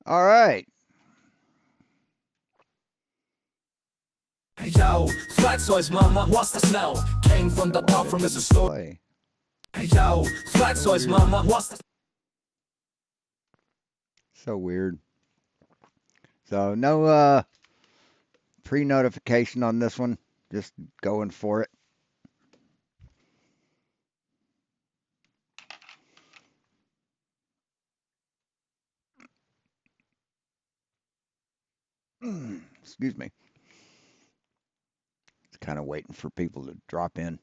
All right. Hey yo, Fkatzoid, mama, what's the smell? Came from the Why that bathroom as a didn't story. play? Hey yo, So Fkatzoid, weird. mama, what's the So weird. So no pre-notification on this one. Just going for it. Excuse me. It's kind of waiting for people to drop in.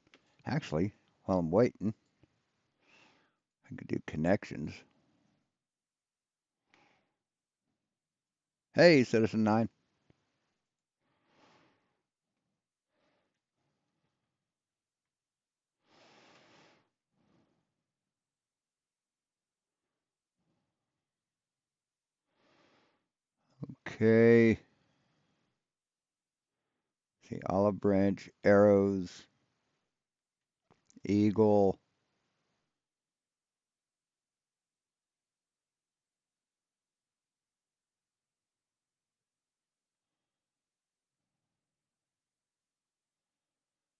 Actually, while I'm waiting, I could do connections. Hey, Citizen 9. Okay. See, olive branch, arrows, eagle.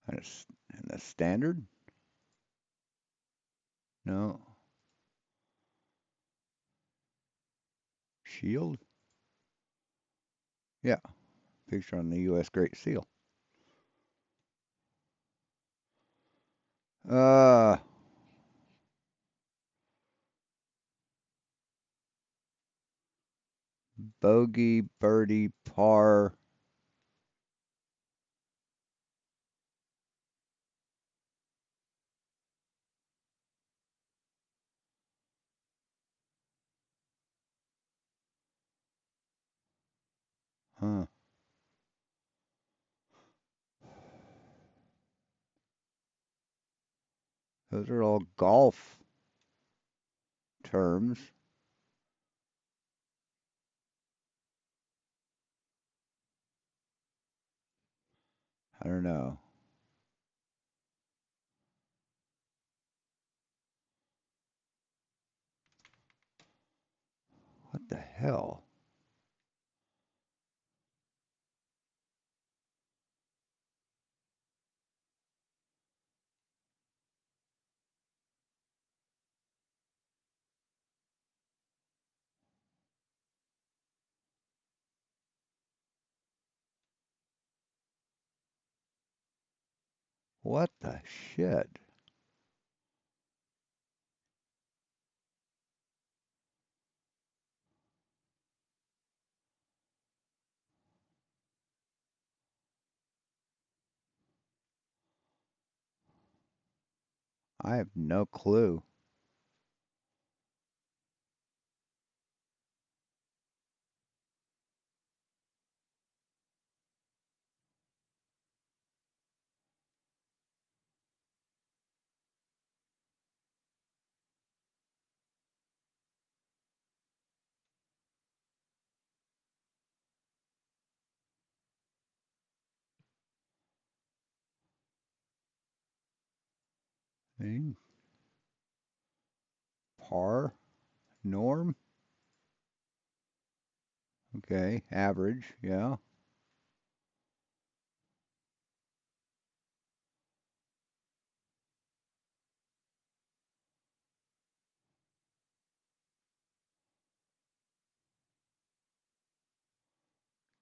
And a standard? No. Shield? Yeah. Picture on the U.S. Great Seal. Uh, bogey, birdie, par. Huh. Those are all golf terms. I don't know. What the hell? What the shit? I have no clue. Thing? Par? Norm? Okay. Average. Yeah.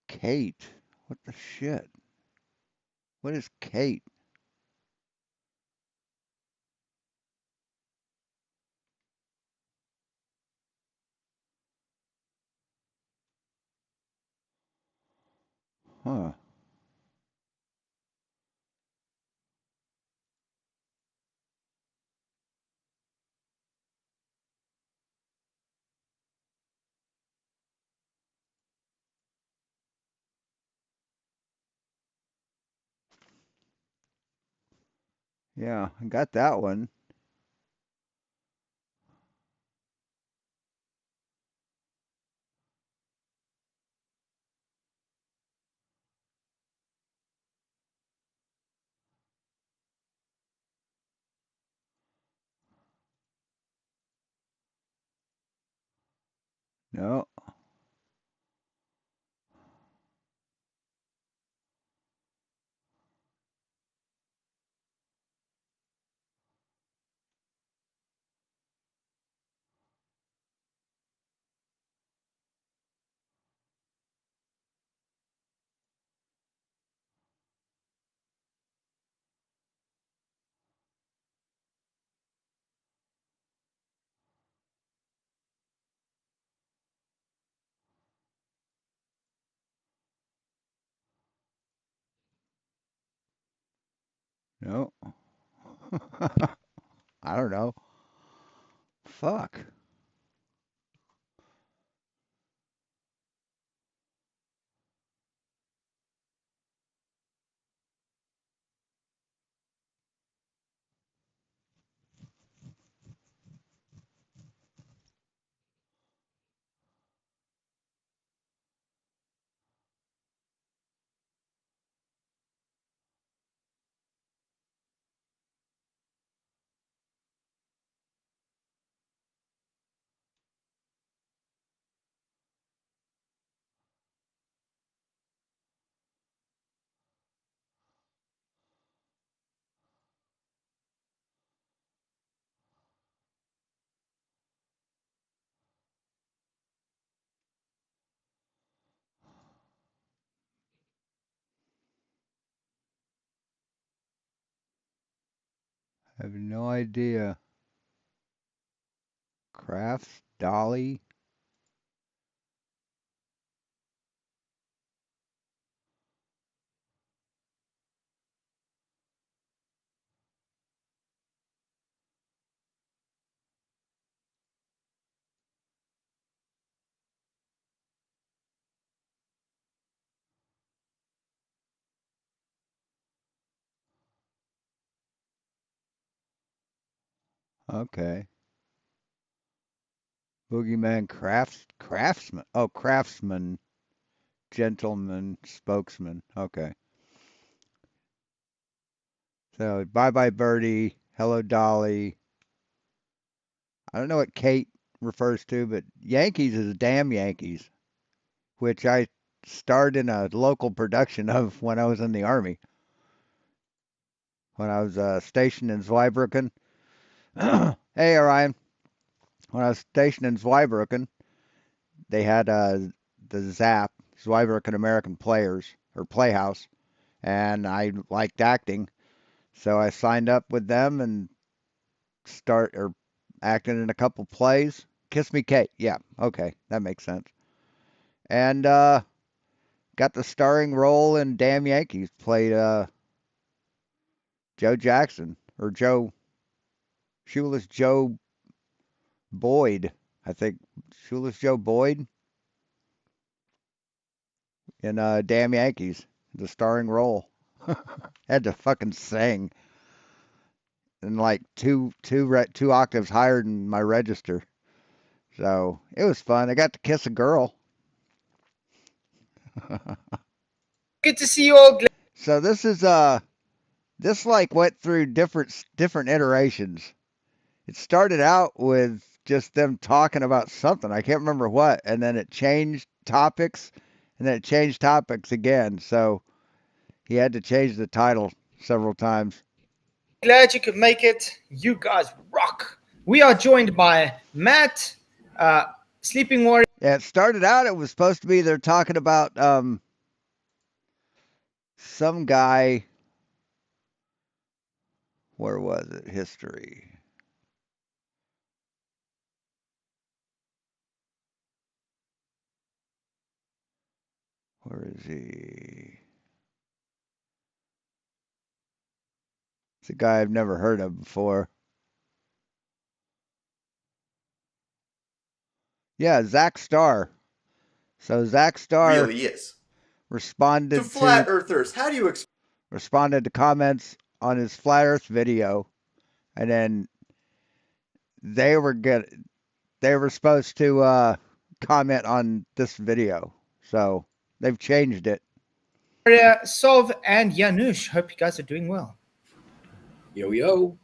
Kate. What the shit? What is Kate? Huh. Yeah, I got that one. No. No. I don't know. Fuck. I have no idea. Crafts, Dolly. Okay. Boogeyman craftsman. Oh, craftsman, gentleman, spokesman. Okay. So bye bye Birdie. Hello Dolly. I don't know what Kate refers to, but Yankees is damn Yankees, which I starred in a local production of when I was in the Army, when I was stationed in Zweibrücken. Hey, Orion. When I was stationed in Zweibrücken, they had the ZAP, Zweibrücken American Players, or Playhouse, and I liked acting. So I signed up with them and start or acted in a couple plays. Kiss Me Kate. Yeah, okay, that makes sense. And got the starring role in Damn Yankees. Played Joe Jackson or Shoeless Joe Boyd. I think Shoeless Joe Boyd in Damn Yankees, the starring role. Had to fucking sing and like two octaves higher than my register. So it was fun. I got to kiss a girl. Good to see you all. So this like went through different iterations. It started out with just them talking about something. I can't remember what, and then it changed topics, and then it changed topics again. So he had to change the title several times. Glad you could make it. You guys rock. We are joined by Matt, Sleeping Warrior. Yeah, it started out. It was supposed to be they're talking about some guy. Where was it? History. Where is he? It's a guy I've never heard of before. Yeah, Zach Starr. So Zach Starr Really is. To responded flat to earthers, how do you responded to comments on his flat Earth video, and then they were get they were supposed to comment on this video. So they've changed it. Sov, and Janusz. Hope you guys are doing well. Yo, yo.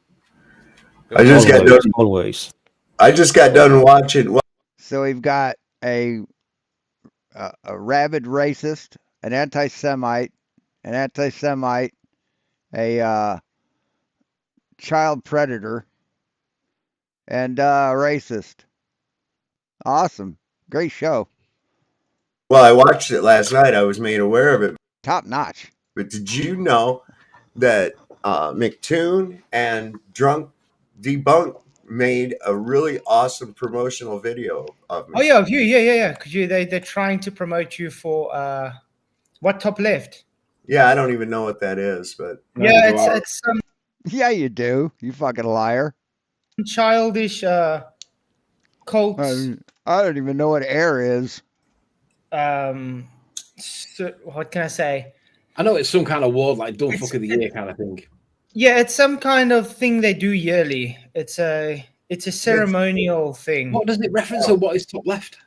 I just got done. Always. I just got done watching. So we've got a rabid racist, an anti-Semite, a child predator, and racist. Awesome, great show, Well, I watched it last night. I was made aware of it. top notch. But did you know that McToon and Drunk Debunk made a really awesome promotional video of me? Oh yeah, of you, yeah. Because they're trying to promote you for what top left? Yeah, I don't even know what that is, but Yeah, it's Yeah, you do. You fucking liar. Childish cults. I don't even know what air is. So, what can I say? I know it's some kind of award, like don't fuck of the year kind of thing. Yeah, it's some kind of thing they do yearly. It's a ceremonial thing. What does it reference or what is top left?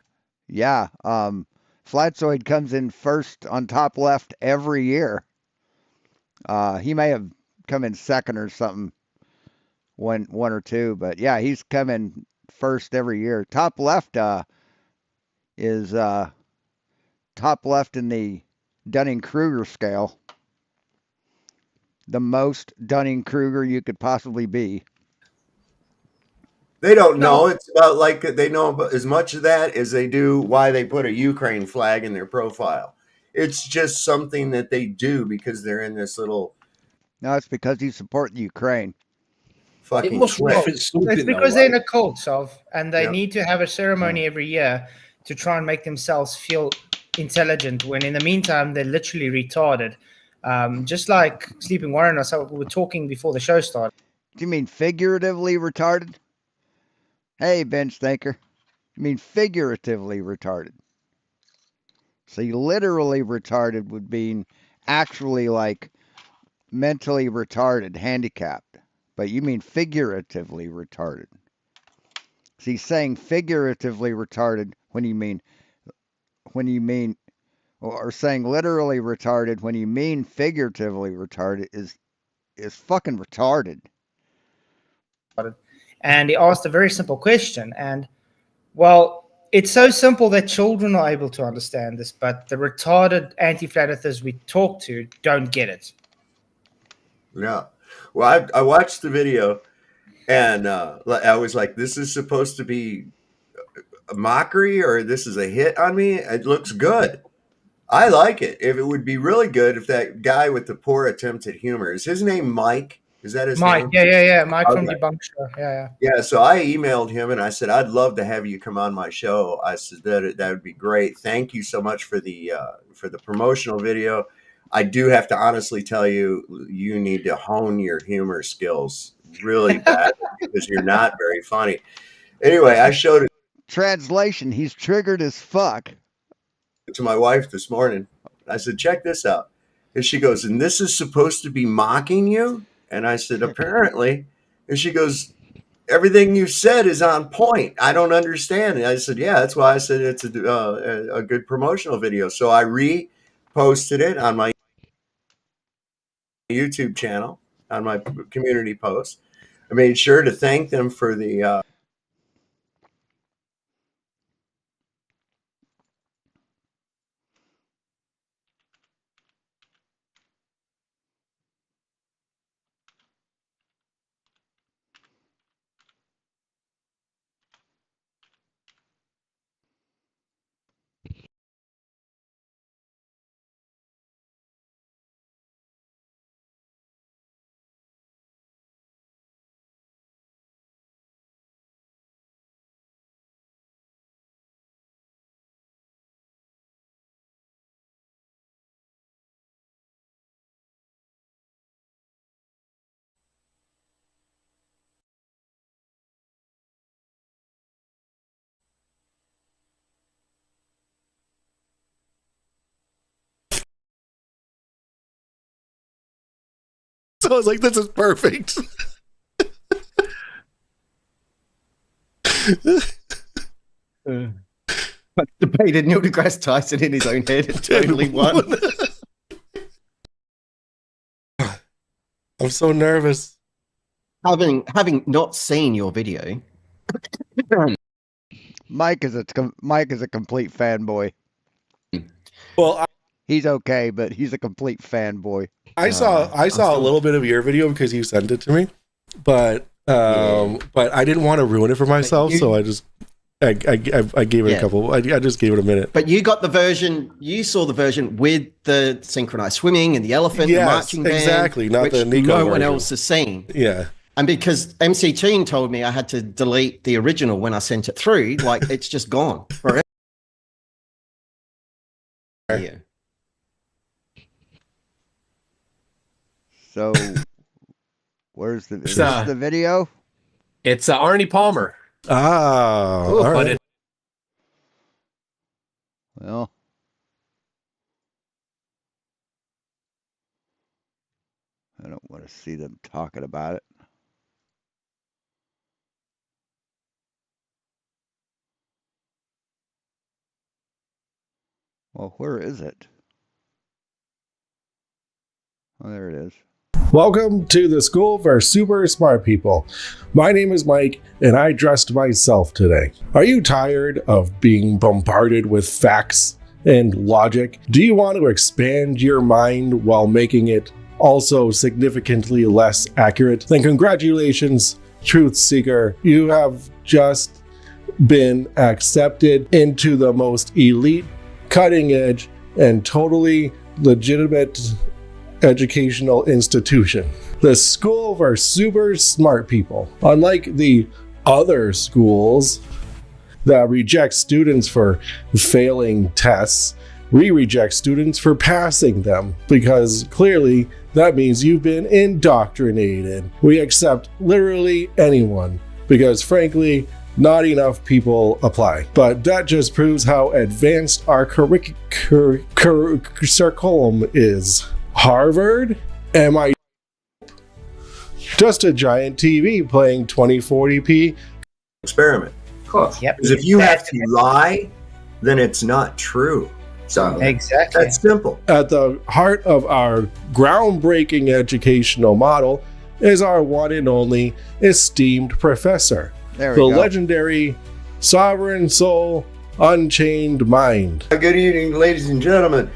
Yeah. Flatzoid comes in first on top left every year. He may have come in second or something, one or two, but yeah, he's coming first every year. Top left is top left in the Dunning-Kruger scale. The most Dunning-Kruger you could possibly be. They don't No. know. It's about like they know about as much of that as they do why they put a Ukraine flag in their profile. It's just something that they do because they're in this little No, it's because you support the Ukraine. It fucking must clique. reference It's something though, because they're in right? a cult, and they Yep. need to have a ceremony every year to try and make themselves feel intelligent. When in the meantime they're literally retarded. Just like Sleeping Warren or so we were talking before the show started. Do you mean figuratively retarded? Hey, bench thinker. You mean figuratively retarded. See, literally retarded would mean actually like mentally retarded, handicapped. But you mean figuratively retarded. See, saying figuratively retarded when you mean or saying literally retarded when you mean figuratively retarded is fucking retarded. And he asked a very simple question. And well, it's so simple that children are able to understand this, but the retarded anti-flat earthers we talk to don't get it. Yeah. Well, I watched the video and I was like, this is supposed to be a mockery or this is a hit on me. It looks good. I like it. If it would be really good if that guy with the poor attempt at humor, is his name Mike? Is that his Mike, name? yeah. Mike from Okay. Debunk Show. Yeah. Yeah, so I emailed him and I said I'd love to have you come on my show. I said that would be great. Thank you so much for the promotional video. I do have to honestly tell you, you need to hone your humor skills really bad because you're not very funny. Anyway, I showed it Translation, he's triggered as fuck. to my wife this morning. I said, check this out. And she goes, and this is supposed to be mocking you? And I said, apparently. And she goes, everything you said is on point. I don't understand. And I said, yeah, that's why I said it's a good promotional video. So I reposted it on my YouTube channel, on my community post. I made sure to thank them for the So I was like, this is perfect. Debated Neil deGrasse Tyson in his own head and totally won. I'm so nervous. Having not seen your video, Mike is a complete fanboy. Well, He's okay, but he's a complete fanboy. I saw a little bit of your video because you sent it to me, but I didn't want to ruin it for myself, so I just I gave it a couple. I just gave it a minute. but you got the version. You saw the version with the synchronized swimming and the elephant, Yes, the marching band, exactly, not which the Nico no one version. else has seen. Yeah. And because MC Teen told me I had to delete the original when I sent it through, like it's just gone forever. Yeah. So Where's the is It's, this the video? It's Arnie Palmer. Ah, all But right. it, Well, I don't want to see them talking about it. Well, where is it? Oh, there it is. Welcome to the School for Super Smart People. My name is Mike, and I dressed myself today. Are you tired of being bombarded with facts and logic? Do you want to expand your mind while making it also significantly less accurate? Then congratulations, truth seeker. You have just been accepted into the most elite, cutting edge, and totally legitimate educational institution, the School for Super Smart People. Unlike the other schools that reject students for failing tests, we reject students for passing them, because clearly that means you've been indoctrinated. We accept literally anyone, because frankly, not enough people apply. But that just proves how advanced our curriculum is. Harvard? MIT? Just a giant TV playing 2040p? Experiment. Yep. Because if you have to lie, then it's not true. So Exactly. that's simple. At the heart of our groundbreaking educational model is our one and only esteemed professor, There the we go. legendary Sovereign Soul Unchained Mind. Good evening, ladies and gentlemen.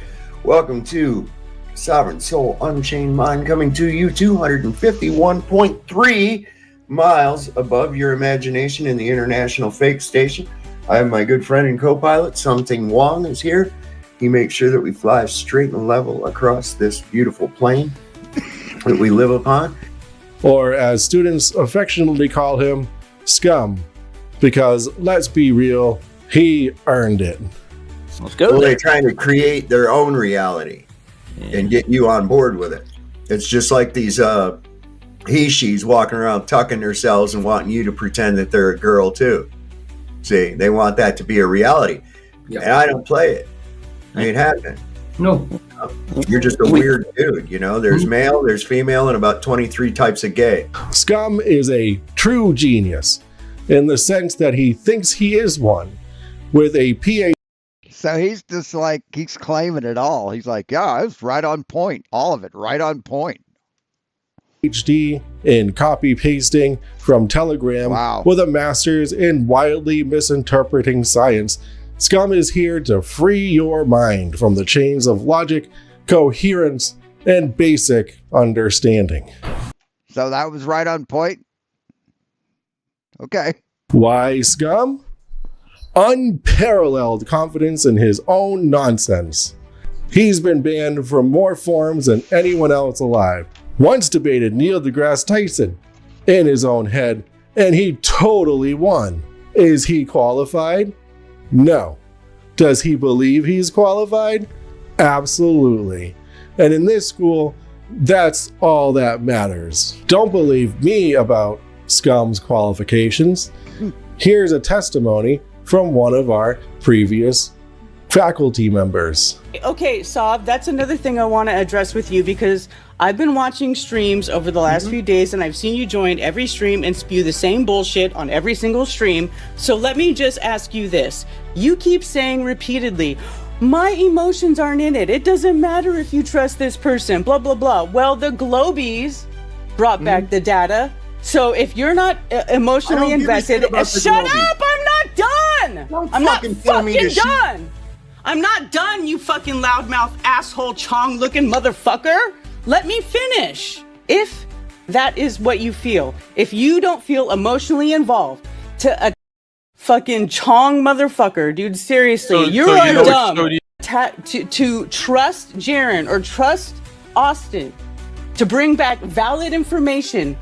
Welcome to Sovereign Soul Unchained Mind, coming to you 251.3 miles above your imagination in the International Fake Station. I have my good friend and co-pilot, Something Wong, is here. He makes sure that we fly straight and level across this beautiful plane that we live upon. Or as students affectionately call him, Scum. Because let's be real, he earned it. Let's go. Well, they're trying to create their own reality and get you on board with it. It's just like these he-she's walking around tucking themselves and wanting you to pretend that they're a girl too. See, they want that to be a reality. Yeah. And I don't play it. I ain't happening. No. You're just a weird dude, you know? There's male, there's female, and about 23 types of gay. Scum is a true genius in the sense that he thinks he is one, with a PhD So he's just like, he's claiming it all. He's like, yeah, it's right on point. All of it, right on point. in copy pasting from Telegram, Wow. with a master's in wildly misinterpreting science. Scum is here to free your mind from the chains of logic, coherence, and basic understanding. So that was right on point. Okay. Why Scum? Unparalleled confidence in his own nonsense. He's been banned from more forums than anyone else alive. Once debated Neil deGrasse Tyson in his own head, and he totally won. Is he qualified? No. Does he believe he's qualified? Absolutely. And in this school, that's all that matters. Don't believe me about Scum's qualifications. Here's a testimony from one of our previous faculty members. Okay, Saab, that's another thing I want to address with you, because I've been watching streams over the last few days and I've seen you join every stream and spew the same bullshit on every single stream. So let me just ask you this. You keep saying repeatedly, my emotions aren't in it. It doesn't matter if you trust this person, blah, blah, blah. Well, the Globies brought back the data. So if you're not emotionally invested, shut up! I'm not done! I'm not fucking done! I'm not done, you fucking loudmouth asshole chong looking motherfucker! Let me finish! If that is what you feel, if you don't feel emotionally involved to a fucking chong motherfucker, dude, seriously, you're dumb. To trust Jaren or trust Austin to bring back valid information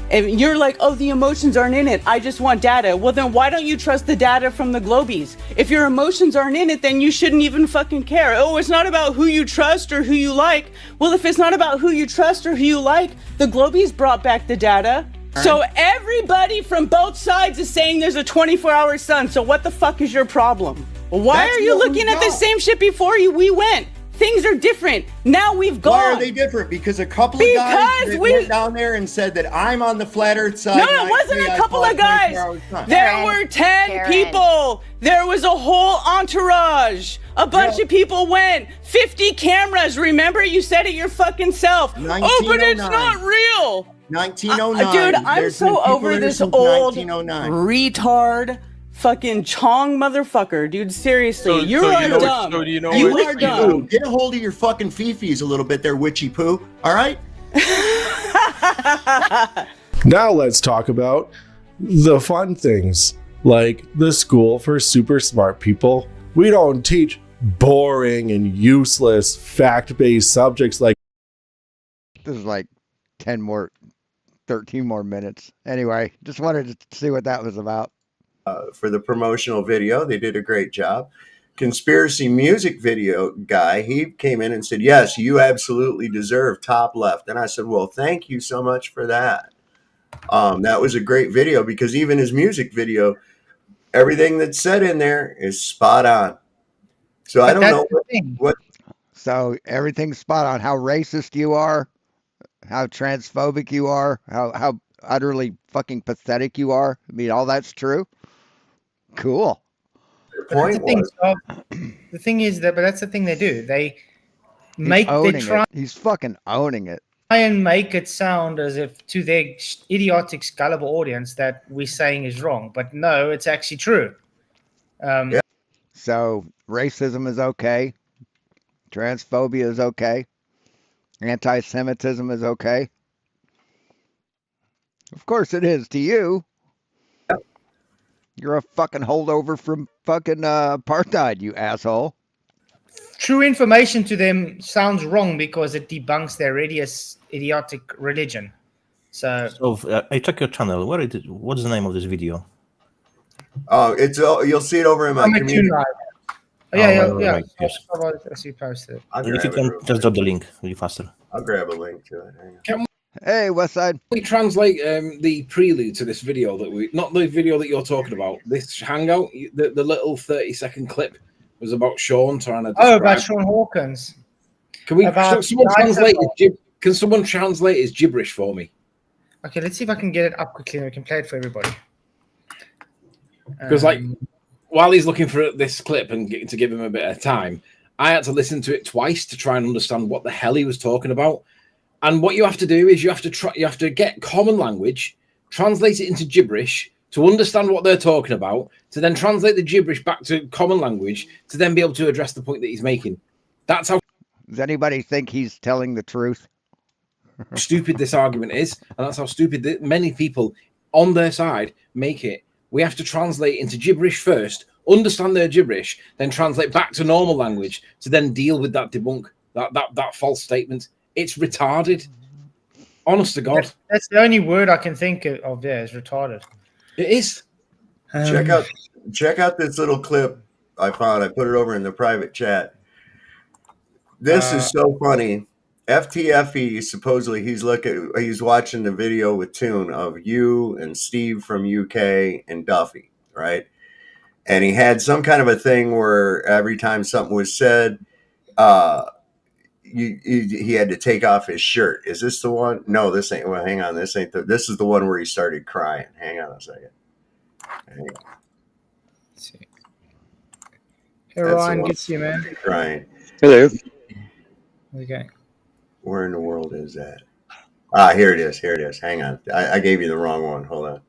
And you're like, oh, the emotions aren't in it. I just want data. Well, then why don't you trust the data from the Globies? If your emotions aren't in it, then you shouldn't even fucking care. Oh, it's not about who you trust or who you like. Well, if it's not about who you trust or who you like, the Globies brought back the data. So everybody from both sides is saying there's a 24-hour sun. So what the fuck is your problem? Why That's are you what we looking at the got. same shit before we went? Things are different. Now we've gone. Why are they different? Because a couple of guys that went down there and said that I'm on the flat earth side. No, and it I wasn't say a I couple saw of guys. 24 sun. There were 10 people. There was a whole entourage. A bunch of people went. 50 cameras. Remember, you said it your fucking self. Oh, but it's 1909. not real. 1909. Dude, I'm There's so been people over there this since old 1909. retard fucking Chong motherfucker, dude. Seriously, you are dumb. You are dumb. Get a hold of your fucking fifis a little bit there, witchy poo. All right? Now let's talk about the fun things, like the school for super smart people. We don't teach boring and useless fact-based subjects like This is like 13 more minutes. Anyway, just wanted to see what that was about. For the promotional video, they did a great job. Conspiracy music video guy, he came in and said, yes, you absolutely deserve top left. And I said, well, thank you so much for that. That was a great video because even his music video, everything that's said in there is spot on. So I don't know what. So everything's spot on. How racist you are, how transphobic you are, how utterly fucking pathetic you are. I mean, all that's true. Cool. But the thing is that, but that's the thing they do. They try He's fucking owning it. and make it sound as if to their idiotic, gullible audience that we're saying is wrong. But no, it's actually true. So racism is okay. Transphobia is okay. Anti-Semitism is okay. Of course it is to you. You're a fucking holdover from fucking apartheid, you asshole. True information to them sounds wrong because it debunks their idiotic religion. So I check your channel. What's the name of this video? Oh, you'll see it over in my community. Yeah. Right, yes. I see posted. If you can just drop the link really faster. I'll grab a link to it. Can Hey, Westside. we translate the prelude to this video not the video that you're talking about, this hangout, the little 30-second clip was about Sean trying to describe. Oh, about Sean Hawkins. Can someone translate his gibberish for me? Okay, let's see if I can get it up quickly and we can play it for everybody. Because while he's looking for this clip and to give him a bit of time, I had to listen to it twice to try and understand what the hell he was talking about. And what you have to do is you have to get common language, translate it into gibberish to understand what they're talking about, to then translate the gibberish back to common language to then be able to address the point that he's making. That's how. Does anybody think he's telling the truth? Stupid this argument is, and that's how stupid many people on their side make it. We have to translate into gibberish first, understand their gibberish, then translate back to normal language to then deal with that that false statement. It's retarded. Honest to God. That's the only word I can think of there is retarded. It is. Check out this little clip I found. I put it over in the private chat. This is so funny. FTFE supposedly he's watching the video with Toon of you and Steve from UK and Duffy, right? And he had some kind of a thing where every time something was said, he had to take off his shirt. Is this the one? No, this ain't. Well, hang on. This is the one where he started crying. Hang on a second. Hang on. Let's see. Hey, Ryan, good to see you, man. Crying. Hello. Okay. Where in the world is that? Ah, here it is. Here it is. Hang on. I gave you the wrong one. Hold on.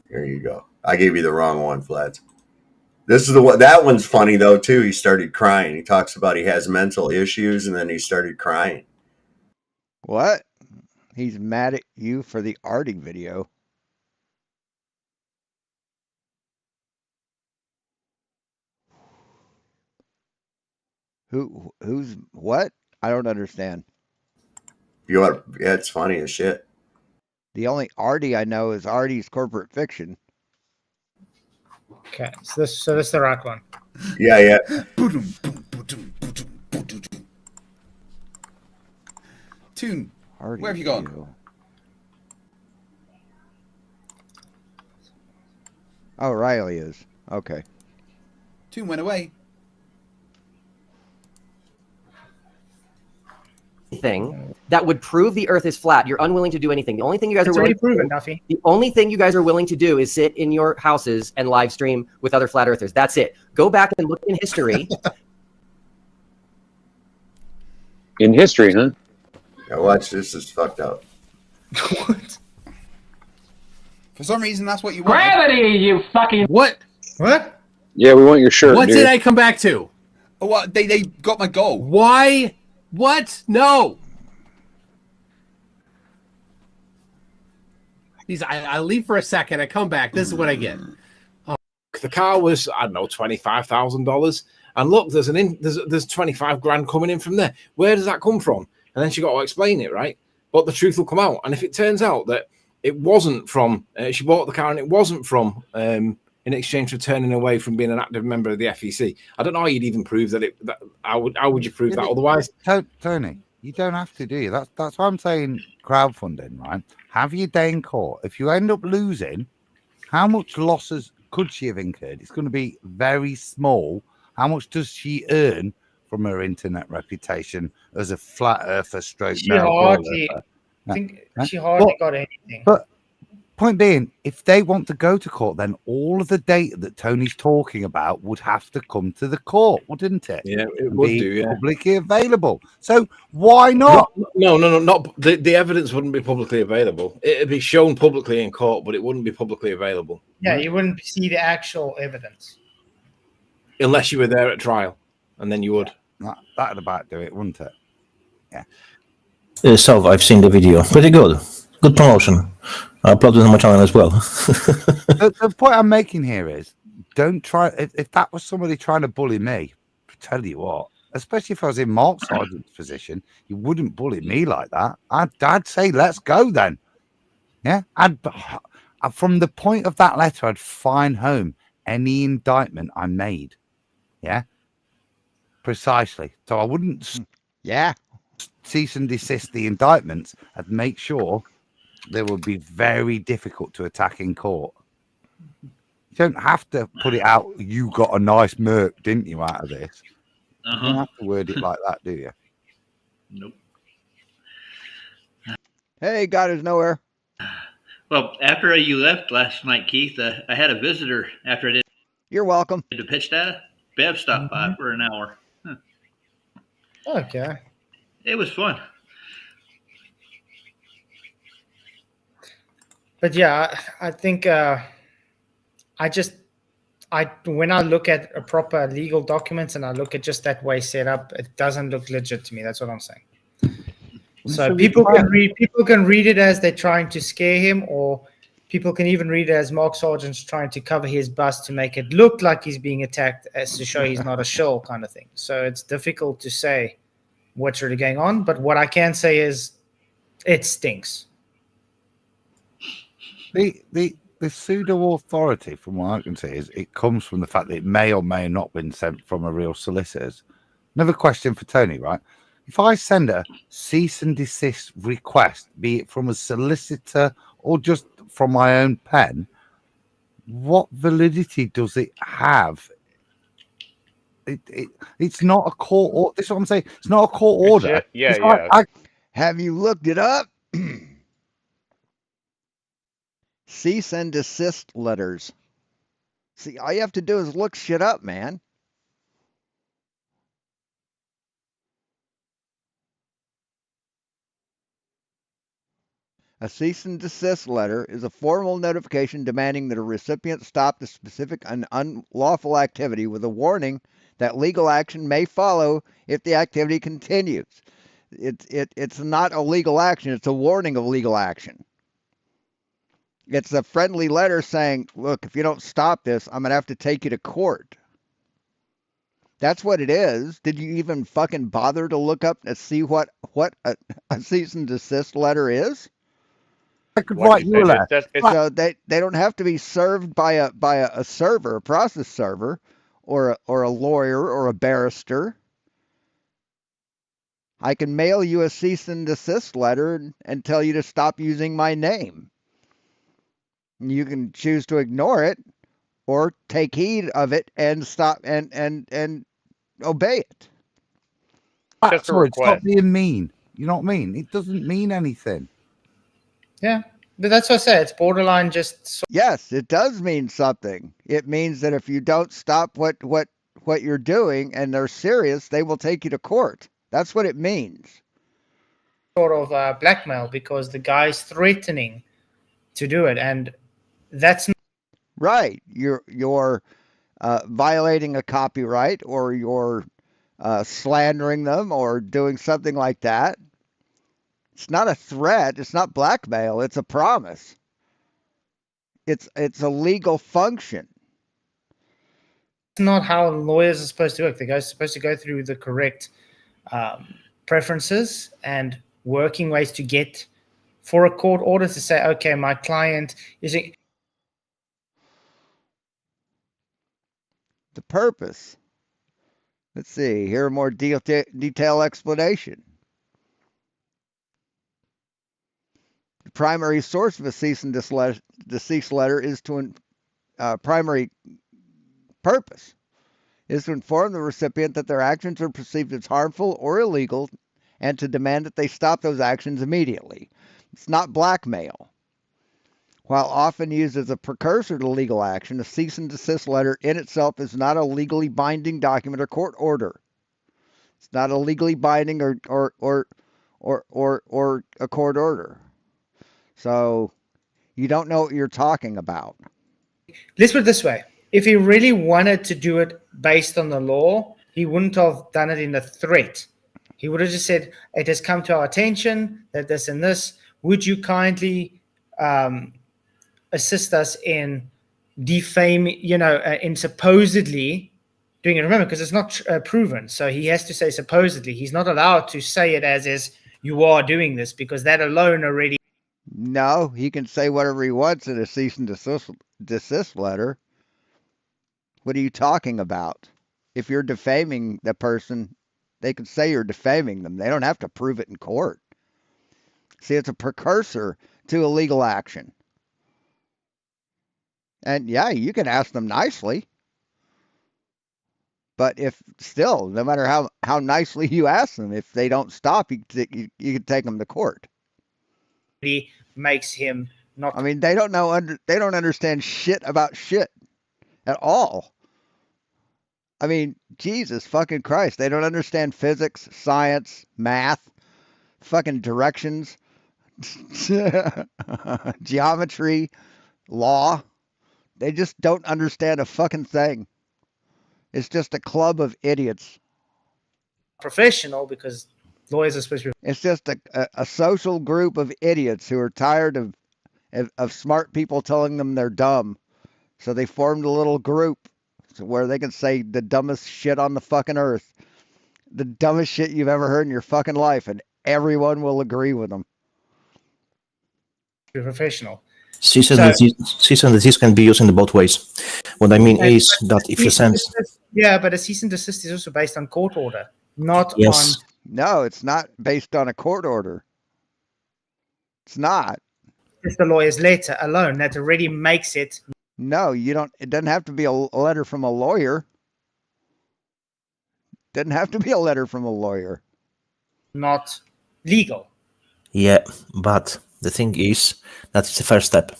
Here you go. I gave you the wrong one, Flats. This is the one. That one's funny though too. He started crying. He talks about he has mental issues, and then he started crying. What? He's mad at you for the Artie video. Who's what? I don't understand. Yeah, it's funny as shit. The only Artie I know is Artie's Corporate Fiction. Okay, so this is the right one. Yeah. Toon, Artie, where have you gone? Oh, Riley is. Okay. Toon went away. Thing that would prove the Earth is flat. You're unwilling to do anything. The only thing you guys It's are willing already to proven, do, Duffy. the only thing you guys are willing to do is sit in your houses and live stream with other flat earthers. That's it. Go back and look in history. In history, huh? Yeah, watch this. Is fucked up. What? For some reason, that's what you want. Gravity, you fucking. What? What? Yeah, we want your shirt. What dude. did I come back to? Oh, what? They got my goal. Why? What? No. I leave for a second. I come back. This is what I get. The car was, I don't know, $25,000. And look, there's 25 grand coming in from there. Where does that come from? And then she got to explain it, right? But the truth will come out. And if it turns out that it wasn't from, she bought the car and it wasn't from, in exchange for turning away from being an active member of the FEC, I don't know how you'd even prove that how would you prove that otherwise? Tony, you don't have to, do you? That's why I'm saying crowdfunding, right? Have your day in court. If you end up losing, how much losses could she have incurred? It's going to be very small. How much does she earn from her internet reputation as a flat earther stroke? She hardly got anything. But point being, if they want to go to court, then all of the data that Tony's talking about would have to come to the court, wouldn't it? Yeah, it would be do, yeah. Publicly available. So why not? No, not the evidence wouldn't be publicly available. It'd be shown publicly in court, but it wouldn't be publicly available. Yeah, you wouldn't see the actual evidence. Unless you were there at trial, and then you would. That'd about do it, wouldn't it? Yeah. So I've seen the video. Pretty good. Good promotion. I uploaded it on my channel as well. the point I'm making here is, don't try. If that was somebody trying to bully me, I tell you what, especially if I was in Mark Sargent's position, you wouldn't bully me like that. I'd say, let's go then. Yeah. From the point of that letter, I'd fine home any indictment I made. Yeah. Precisely. So I wouldn't. Yeah. Cease and desist the indictments. I'd make sure they would be very difficult to attack in court. You don't have to put it out. You got a nice merc, didn't you, out of this? You don't have to word it like that, do you? Nope. Hey, God is nowhere. Well, after you left last night, Keith, I had a visitor after I did. You're welcome. The pitch data. Bev stopped by for an hour. Huh. Okay. It was fun. But yeah, I think when I look at a proper legal documents and I look at just that way set up, it doesn't look legit to me. That's what I'm saying. So people can read it as they're trying to scare him, or people can even read it as Mark Sargent's trying to cover his bust to make it look like he's being attacked, as to show he's not a shill kind of thing. So it's difficult to say what's really going on. But what I can say is it stinks. The pseudo authority, from what I can see, is it comes from the fact that it may or may not have been sent from a real solicitor. Another question for Tony, right? If I send a cease and desist request, be it from a solicitor or just from my own pen, what validity does it have? It's not a court order. This is what I'm saying. It's not a court order. Have you looked it up? Cease and desist letters. See, all you have to do is look shit up, man. A cease and desist letter is a formal notification demanding that a recipient stop the specific and unlawful activity with a warning that legal action may follow if the activity continues. It's not a legal action, it's a warning of legal action. It's a friendly letter saying, look, if you don't stop this, I'm going to have to take you to court. That's what it is. Did you even fucking bother to look up and see what a cease and desist letter is? I could What write you you a said, letter. So they don't have to be served by a server, a process server, or a lawyer or a barrister. I can mail you a cease and desist letter and tell you to stop using my name. You can choose to ignore it or take heed of it and stop and obey it. Just a Sorry, stop request. being mean. You know what I mean? It doesn't mean anything. Yeah, but that's what I say. It's borderline just. Yes, it does mean something. It means that if you don't stop what you're doing and they're serious, they will take you to court. That's what it means. Sort of blackmail because the guy's threatening to do it, and that's not Right. You're violating a copyright, or you're slandering them, or doing something like that. It's not a threat. It's not blackmail. It's a promise. It's a legal function. not how lawyers are supposed to work. They're supposed to go through the correct preferences and working ways to get for a court order to say, okay, my client is. The purpose. Let's see. Here a more detailed explanation. The primary source of a cease and desist letter is to primary purpose is to inform the recipient that their actions are perceived as harmful or illegal and to demand that they stop those actions immediately. It's not blackmail. While often used as a precursor to legal action, a cease and desist letter in itself is not a legally binding document or court order. It's not a legally binding or a court order. So you don't know what you're talking about. Let's put it this way. If he really wanted to do it based on the law, he wouldn't have done it in a threat. He would have just said, it has come to our attention that this and this. Would you kindly assist us in defaming, in supposedly doing it? Remember, because it's not proven. So he has to say supposedly. He's not allowed to say it as is, you are doing this, because that alone already. No, he can say whatever he wants in a cease and desist letter. What are you talking about? If you're defaming the person, they can say you're defaming them. They don't have to prove it in court. See, it's a precursor to a legal action. And yeah, you can ask them nicely. But if still, no matter how nicely you ask them, if they don't stop, you can take them to court. Makes him not. I mean, they don't understand shit about shit at all. I mean, Jesus fucking Christ, they don't understand physics, science, math, fucking directions, geometry, law. They just don't understand a fucking thing. It's just a club of idiots. Professional, because lawyers are supposed to be. It's just a social group of idiots who are tired of smart people telling them they're dumb. So they formed a little group where they can say the dumbest shit on the fucking earth. The dumbest shit you've ever heard in your fucking life, and everyone will agree with them. Professional. Cease and desist can be used in both ways. What I mean is that if you send... Yeah, but a cease and desist is also based on court order, not Yes. on... No, it's not based on a court order. It's not. It's the lawyer's letter alone that already makes it... No, you don't. It doesn't have to be a letter from a lawyer. Doesn't have to be a letter from a lawyer. Not legal. Yeah, but the thing is, that's the first step.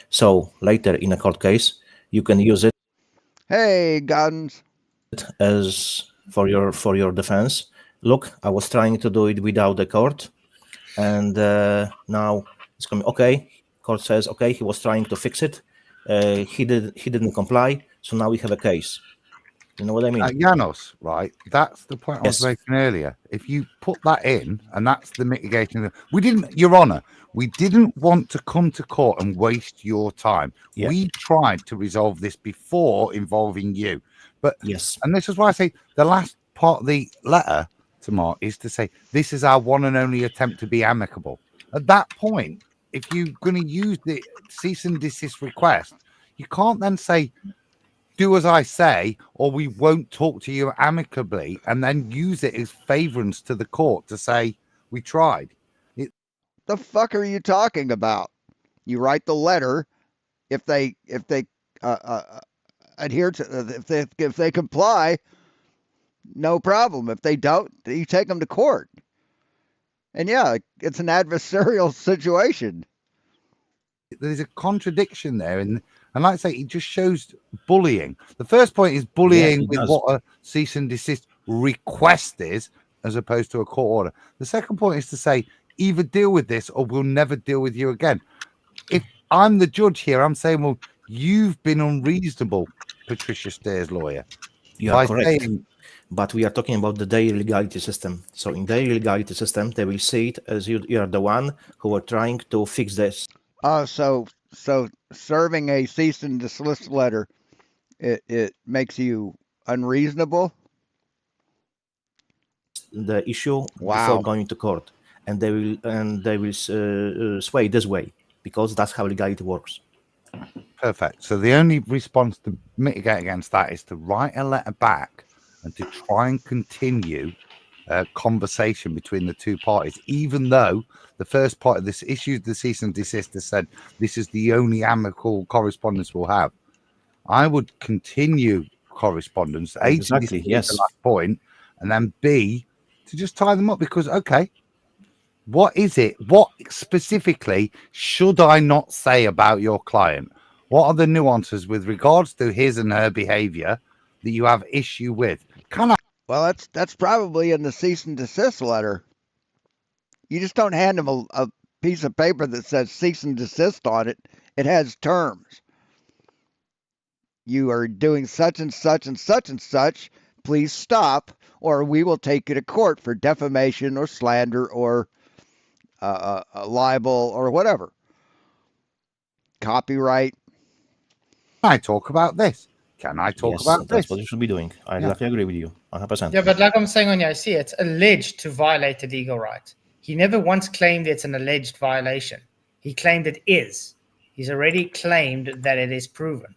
So later in a court case, you can use it. Hey, guns. As for your defense. Look, I was trying to do it without the court, and now it's coming. Okay, court says okay. He was trying to fix it. He didn't comply. So now we have a case. You know what I mean? Janos, right? That's the point I was Yes. making earlier. If you put that in, and that's the mitigation. We didn't, Your Honor, we didn't want to come to court and waste your time. Yeah. We tried to resolve this before involving you. But yes, and this is why I say the last part of the letter to Mark is to say this is our one and only attempt to be amicable. At that point, if you're going to use the cease and desist request, you can't then say, do as I say, or we won't talk to you amicably, and then use it as favorance to the court to say we tried. The fuck are you talking about? You write the letter. If they adhere to, if they comply, no problem. If they don't, you take them to court. And yeah, it's an adversarial situation. There's a contradiction there, and like I say, it just shows bullying. The first point is bullying with what a cease and desist request is, as opposed to a court order. The second point is to say, either deal with this or we'll never deal with you again. If I'm the judge here, I'm saying, well, you've been unreasonable, Patricia Steer's lawyer. You are correct. But we are talking about the daily legality system. So in daily legality system, they will see it as you are the one who are trying to fix this. So serving a cease and desist letter, it makes you unreasonable. The issue before going to court, and they will sway this way because that's how legality works. Perfect. So the only response to mitigate against that is to write a letter back and to try and continue a conversation between the two parties, even though the first part of this issued the cease and desist has said this is the only amicable correspondence we'll have. I would continue correspondence, A, exactly, yes, the last point, and then B, to just tie them up, because okay, what is it? What specifically should I not say about your client? What are the nuances with regards to his and her behavior that you have issue with? Can I? Well, that's probably in the cease and desist letter. You just don't hand them a piece of paper that says cease and desist on it. It has terms. You are doing such and such and such and such. Please stop, or we will take you to court for defamation or slander or libel or whatever. Copyright. Can I talk about this? Can I talk about that's this? what you should be doing. I exactly agree with you, 100%. Yeah, but like I'm saying on your IC, it's alleged to violate a legal right. He never once claimed it's an alleged violation. He claimed it is. He's already claimed that it is proven.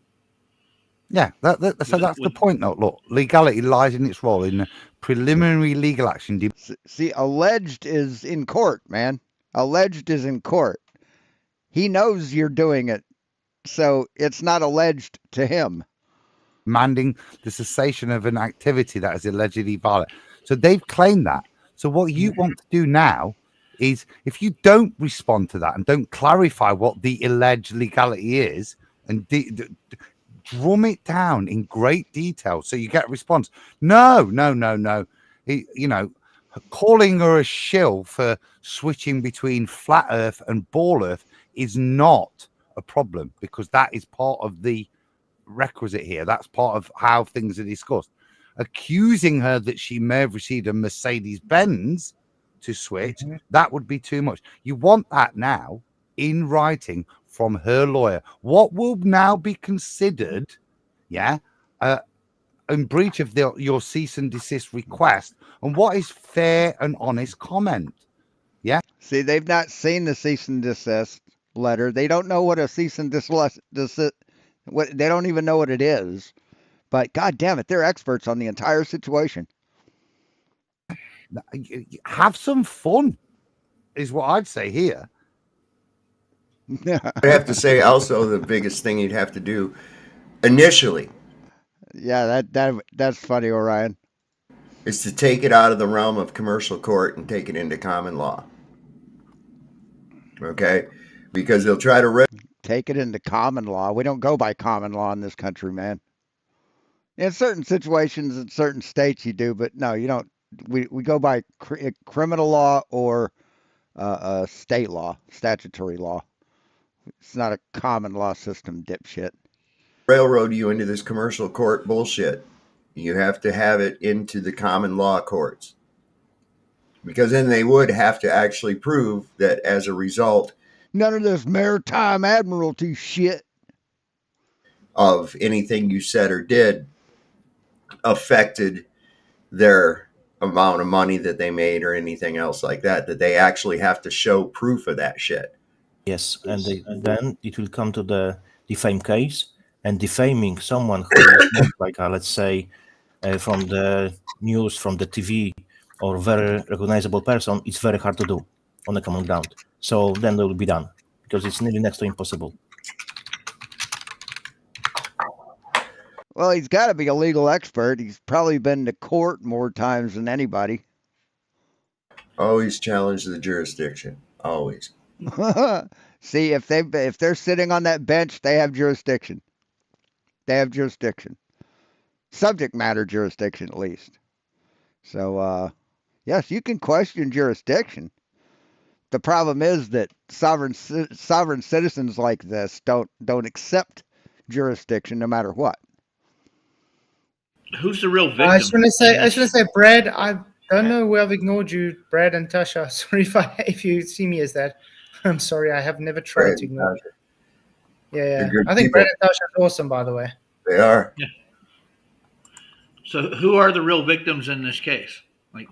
Yeah, so that's the point, though. Look, legality lies in its role in the preliminary legal action. See, alleged is in court, man. Alleged is in court. He knows you're doing it, so it's not alleged to him. Demanding the cessation of an activity that is allegedly violent. So they've claimed that. So what you want to do now is, if you don't respond to that and don't clarify what the alleged legality is, and drum it down in great detail so you get a response. No. Calling her a shill for switching between flat earth and ball earth is not a problem, because that is part of the requisite here. That's part of how things are discussed. Accusing her that she may have received a Mercedes-Benz to switch, that would be too much. You want that now in writing from her lawyer. What will now be considered, in breach of your cease and desist request, and what is fair and honest comment? Yeah. See, they've not seen the cease and desist letter. They don't know what a cease and desist. They don't even know what it is. But God damn it, they're experts on the entire situation. Have some fun, is what I'd say here. I have to say also the biggest thing you'd have to do initially. Yeah, that's funny, Orion. Is to take it out of the realm of commercial court and take it into common law. Okay? Because they'll try to take it into common law. We don't go by common law in this country, man. In certain situations, in certain states, you do, but no, you don't. We go by criminal law or state law, statutory law. It's not a common law system, dipshit. Railroad you into this commercial court bullshit. You have to have it into the common law courts. Because then they would have to actually prove that as a result, none of this maritime admiralty shit of anything you said or did affected their amount of money that they made or anything else like that, that they actually have to show proof of that shit. Yes, and then it will come to the defame case, and defaming someone who is not like, let's say, from the news, from the TV, or very recognizable person, it's very hard to do on the common ground. So then they will be done, because it's nearly next to impossible. Well, he's got to be a legal expert. He's probably been to court more times than anybody. Always challenge the jurisdiction. Always. See, if they're sitting on that bench, they have jurisdiction. They have jurisdiction. Subject matter jurisdiction, at least. So, yes, you can question jurisdiction. The problem is that sovereign citizens like this don't accept jurisdiction no matter what. Who's the real victim? I was going to say, Brad. I don't know where I've ignored you, Brad and Tasha. Sorry if you see me as that. I'm sorry. I have never tried Brad to ignore you. Yeah. They're good I think people. Brad and Tasha are awesome, by the way. They are. Yeah. So who are the real victims in this case? Like,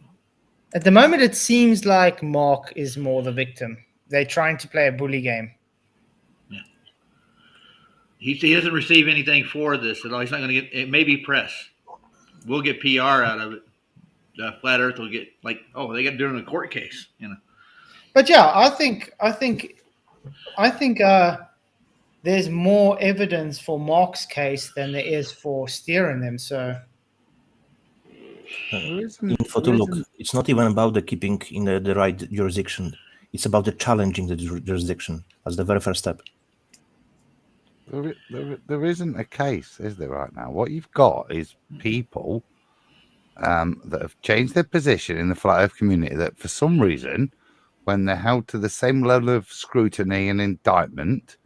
at the moment, it seems like Mark is more the victim. They're trying to play a bully game. yeah. He doesn't receive anything for this at all. He's not going to get. It may be press. We'll get PR out of it. Flat Earth will get like, oh, they got to do it in a court case, you know. But yeah, I think there's more evidence for Mark's case than there is for steering them. So, Look, it's not even about the keeping in the right jurisdiction. It's about the challenging the jurisdiction as the very first step. There isn't a case, is there, right now? What you've got is people that have changed their position in the flat earth community that for some reason, when they're held to the same level of scrutiny and indictment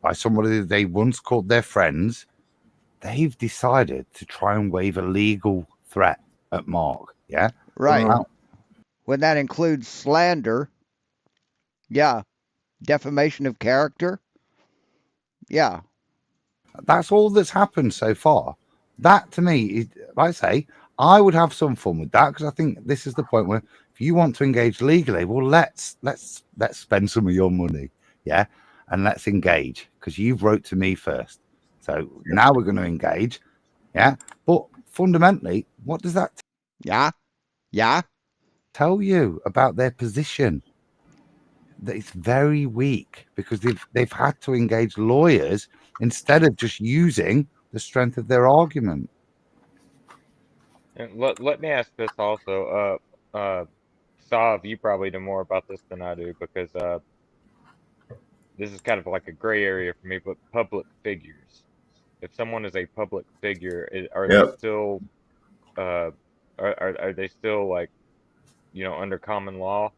by somebody that they once called their friends, they've decided to try and wave a legal threat at Mark. Yeah? Right. When that includes slander, yeah. Defamation of character, yeah. That's all that's happened so far. That to me, is, like I say, I would have some fun with that because I think this is the point where if you want to engage legally, well, let's spend some of your money, yeah, and let's engage because you've wrote to me first. So now we're going to engage, yeah. But fundamentally, what does that? Tell you about their position? That it's very weak because they've had to engage lawyers instead of just using the strength of their argument. And let me ask this also. Sav, you probably know more about this than I do because this is kind of like a gray area for me. But public figures, if someone is a public figure, are they still are they still like, you know, under common law?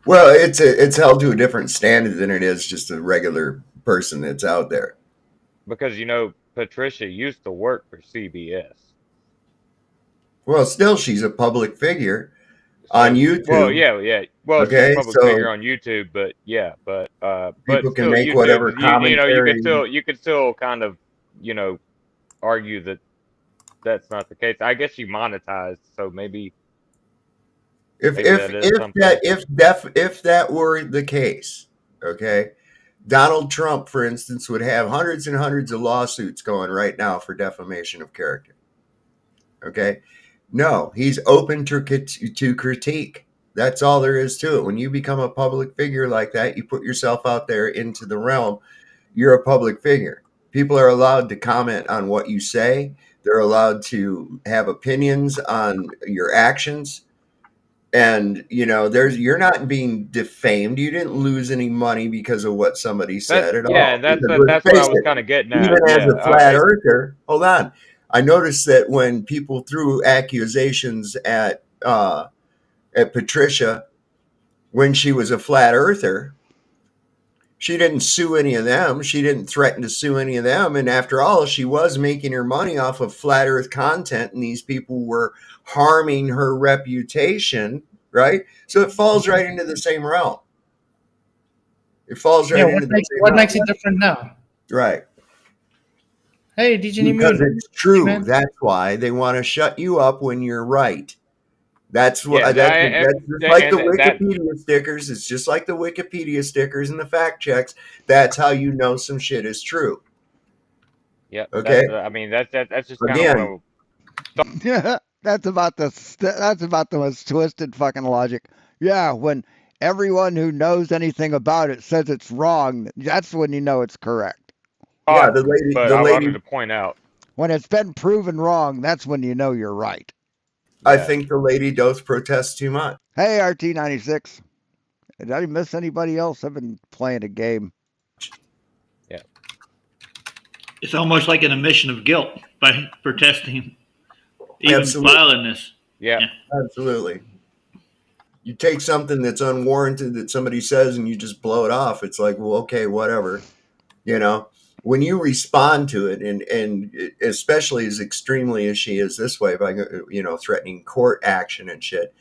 Well, it's held to a different standard than it is just a regular person that's out there. Because, you know, Patricia used to work for CBS. Well, still, she's a public figure on YouTube. Well, yeah. Well, okay, she's a public figure on YouTube, but yeah, but people can make YouTube, whatever commentary. you could still kind of, you know, argue that that's not the case. I guess she monetized, so maybe. If that were the case, okay, Donald Trump, for instance, would have hundreds and hundreds of lawsuits going right now for defamation of character. Okay, no, he's open to critique. That's all there is to it. When you become a public figure like that, you put yourself out there into the realm. You're a public figure. People are allowed to comment on what you say. They're allowed to have opinions on your actions. And, you know, you're not being defamed. You didn't lose any money because of what somebody said at all. Yeah, that's what I was kind of getting at. Even as a flat earther, hold on. I noticed that when people threw accusations at Patricia when she was a flat earther, she didn't sue any of them. She didn't threaten to sue any of them. And after all, she was making her money off of flat earth content, and these people were harming her reputation, right? So it falls right into the same realm. It falls right into the same realm. What makes it different now? Right. Hey, DJ Because it's true. That's why they want to shut you up when you're right. That's what. Yeah, That's just like the that Wikipedia stickers. It's just like the Wikipedia stickers and the fact checks. That's how you know some shit is true. Yep. Okay. I mean, that's just kind of Again, one of. Yeah, that's about the most twisted fucking logic. Yeah, when everyone who knows anything about it says it's wrong, that's when you know it's correct. yeah, But I wanted to point out. When it's been proven wrong, that's when you know you're right. I think the lady doth protest too much. Hey, RT96. Did I miss anybody else? I've been playing a game. Yeah. It's almost like an admission of guilt by protesting, even Absolutely. filing this. Yeah. Absolutely. You take something that's unwarranted that somebody says and you just blow it off. It's like, well, okay, whatever. You know, when you respond to it, and especially as extremely as she is this way by, threatening court action and shit,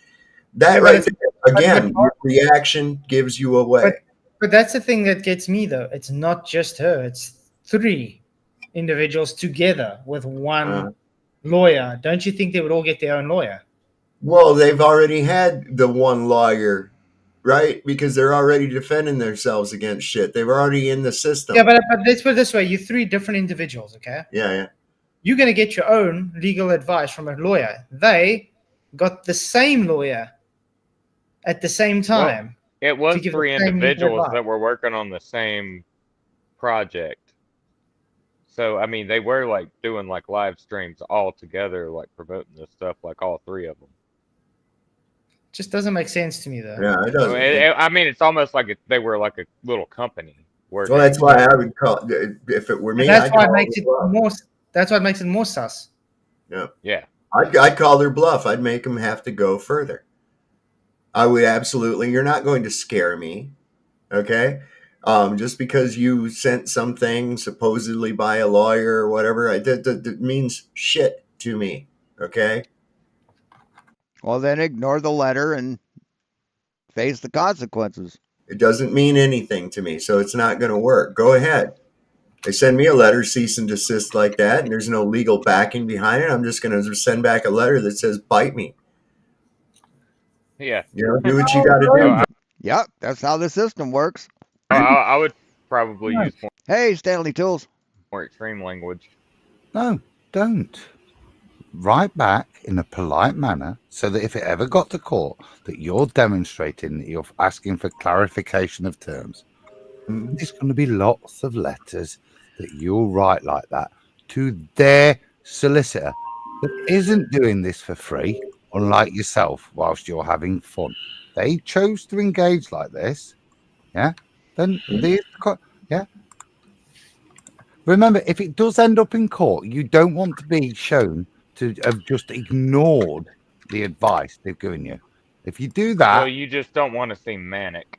that right there, again, your reaction gives you away. But that's the thing that gets me, though. It's not just her. It's 3 individuals together with one lawyer. Don't you think they would all get their own lawyer? Well, they've already had the one lawyer, right? Because they're already defending themselves against shit. They were already in the system. Yeah, but let's put it this way. You're 3 different individuals, okay? Yeah. You're going to get your own legal advice from a lawyer. They got the same lawyer at the same time. Well, it was to give 3 the same legal individuals advice. that were working on the same project. So, I mean, they were like doing like live streams all together, like promoting this stuff, like all 3 of them. Just doesn't make sense to me, though. Yeah, it doesn't. I mean, it's almost like they were like a little company. Well, that's why I would call if it were me. That's I'd why it call makes their it bluff. more. That's what makes it more sus. Yeah. Yeah. I'd call their bluff. I'd make them have to go further. I would absolutely. You're not going to scare me, okay? Just because you sent something supposedly by a lawyer or whatever, that means shit to me, okay? Well, then ignore the letter and face the consequences. It doesn't mean anything to me, so it's not going to work. Go ahead. They send me a letter, cease and desist like that, and there's no legal backing behind it. I'm just going to send back a letter that says, bite me. Yeah. You know, do what you got to do. Yep, that's how the system works. I would probably use more. Hey, Stanley Tools. More extreme language. No, don't. Write back in a polite manner so that if it ever got to court, that you're demonstrating that you're asking for clarification of terms. There's going to be lots of letters that you'll write like that to their solicitor that isn't doing this for free, unlike yourself, whilst you're having fun. They chose to engage like this. Yeah. Then yeah. Remember, if it does end up in court, you don't want to be shown to have just ignored the advice they've given you. If you do that, Well, you just don't want to seem manic.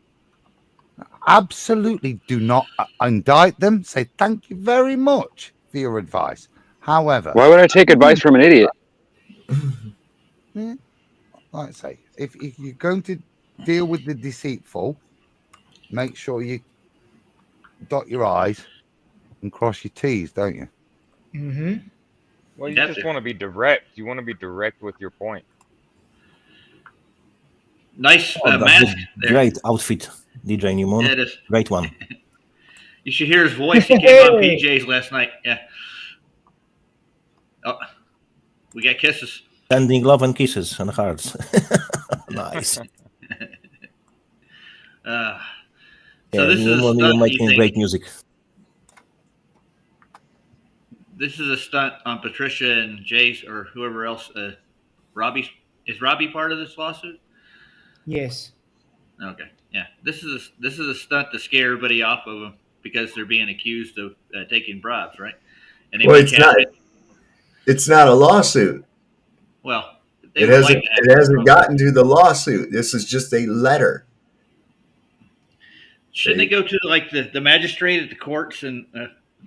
absolutely do not indict them. Say thank you very much for your advice. However, Why would I take advice from an idiot? Yeah, like I say, if you're going to deal with the deceitful, make sure you dot your I's and cross your T's, don't you? Mm-hmm. Well, you just want to be direct. You want to be direct with your point. Nice that's mask a there. great outfit, DJ Newman. Yeah, it is. Great one. You should hear his voice. He came on PJ's last night. Yeah. Oh, we got kisses. Sending love and kisses and hearts. Nice. So Yeah, this is a Newman, stunt. you're You making think? great music. This is a stunt on Patricia and Jace or whoever else. Robbie, is Robbie part of this lawsuit? Yes. Okay. Yeah. This is a stunt to scare everybody off of them because they're being accused of taking bribes, right? And they Well, may it's cash not. it. It's not a lawsuit. Well, they It would hasn't. like that. It hasn't gotten to the lawsuit. This is just a letter. Shouldn't they go to like the magistrate at the courts and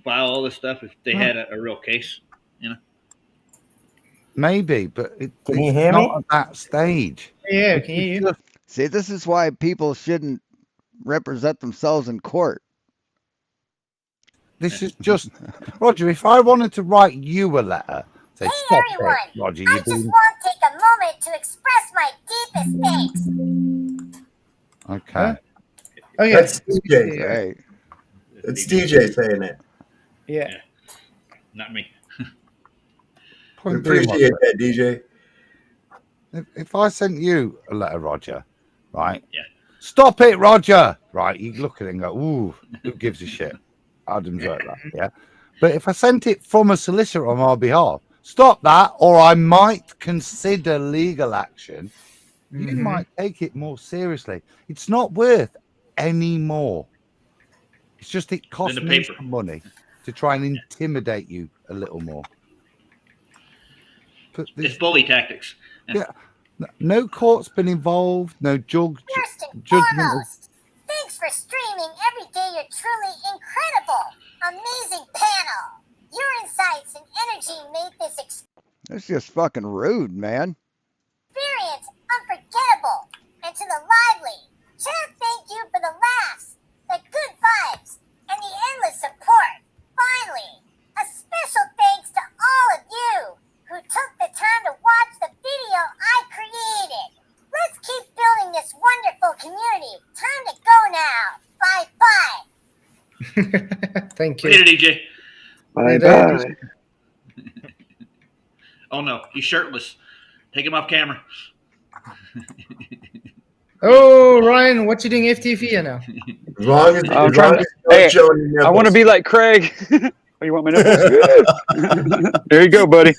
file all this stuff if they had a real case? You know. Maybe, but Can it's you hear not me? at that stage. Yeah, can you hear you? See, this is why people shouldn't represent themselves in court. This is just Roger. If I wanted to write you a letter, say, Hey "Stop everyone! it, Roger, I you're just doing." want to take a moment moment to express my deepest thanks. Okay. Oh yeah, That's DJ. Right. It's DJ saying it. yeah. Not me. We appreciate that, DJ. If I sent you a letter, Roger, right? Yeah. Stop it, Roger. Right? You look at it and go, ooh, who gives a shit? Adam's like that, yeah. But if I sent it from a solicitor on our behalf, stop that, or I might consider legal action. You Mhm. might take it more seriously. It's not worth any more. It's just it costs the me paper. some money to try and intimidate you a little more. But It's bully tactics. yeah, no court's been involved. No judgment. Foremost, thanks for streaming every day. You're truly incredible, amazing panel. Your insights and energy made this That's just fucking rude, man. experience unforgettable. And to the lively, chat, thank you for the laughs, the good vibes, and the endless support. Finally, a special thanks to all of you who took the time to watch the video I created. Let's keep building this wonderful community. Time to go now. Bye-bye. Thank you. Later, DJ. Bye-bye. Oh no, he's shirtless. Take him off camera. Oh, Ryan, what you doing FTV now? As long as, I'm trying to. Hey, I want to be like Craig. Oh, you want my nipples? There you go, buddy.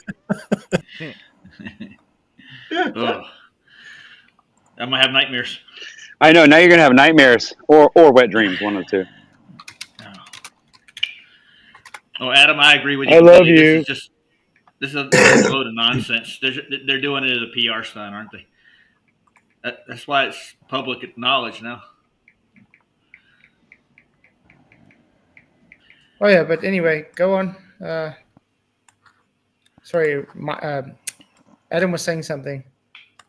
Oh. I'm gonna have nightmares. I know. Now you're gonna have nightmares or wet dreams. One of the two. Oh, Adam, I agree with you. I love completely. you. This is a load of nonsense. They're doing it as a PR stunt, aren't they? That's why it's public knowledge now. Oh yeah, but anyway, go on. Sorry, Adam was saying something.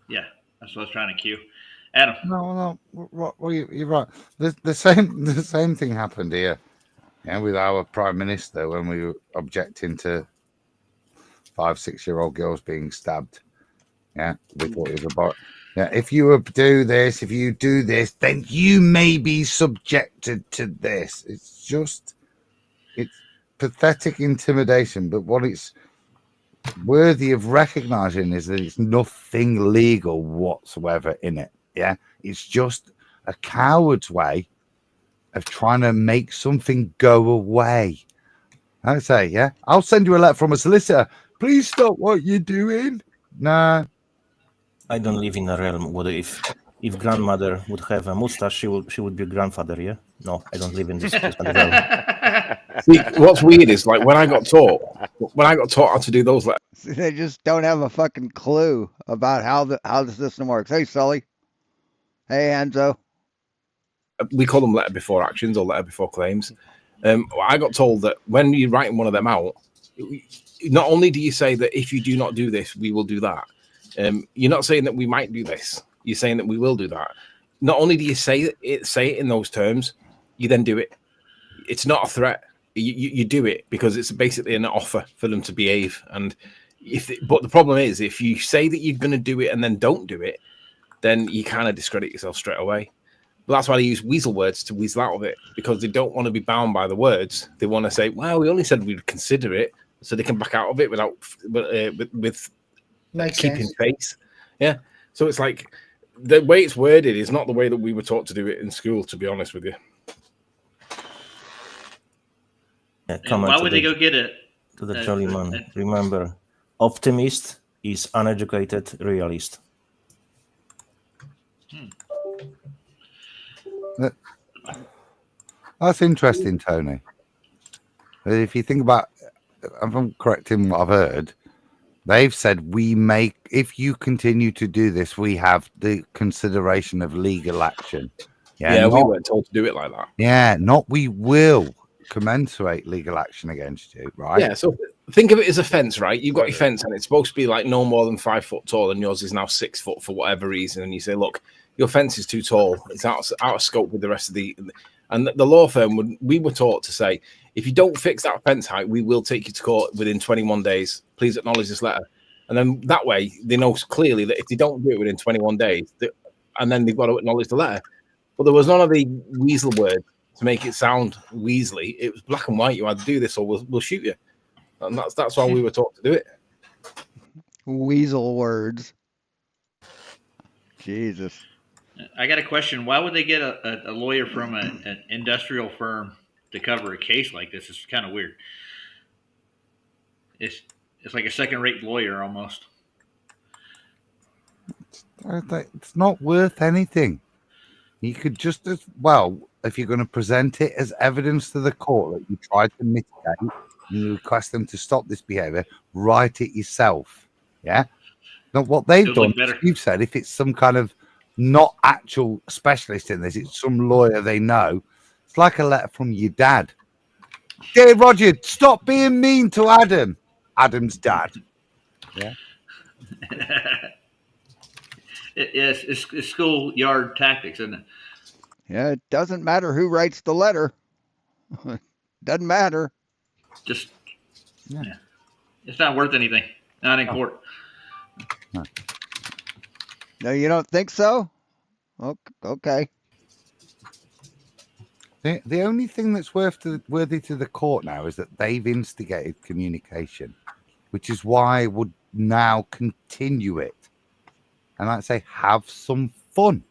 Yeah, that's what I was trying to cue. Adam. No. Well, you're right. The same thing happened here, yeah, with our prime minister when we were objecting to 5-6-year-old girls being stabbed. Yeah, we thought it was about. Yeah, if you do this, then you may be subjected to this. It's pathetic intimidation. But what it's worthy of recognizing is that it's nothing legal whatsoever in it. Yeah, it's just a coward's way of trying to make something go away. I say, yeah, I'll send you a letter from a solicitor. Please stop what you're doing. Nah. I don't live in a realm where if grandmother would have a mustache, she would be a grandfather. Yeah, no, I don't live in this realm. See, what's weird is like when I got taught how to do those letters. They just don't have a fucking clue about how the system works. Hey, Sully. Hey, Enzo. We call them letter before actions or letter before claims. I got told that when you're writing one of them out, not only do you say that if you do not do this, we will do that. You're not saying that we might do this. You're saying that we will do that. Not only do you say it in those terms, you then do it. It's not a threat. You do it because it's basically an offer for them to behave. And but the problem is, if you say that you're going to do it and then don't do it, then you kind of discredit yourself straight away. But that's why they use weasel words to weasel out of it, because they don't want to be bound by the words. They want to say, well, we only said we'd consider it, so they can back out of it without with keeping face. Yeah. So it's like the way it's worded is not the way that we were taught to do it in school, to be honest with you. Yeah, Why would they go get it? To the jolly man. Remember, optimist is uneducated realist. That's interesting, Tony. If you think about, if I'm correct in what I've heard, they've said if you continue to do this, we have the consideration of legal action. Yeah, we weren't told to do it like that. Yeah, not we will commensurate legal action against you, right? Yeah, so think of it as a fence, right? You've got your fence and it's supposed to be like no more than 5 foot tall, and yours is now 6 foot for whatever reason. And you say, look, your fence is too tall. It's out of scope with the rest of the... And the law firm, we were taught to say, if you don't fix that fence height, we will take you to court within 21 days. Please acknowledge this letter. And then that way, they know clearly that if they don't do it within 21 days, and then they've got to acknowledge the letter. But there was none of the weasel word to make it sound weaselly. It was black and white. You had to do this, or we'll shoot you. And that's why we were taught to do it. Weasel words. Jesus. I got a question. Why would they get a lawyer from an industrial firm to cover a case like this? It's kind of weird. It's like a second-rate lawyer almost. It's not worth anything. You could just as well, if you're going to present it as evidence to the court that you tried to mitigate and you request them to stop this behavior, write it yourself. Yeah. Now, what they've done, you've said, if it's some kind of not actual specialist in this, it's some lawyer they know. It's like a letter from your dad. Dear Roger, stop being mean to Adam. Adam's dad. Yeah. It's schoolyard tactics, isn't it? Yeah, it doesn't matter who writes the letter. Doesn't matter. Just, it's not worth anything. Not in court. No, you don't think so? Okay. The only thing that's worthy to the court now is that they've instigated communication, which is why I would now continue it. And I'd say have some fun,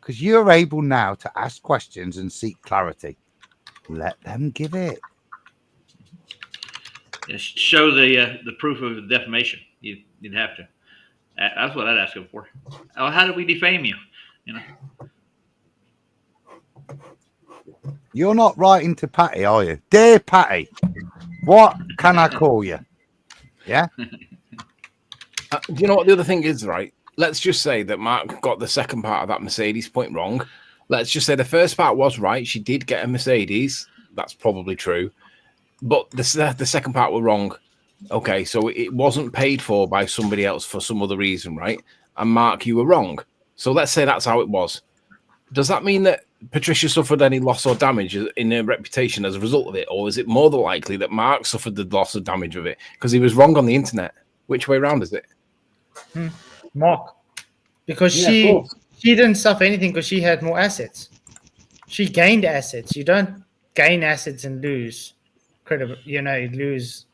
because you're able now to ask questions and seek clarity. Let them give it. Show the proof of the defamation. You'd have to. That's what I'd ask them for. Oh, how did we defame you? You know. You're not writing to Patty, are you? Dear Patty, what can I call you? Yeah. Do you know what the other thing is, right? Let's just say that Mark got the second part of that Mercedes point wrong. Let's just say the first part was right. She did get a Mercedes. That's probably true. But the second part were wrong. Okay, so it wasn't paid for by somebody else for some other reason, right? And Mark, you were wrong. So let's say that's how it was. Does that mean that Patricia suffered any loss or damage in her reputation as a result of it? Or is it more than likely that Mark suffered the loss or damage of it because he was wrong on the internet? Which way around is it? Mark. Because she didn't suffer anything because she had more assets. She gained assets. You don't gain assets and lose credit. You lose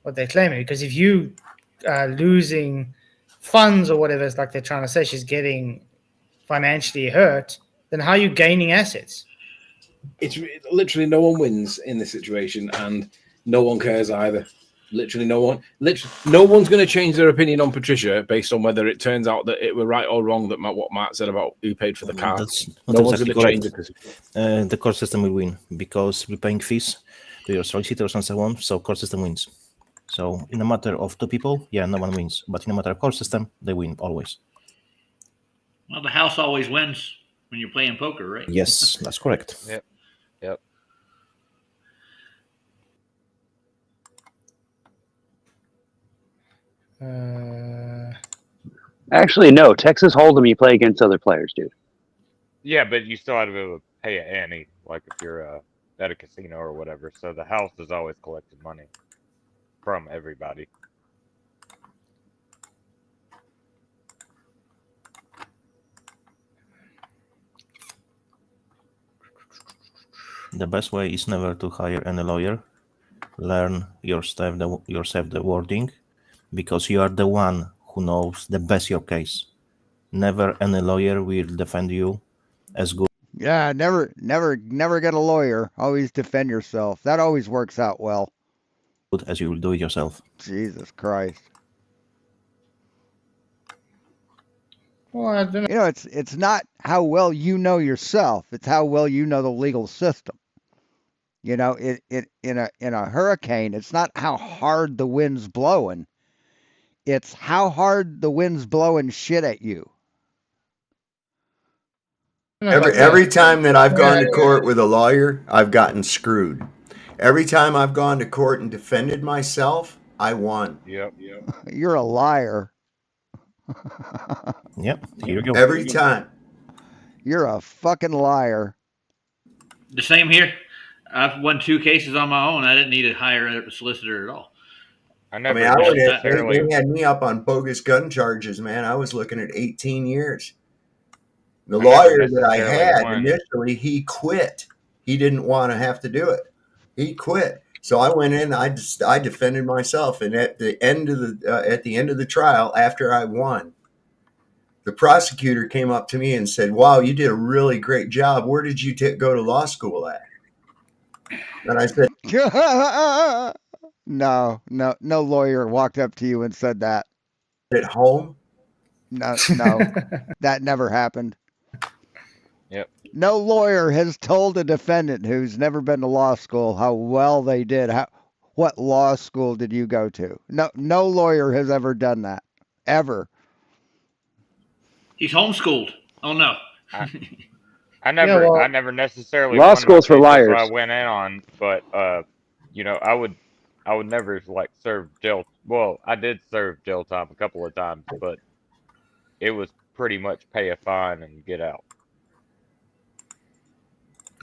what they're claiming. Because if you are losing funds or whatever, it's like they're trying to say, she's getting financially hurt, then how are you gaining assets? It's literally no one wins in this situation, and no one cares either. Literally no one. No one's going to change their opinion on Patricia based on whether it turns out that it were right or wrong that what Matt said about who paid for the car. No one's going to change it. The court system will win because we're paying fees to your solicitors and so on. So court system wins. So in a matter of two people, no one wins. But in a matter of court system, they win always. Well, the house always wins when you're playing poker, right? Yes, that's correct. Yep. Actually, no. Texas Hold'em, you play against other players, dude. Yeah, but you still have to be able to pay an ante, like if you're at a casino or whatever. So the house is always collecting money from everybody. The best way is never to hire any lawyer. Learn yourself the wording, because you are the one who knows the best your case. Never any lawyer will defend you as good. Yeah, never get a lawyer. Always defend yourself. That always works out well. As you will do it yourself. Jesus Christ. Well, I don't know. It's not how well you know yourself. It's how well you know the legal system. In a hurricane, it's not how hard the wind's blowing. It's how hard the wind's blowing shit at you. Every time that I've gone to court with a lawyer, I've gotten screwed. Every time I've gone to court and defended myself, I won. Yep. You're a liar. Yep. Here you go. Every time. You're a fucking liar. The same here. I've won 2 cases on my own. I didn't need to hire a solicitor at all. I I never mean, necessarily. they had me up on bogus gun charges, man. I was looking at 18 years. The I never lawyer that I necessarily had won. initially, he quit. He didn't want to have to do it. He quit. So I went in. I defended myself, and at the end of the trial, after I won, the prosecutor came up to me and said, "Wow, you did a really great job. Where did you go to law school at?" And I said, No lawyer walked up to you and said that. "At home." No, that never happened. Yep. No lawyer has told a defendant who's never been to law school how well they did. What law school did you go to? No lawyer has ever done that, ever. He's homeschooled. Oh no. I never necessarily law won school's my for case. That's what I liars. went in on, but I would never like serve jail. Well, I did serve jail time a couple of times, but it was pretty much pay a fine and get out.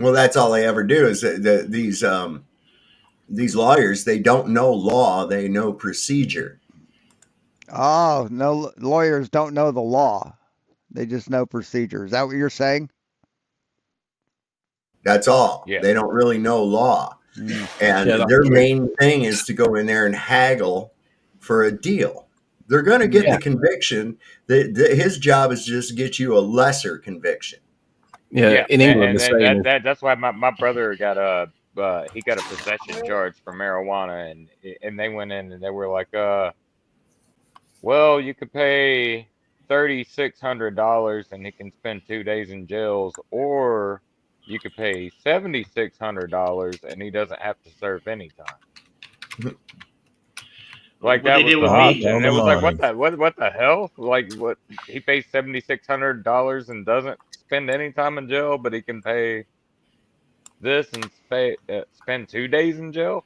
Well, that's all they ever do is these lawyers. They don't know law; they know procedure. Oh, no, lawyers don't know the law. They just know procedure. Is that what you're saying? That's all. Yeah. They don't really know law. And their main thing is to go in there and haggle for a deal. They're going to get the conviction. His job is just to get you a lesser conviction. Yeah, in England, and that's why my brother got a possession charge for marijuana, and they went in and they were like, well, you could pay $3,600 and he can spend 2 days in jails, or you could pay $7,600 and he doesn't have to serve any time. Like What that they was did the with me. option, and it was like, what the hell? Like, what, he pays $7,600 and doesn't spend any time in jail, but he can pay this and spend 2 days in jail.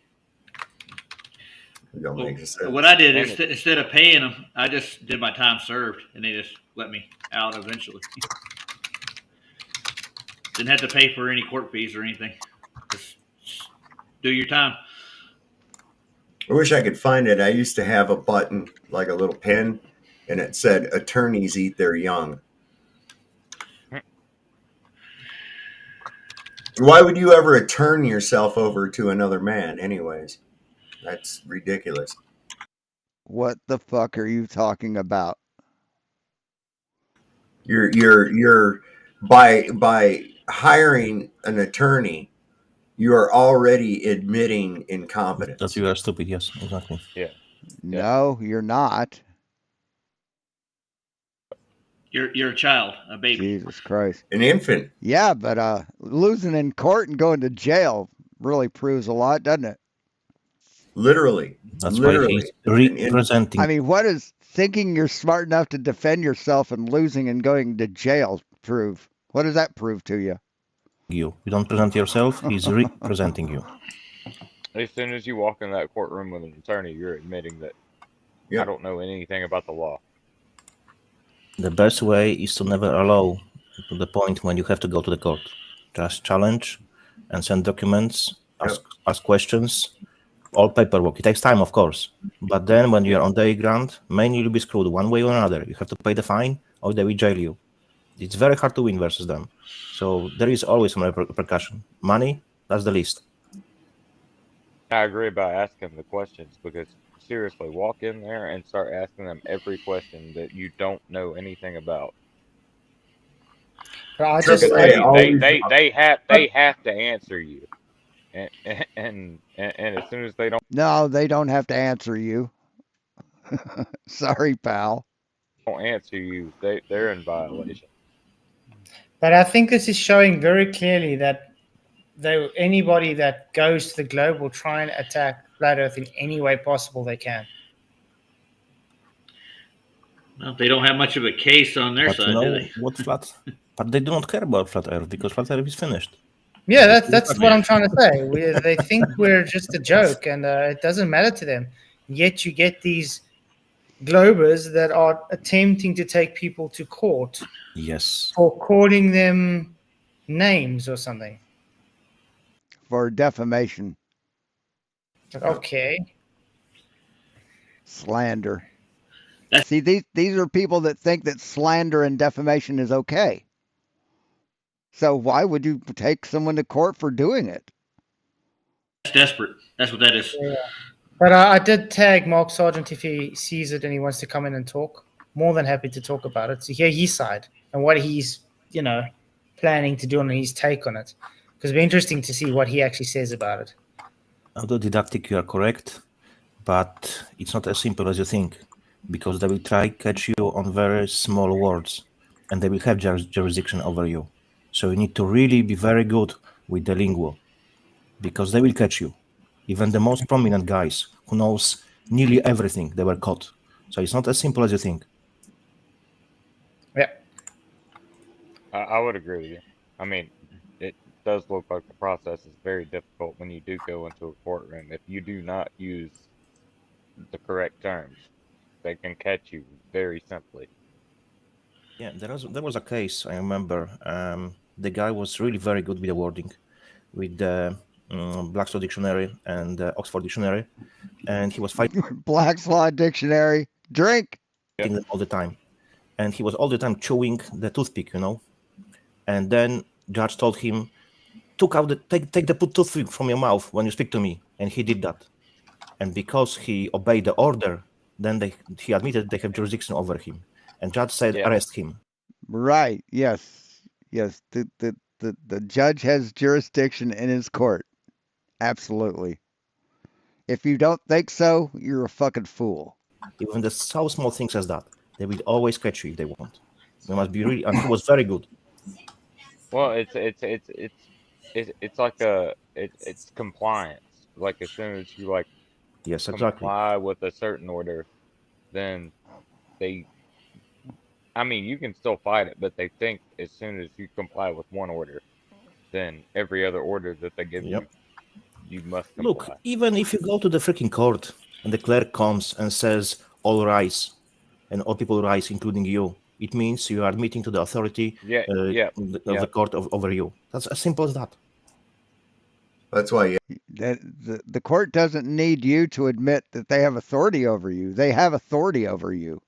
It don't make sense. What I did is instead of paying them, I just did my time served, and they just let me out eventually. Didn't have to pay for any court fees or anything. Just do your time. I wish I could find it. I used to have a button, like a little pin, and it said, "Attorneys eat their young." Why would you ever turn yourself over to another man, anyways? That's ridiculous. What the fuck are you talking about? You're by hiring an attorney, you are already admitting incompetence. That you are stupid. Yes, exactly. Yeah. No, you're not. You're a child, a baby. Jesus Christ. An infant. Yeah, but losing in court and going to jail really proves a lot, doesn't it? Literally. That's why he's representing. I mean, what does thinking you're smart enough to defend yourself and losing and going to jail prove? What does that prove to you? You don't present yourself, he's representing you. As soon as you walk in that courtroom with an attorney, you're admitting that I don't know anything about the law. The best way is to never allow to the point when you have to go to the court. Just challenge and send documents, ask questions, all paperwork. It takes time, of course. But then when you're on the ground, mainly you'll be screwed one way or another. You have to pay the fine or they will jail you. It's very hard to win versus them. So there is always some repercussion. Money, that's the least. I agree about asking the questions, because seriously, walk in there and start asking them every question that you don't know anything about. But they have to answer you, and as soon as they don't. No, they don't have to answer you. Sorry, pal. Don't answer you, they're in violation. But I think this is showing very clearly that anybody that goes to the globe will try and attack Flat Earth in any way possible they can. Well, they don't have much of a case on their side, do they? But they do not care about Flat Earth because Flat Earth is finished. Yeah, that's what I'm trying to say. They think we're just a joke, and it doesn't matter to them. Yet you get these globers that are attempting to take people to court. Yes. For calling them names or something. For defamation. Okay. Slander. See, these are people that think that slander and defamation is okay. So why would you take someone to court for doing it? That's desperate. That's what that is. Yeah. But I did tag Mark Sargent if he sees it and he wants to come in and talk. More than happy to talk about it, to hear his side and what he's, planning to do and his take on it. Because it'll be interesting to see what he actually says about it. Autodidactic, you are correct, but it's not as simple as you think, because they will try catch you on very small words, and they will have jurisdiction over you. So you need to really be very good with the lingual, because they will catch you. Even the most prominent guys who knows nearly everything, they were caught. So it's not as simple as you think. Yeah. I would agree with you. I mean, it does look like the process is very difficult when you do go into a courtroom. If you do not use the correct terms, they can catch you very simply. Yeah, there was a case, I remember. The guy was really very good with the wording, with the Black's Law Dictionary and Oxford Dictionary, and he was fighting Black's Law Dictionary. Drink. them all the time. And he was all the time chewing the toothpick, And then judge told him, take the toothpick from your mouth when you speak to me. And he did that. And because he obeyed the order, then he admitted they have jurisdiction over him. And judge said, arrest him. Right. Yes. Yes. The judge has jurisdiction in his court. Absolutely. If you don't think so, you're a fucking fool. Even the so small things as that, they will always catch you if they want. They must be really, and he was very good. Well, it's like it's compliance. Like as soon as you yes, exactly, comply with a certain order, then you can still fight it, but they think as soon as you comply with one order, then every other order that they give you must comply. Look, even if you go to the freaking court and the clerk comes and says, all rise, and all people rise, including you, it means you are admitting to the authority of the court over you. That's as simple as that. That's why the court doesn't need you to admit that they have authority over you. They have authority over you.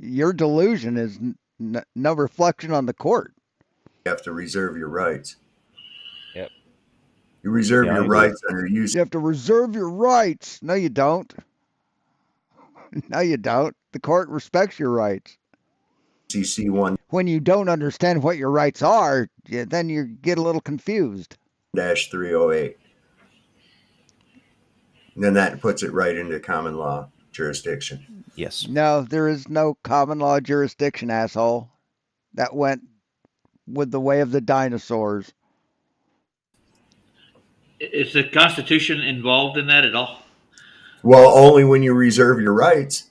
Your delusion is no reflection on the court. You have to reserve your rights. Yep. You reserve your rights under use. You have to reserve your rights. No, you don't. No, you don't. The court respects your rights. CC1. When you don't understand what your rights are, then you get a little confused. -308. And then that puts it right into common law jurisdiction. Yes. No, there is no common law jurisdiction, asshole. That went with the way of the dinosaurs. Is the Constitution involved in that at all? Well, only when you reserve your rights.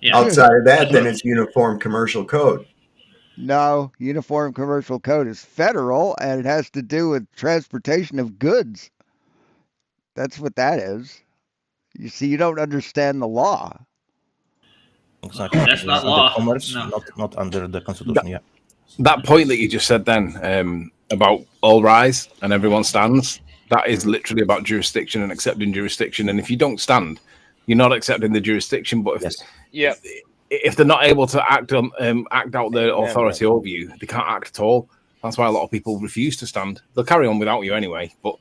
Yeah. Outside of that, then it's Uniform Commercial Code. No, Uniform Commercial Code is federal, and it has to do with transportation of goods. That's what that is. You see, you don't understand the law. Exactly. That's not law. Commerce, No. not under the Constitution, That point that you just said then about all rise and everyone stands, that is literally about jurisdiction and accepting jurisdiction. And if you don't stand, you're not accepting the jurisdiction. But if they're not able to act out their authority over you, they can't act at all. That's why a lot of people refuse to stand. They'll carry on without you anyway. But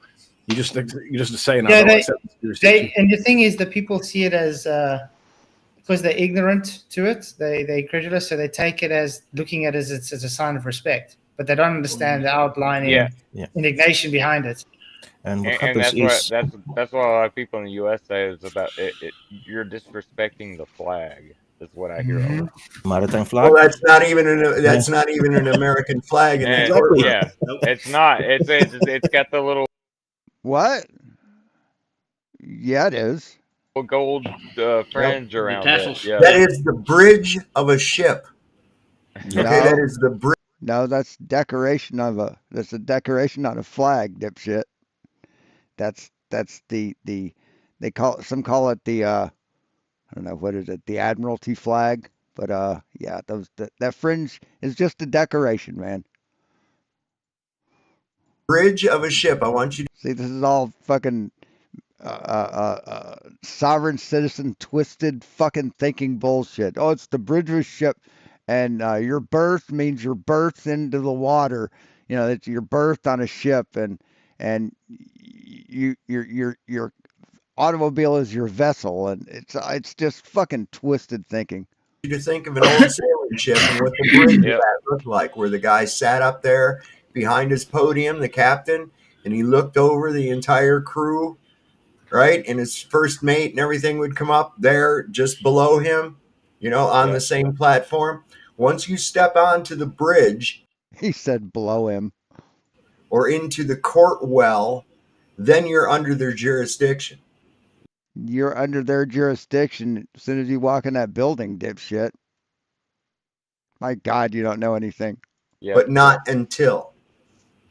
you're just saying Yeah, jurisdiction. and the thing is that people see it as because they're ignorant to it, they're credulous, so they take it as looking at it as a sign of respect, but they don't understand the outlining indignation behind it. And what And happens that's what a lot of people in the U.S. say is about it. You're disrespecting the flag. Is what I hear. Mm-hmm. Maritime flag. Well, that's not even an American flag. Yeah, it's not. It's got the little What? Yeah, it is. gold fringe around it. Yeah. That is the bridge of a ship. No. Okay, that is the bridge. No, that's decoration on a flag, dipshit. That's the they call it, some call it the I don't know, what is it, the Admiralty flag, but yeah, that fringe is just a decoration, man. Bridge of a ship. I want you to see, this is all fucking sovereign citizen twisted fucking thinking bullshit. Oh, it's the bridge of a ship, and your birth means you're birthed into the water. You know, that you're birthed on a ship, and your automobile is your vessel, and it's just fucking twisted thinking. You to think of an old sailing ship and what the bridge of that looked like, where the guy sat up there behind his podium, the captain, and he looked over the entire crew, right? And his first mate and everything would come up there just below him, you know, on the same platform. Once you step onto the bridge, he said below him, or into the court well, then you're under their jurisdiction. You're under their jurisdiction as soon as you walk in that building, dipshit. My God, you don't know anything. But not until.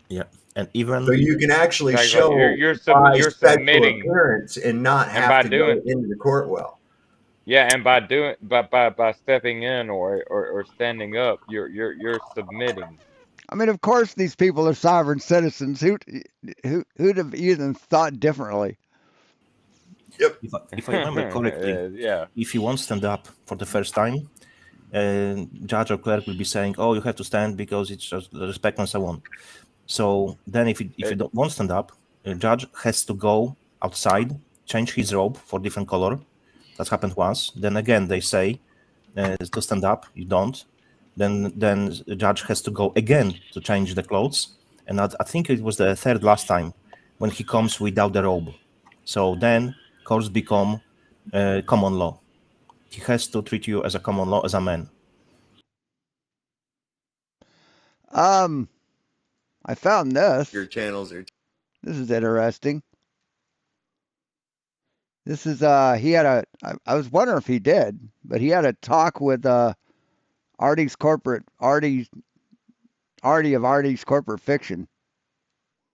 Yeah, and even So you can actually Exactly. show You're by you're special submitting, appearance and not and have by to doing go into the court well. yeah, and by doing by stepping in or standing up, you're submitting. I mean, of course, these people are sovereign citizens. Who'd have even thought differently? Yep. If I remember correctly, if you won't stand up for the first time, judge or clerk will be saying, "Oh, you have to stand because it's just the respect and so on." So then, if you don't won't stand up, a judge has to go outside, change his robe for different color. That's happened once. Then again, they say to stand up. You don't. Then the judge has to go again to change the clothes. And I think it was the third last time when he comes without the robe. So then courts become common law. He has to treat you as a common law, as a man. I found this. Your channels are. This is interesting. This is he had a. I was wondering if he did, but he had a talk with Artie's Artie of Artie's Corporate Fiction.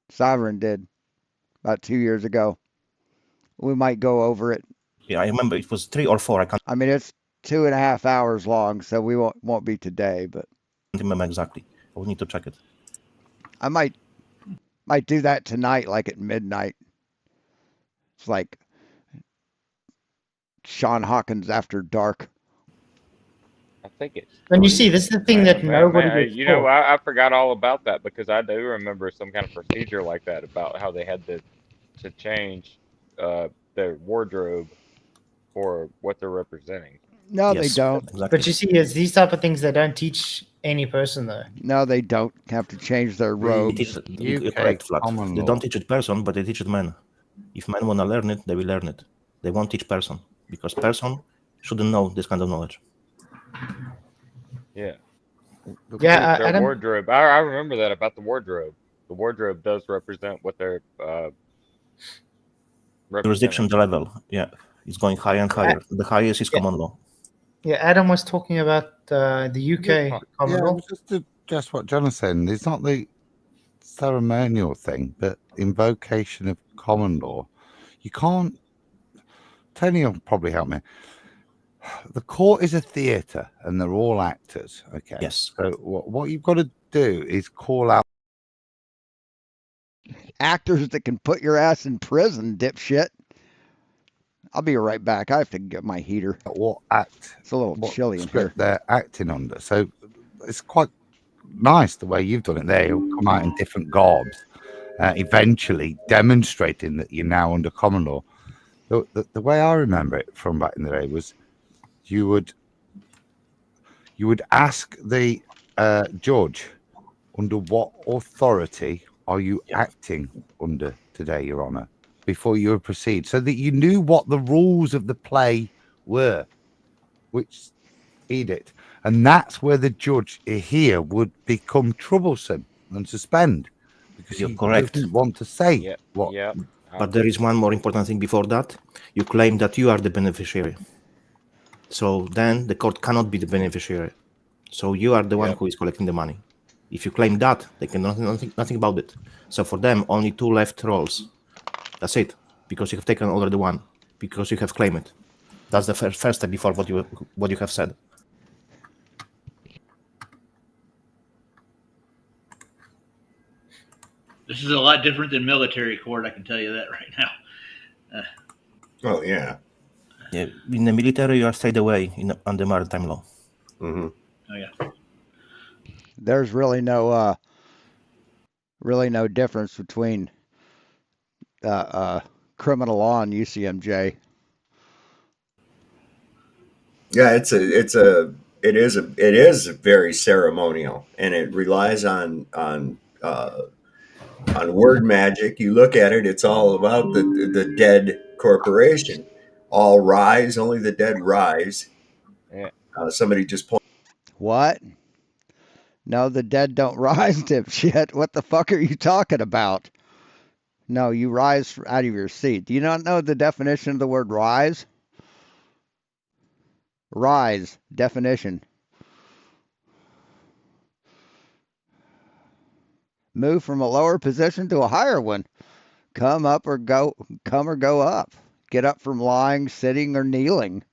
Sovereign did about 2 years ago. We might go over it. Yeah, I remember it was 3 or 4. I can't I mean, it's 2.5 hours long, so we won't be today, but remember exactly. I would need to check it. I might do that tonight, like at midnight. It's like Sean Hawkins After Dark. I think it's. And you see, this is the thing that nobody gets you know, taught. I forgot all about that because I do remember some kind of procedure like that about how they had to change their wardrobe for what they're representing. No, they don't. But you see, it's these type of things they don't teach any person, though. No, they don't have to change their robes. You're correct, Flat. They don't teach it person, but they teach it man. If men want to learn it, they will learn it. They won't teach person because person shouldn't know this kind of knowledge. Yeah. Yeah, their wardrobe. I remember that about the wardrobe. The wardrobe does represent what they're Jurisdiction level, yeah, it's going higher and higher. The highest is common law. Yeah, Adam was talking about the UK common law. Just what Jonathan said. It's not the ceremonial thing, but invocation of common law. You can't. Tony will probably help me. The court is a theatre, and they're all actors. Okay. Yes. So what you've got to do is call out actors that can put your ass in prison, dipshit. I'll be right back. I have to get my heater. What act? It's a little chilly in here. They're acting under. So it's quite nice the way you've done it there. You'll come out in different garbs, eventually demonstrating that you're now under common law. The way I remember it from back in the day was you would ask the judge, under what authority are you acting under today, Your Honour, before you would proceed, so that you knew what the rules of the play were, which edict. And that's where the judge here would become troublesome and suspend, because You're he correct. doesn't want to say what. But there is one more important thing before that. You claim that you are the beneficiary. So then the court cannot be the beneficiary. So you are the one who is collecting the money. If you claim that, they can nothing about it. So for them, only 2 left roles. That's it. Because you have taken already one. Because you have claimed it. That's the first step before what you have said. This is a lot different than military court, I can tell you that right now. Oh yeah. Yeah, in the military, you are stayed away under maritime law. Mm-hmm. Oh yeah. There's really no difference between criminal law and UCMJ. Yeah, it is very ceremonial, and it relies on word magic. You look at it; it's all about the dead corporation. All rise, only the dead rise. Yeah. Somebody just pointed. What? No, the dead don't rise, dipshit. What the fuck are you talking about? No, you rise out of your seat. Do you not know the definition of the word rise? Rise, definition. Move from a lower position to a higher one. Come or go up. Get up from lying, sitting, or kneeling.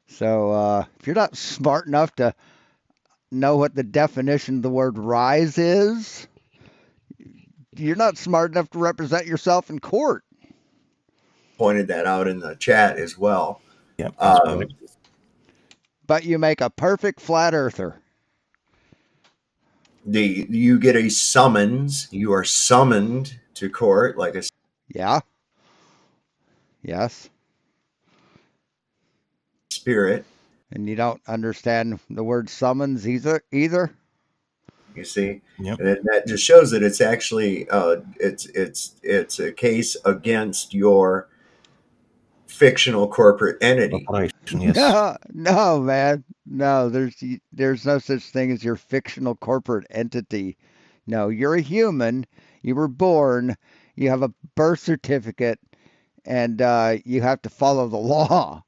So if you're not smart enough to know what the definition of the word rise is, you're not smart enough to represent yourself in court. Pointed that out in the chat as well. Yeah. But you make a perfect flat earther. You get a summons. You are summoned to court, like a Yeah. Yes. spirit. And you don't understand the word summons either. You see, Yep. and that just shows that it's actually it's a case against your fictional corporate entity. Yes. No, man. No, there's no such thing as your fictional corporate entity. No, you're a human. You were born. You have a birth certificate, and you have to follow the law.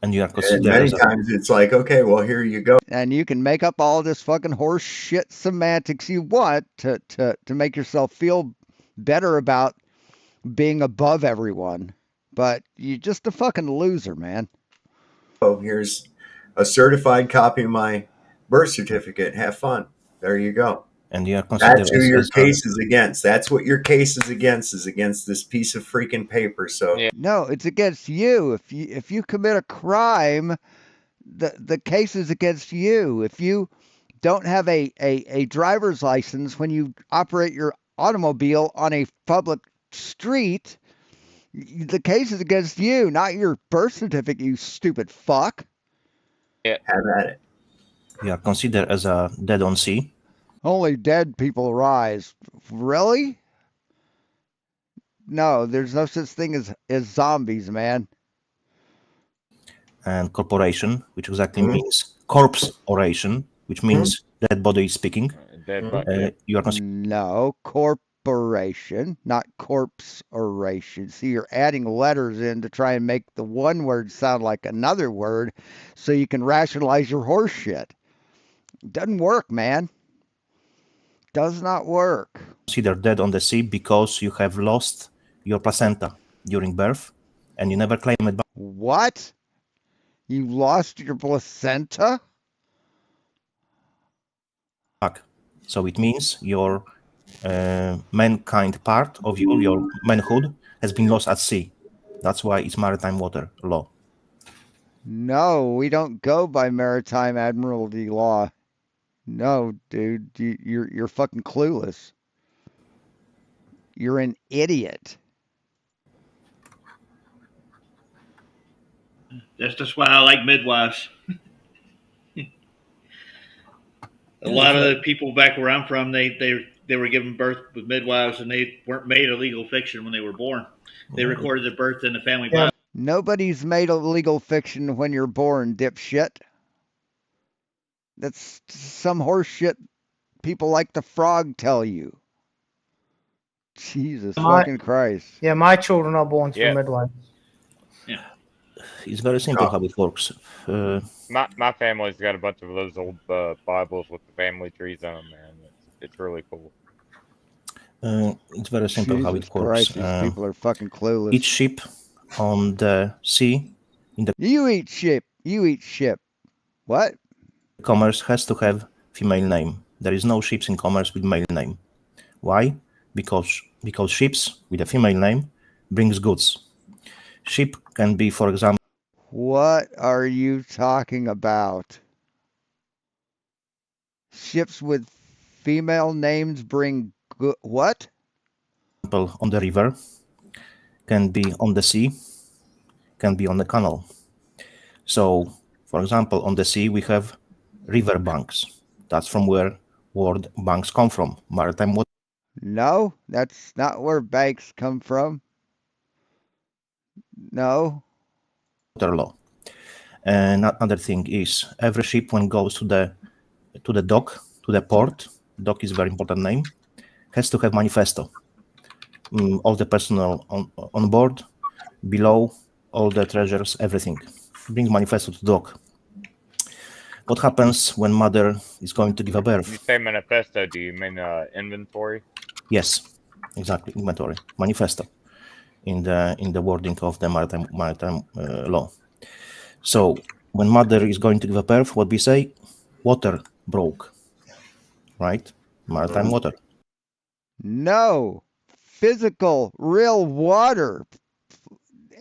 And you are And considered many as a, times it's like, okay, well, here you go. And you can make up all this fucking horse shit semantics you want to make yourself feel better about being above everyone. But you're just a fucking loser, man. Oh, here's a certified copy of my birth certificate. Have fun. There you go. and you are considered That's who as, your as case is against. That's what your case is against this piece of freaking paper. So No, it's against you. If you commit a crime, the case is against you. If you don't have a driver's license when you operate your automobile on a public street, the case is against you, not your birth certificate, you stupid fuck. Yeah. Have at it. you are considered as a dead on sea. Only dead people rise. Really? No, there's no such thing as zombies, man. And corporation, which exactly means corpse oration, which means dead body speaking. Dead body. You are considered. No, corporation, not corpse oration. See, you're adding letters in to try and make the one word sound like another word so you can rationalize your horse shit. Doesn't work, man. Does not work. Considered dead on the sea because you have lost your placenta during birth and you never claim it back. What? You lost your placenta? So it means your mankind part of you, your manhood, has been lost at sea. That's why it's maritime water law. No, we don't go by maritime admiralty law. No, dude, you're fucking clueless. You're an idiot. That's why I like midwives. A lot of the people back where I'm from, they were given birth with midwives, and they weren't made a legal fiction when they were born. They recorded the birth in the family Bible. Nobody's made a legal fiction when you're born, dipshit. That's some horse shit people like the Frog tell you. Jesus fucking Christ. Yeah, my children are born through midwives. Yeah. It's very simple how it works. My family's got a bunch of those old Bibles with the family trees on them, man. It's really cool. It's very simple how it works. Christ, these people are fucking clueless. Each ship on the sea, You eat ship. What? commerce has to have female name. There is no ships in commerce with male name. Why? Because ships with a female name brings goods. Ship can be, for example, What are you talking about? Ships with female names bring what? on the river, can be on the sea, can be on the canal. So, for example, on the sea we have river banks. That's from where word banks come from. Maritime water. No, that's not where banks come from. No. Water law. And another thing is every ship when goes to the dock, to the port, dock is a very important name, has to have manifesto. All the personnel on board, below, all the treasures, everything. Bring manifesto to dock. What happens when mother is going to give a birth? You say manifesto, do you mean inventory? Yes, exactly, inventory, manifesto, in the wording of the maritime law. So when mother is going to give a birth, what we say? Water broke, right? Maritime water. No. Physical, real water.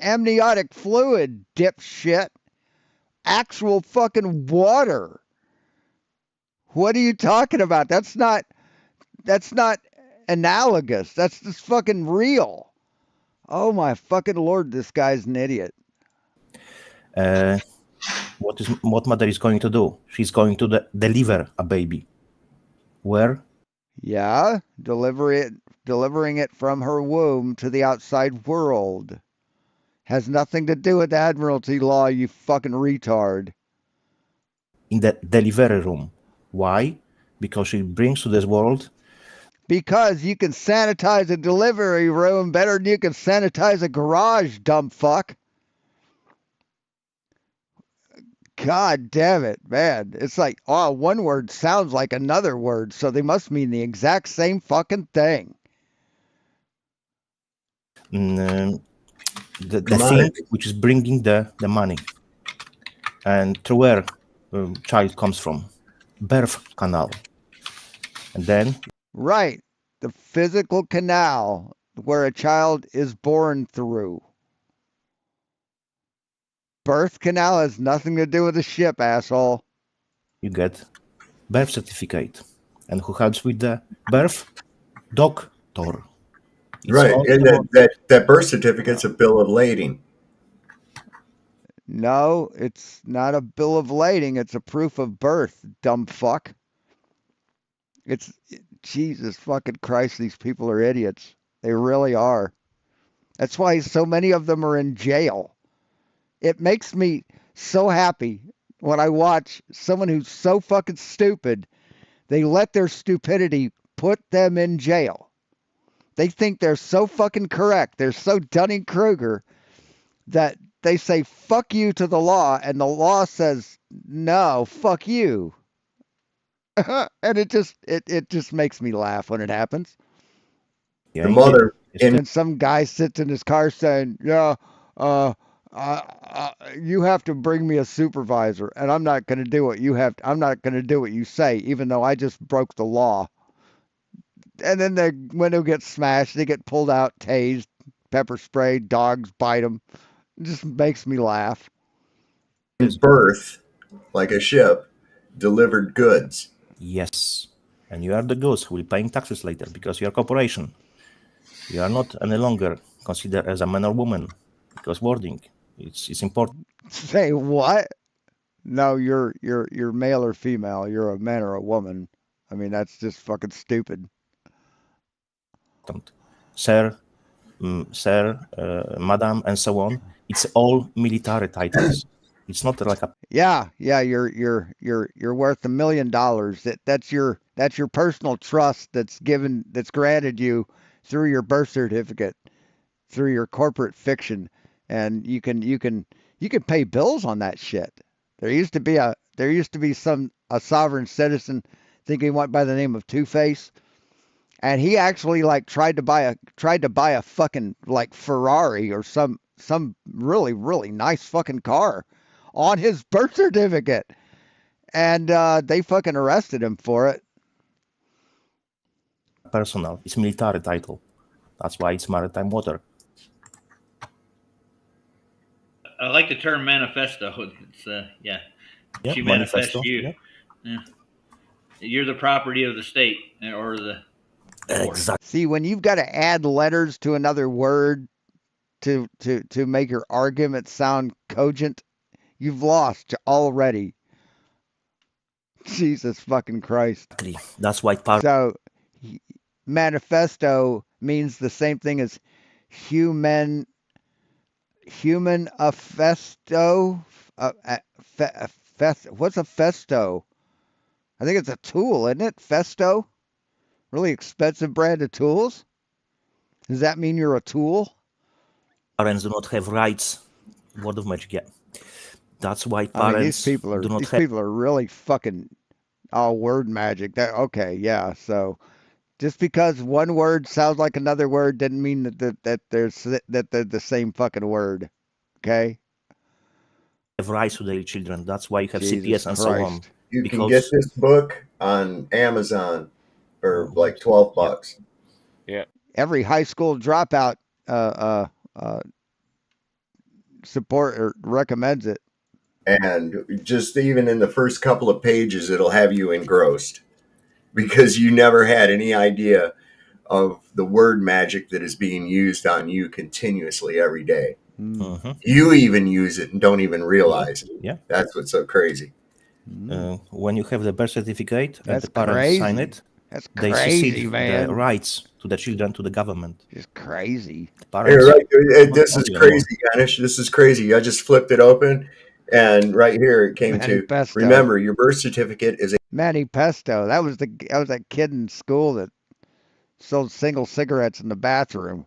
Amniotic fluid, dipshit. Actual fucking water. What are you talking about? That's not analogous. That's just fucking real. Oh my fucking lord, this guy's an idiot. What mother is going to do? She's going to deliver a baby. Where? Yeah, delivering it from her womb to the outside world. Has nothing to do with Admiralty law, you fucking retard. In the delivery room. Why? Because she brings to this world. Because you can sanitize a delivery room better than you can sanitize a garage, dumb fuck. God damn it, man. It's like, oh, one word sounds like another word, so they must mean the exact same fucking thing. The thing which is bringing the money. And through where child comes from. Birth canal. And then? Right. The physical canal where a child is born through. Birth canal has nothing to do with the ship, asshole. You get birth certificate. And who helps with the birth? Doctor. Right, and that birth certificate's a bill of lading. No, it's not a bill of lading. It's a proof of birth, dumb fuck. It's Jesus fucking Christ. These people are idiots. They really are. That's why so many of them are in jail. It makes me so happy when I watch someone who's so fucking stupid. They let their stupidity put them in jail. They think they're so fucking correct. They're so Dunning-Kruger that they say fuck you to the law, and the law says no, fuck you. And it just makes me laugh when it happens. The mother And some guy sits in his car saying, "Yeah, you have to bring me a supervisor, and I'm not going to do what you have. I'm not going to do what you say, even though I just broke the law." And then their window gets smashed. They get pulled out, tased, pepper sprayed. Dogs bite them. It just makes me laugh. Birth, like a ship, delivered goods. Yes. And you are the goods who will be paying taxes later because you are a corporation. You are not any longer considered as a man or woman because wording, it's important. Say what? No, you're male or female. You're a man or a woman. I mean, that's just fucking stupid. Sir, madam, and so on. It's all military titles. It's not like a Yeah, you're worth $1 million. That's your personal trust that's granted you through your birth certificate, through your corporate fiction, and you can pay bills on that shit. There used to be a sovereign citizen, I think he went by the name of Two-Face, and he actually like tried to buy a fucking like Ferrari or some really really nice fucking car on his birth certificate, and they fucking arrested him for it. Personal, it's military title. That's why it's maritime water. I like the term manifesto. It's yeah. Yeah, She manifesto, manifests you. yeah. Yeah. You're the property of the state or the court. See, when you've got to add letters to another word to make your argument sound cogent, you've lost already. Jesus fucking Christ. That's why So manifesto means the same thing as human festo. What's a festo? I think it's a tool, isn't it? Festo? Really expensive brand of tools? Does that mean you're a tool? Parents do not have rights. Word of magic, yeah. That's why I mean, parents these people are really fucking all word magic. Okay, yeah. So just because one word sounds like another word didn't mean that they're the same fucking word. Okay. have rights to their children. That's why you have Jesus CPS and so on. Christ. You can get this book on Amazon for like $12. Yeah. Every high school dropout support or recommends it. And just even in the first couple of pages, it'll have you engrossed because you never had any idea of the word magic that is being used on you continuously every day. You even use it and don't even realize it. Yeah. That's what's so crazy. When you have the birth certificate and That's the parents crazy. sign it, That's they crazy, succeed man. the rights to the children to the government. It's crazy. Here, right, this is crazy, Ganesh. This is crazy. I just flipped it open, and right here it came to Manifesto. remember your birth certificate is a Manifesto. That was that kid in school that sold single cigarettes in the bathroom,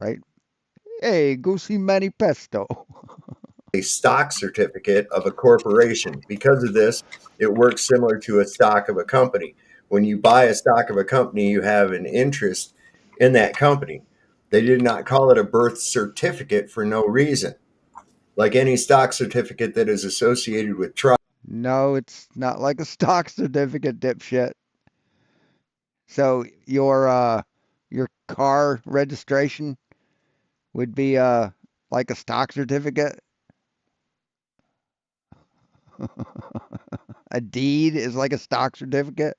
right? Hey, go see Manifesto. stock certificate of a corporation. Because of this, it works similar to a stock of a company. When you buy a stock of a company, you have an interest in that company. They did not call it a birth certificate for no reason. Like any stock certificate that is associated with trust. No, it's not like a stock certificate, dipshit. So your car registration would be like a stock certificate. A deed is like a stock certificate.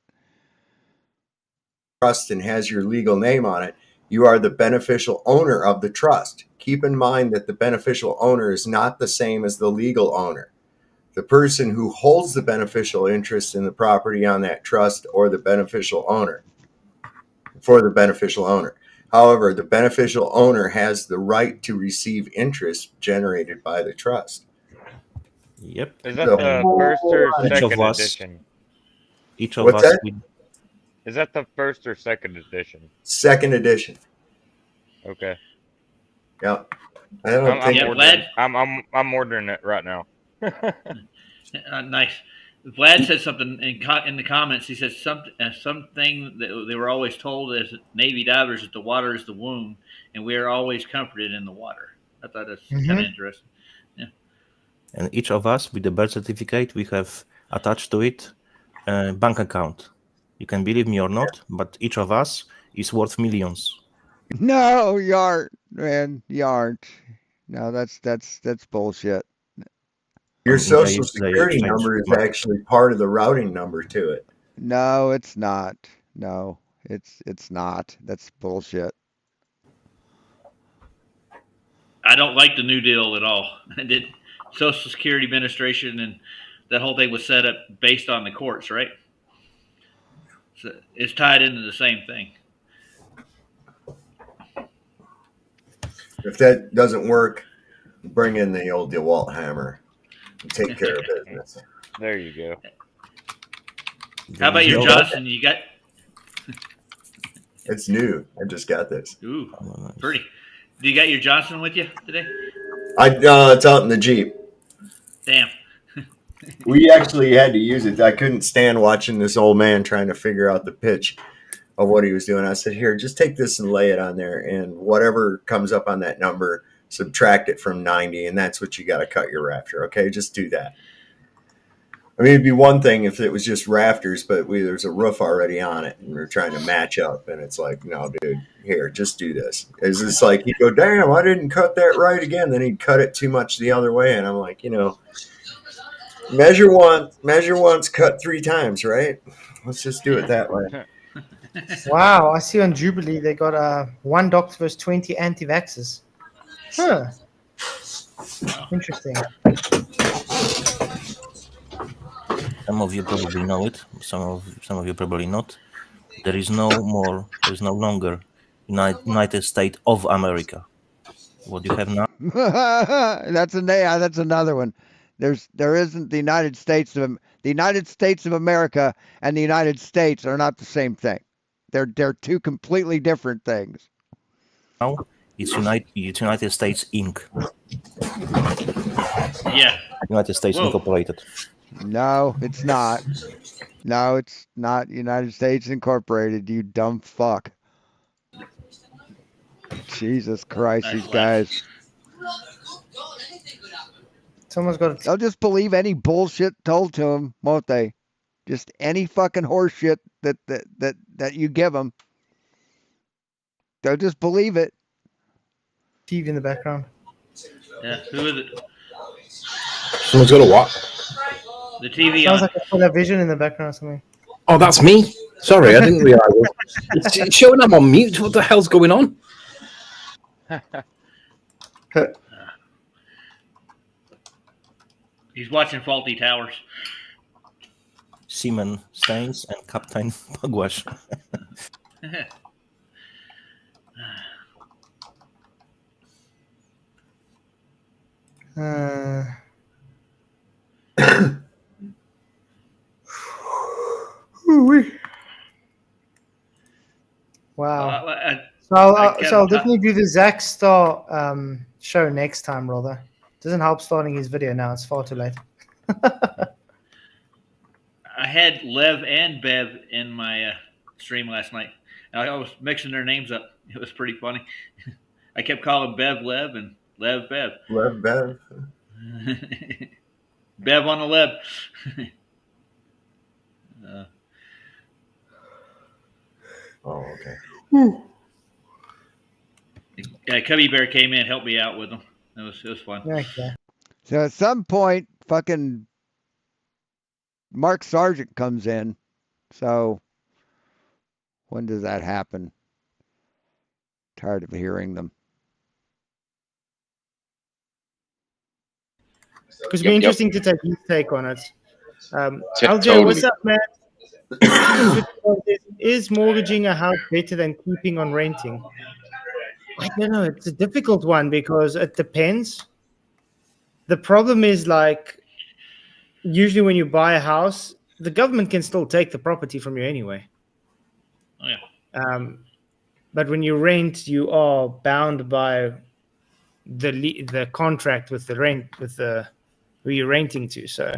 Trust and has your legal name on it, you are the beneficial owner of the trust. Keep in mind that the beneficial owner is not the same as the legal owner. The person who holds the beneficial interest in the property on that trust or the beneficial owner for the beneficial owner. However, the beneficial owner has the right to receive interest generated by the trust. Yep. Is that the first or second edition? Each of What's us. that? Is that the first or second edition? Second edition. Okay. Yeah. I don't think I'm ordering it right now. Nice. Vlad said something in the comments. He said something that they were always told as Navy divers that the water is the womb, and we are always comforted in the water. I thought that's kind of interesting. Yeah. And each of us, with the birth certificate, we have attached to it a bank account. You can believe me or not, but each of us is worth millions. No, you aren't, man. You aren't. No, that's bullshit. your social security number is actually part of the routing number to it. No, it's not. No, it's not. That's bullshit. I don't like the New Deal at all. I did Social Security Administration, and that whole thing was set up based on the courts, right? So it's tied into the same thing. If that doesn't work, bring in the old DeWalt hammer and take care of business. There you go. How about your Johnson? You got? It's new. I just got this. Ooh, pretty. Do you got your Johnson with you today? It's out in the Jeep. Damn. We actually had to use it. I couldn't stand watching this old man trying to figure out the pitch of what he was doing. I said, here, just take this and lay it on there, and whatever comes up on that number, subtract it from 90, and that's what you got to cut your rapture. Okay, just do that. I mean, it'd be one thing if it was just rafters, but there's a roof already on it, and we're trying to match up, and it's like, no, dude, here, just do this. It's just like he'd go, damn, I didn't cut that right again. Then he'd cut it too much the other way, and I'm like, measure once, cut 3 times, right? Let's just do it that way. Wow, I see on Jubilee they got 1 doctor versus 20 anti-vaxxers. Huh. Interesting. Some of you probably know it. Some of you probably not. There is no longer United States of America. What you have now? That's another one. There isn't the United States of America and the United States are not the same thing. They're 2 completely different things. Now it's United States Inc. Yeah. United States Whoa. Incorporated. No, it's not. No, it's not United States Incorporated, you dumb fuck. Jesus Christ, these guys. Someone's got They'll just believe any bullshit told to them, won't they? Just any fucking horse shit that you give them. They'll just believe it. TV in the background. Yeah, who is it? Someone's got a what? The TV Sounds on. like a television in the background or something. Oh, that's me. Sorry, I didn't realize. It's showing I'm on mute. What the hell's going on? He's watching Faulty Towers. Seaman Staines and Captain Pugwash. Wow. So I'll definitely do the Zach Star show next time, rather. Doesn't help starting his video now. It's far too late. I had Lev and Bev in my stream last night. I was mixing their names up. It was pretty funny. I kept calling Bev Lev and Lev Bev. Lev Bev. Bev on the Lev. Oh, okay. Cubby Bear came in, helped me out with them. It was fun. Okay. So at some point, fucking Mark Sargent comes in. So when does that happen? Tired of hearing them. Because it'd be interesting to take his take on it. LJ, Totally. what's up, man? Is mortgaging a house better than keeping on renting? I don't know. It's a difficult one because it depends. The problem is, like, usually when you buy a house, the government can still take the property from you anyway. Oh, yeah. But when you rent, you are bound by the contract with the rent with the who you're renting to. So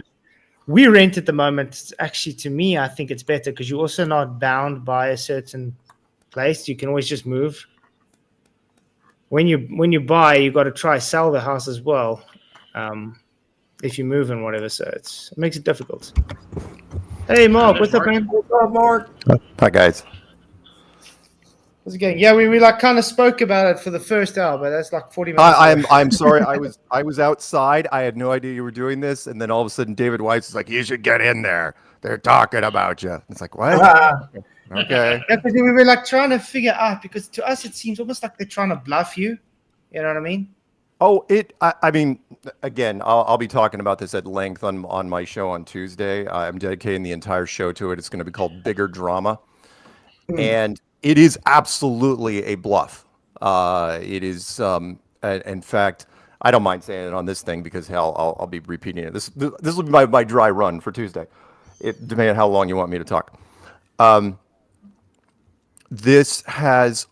we rent at the moment. Actually, to me, I think it's better because you're also not bound by a certain place. You can always just move. When you buy, you got to try sell the house as well. If you move and whatever, so it makes it difficult. Hey, Mark, what's up, man? What's up, Mark? Hi, guys. How's it going? Yeah, we like kind of spoke about it for the first hour, but that's like 40 minutes. I'm sorry. I was outside. I had no idea you were doing this, and then all of a sudden, David Weiss is like, "You should get in there. They're talking about you." It's like, what? Okay. That's the thing we were like trying to figure out because to us it seems almost like they're trying to bluff you. You know what I mean? Oh, I mean, again, I'll be talking about this at length on my show on Tuesday. I'm dedicating the entire show to it. It's going to be called Bigger Drama, and it is absolutely a bluff. It is, in fact, I don't mind saying it on this thing because hell, I'll be repeating it. This will be my dry run for Tuesday, depending on how long you want me to talk. This has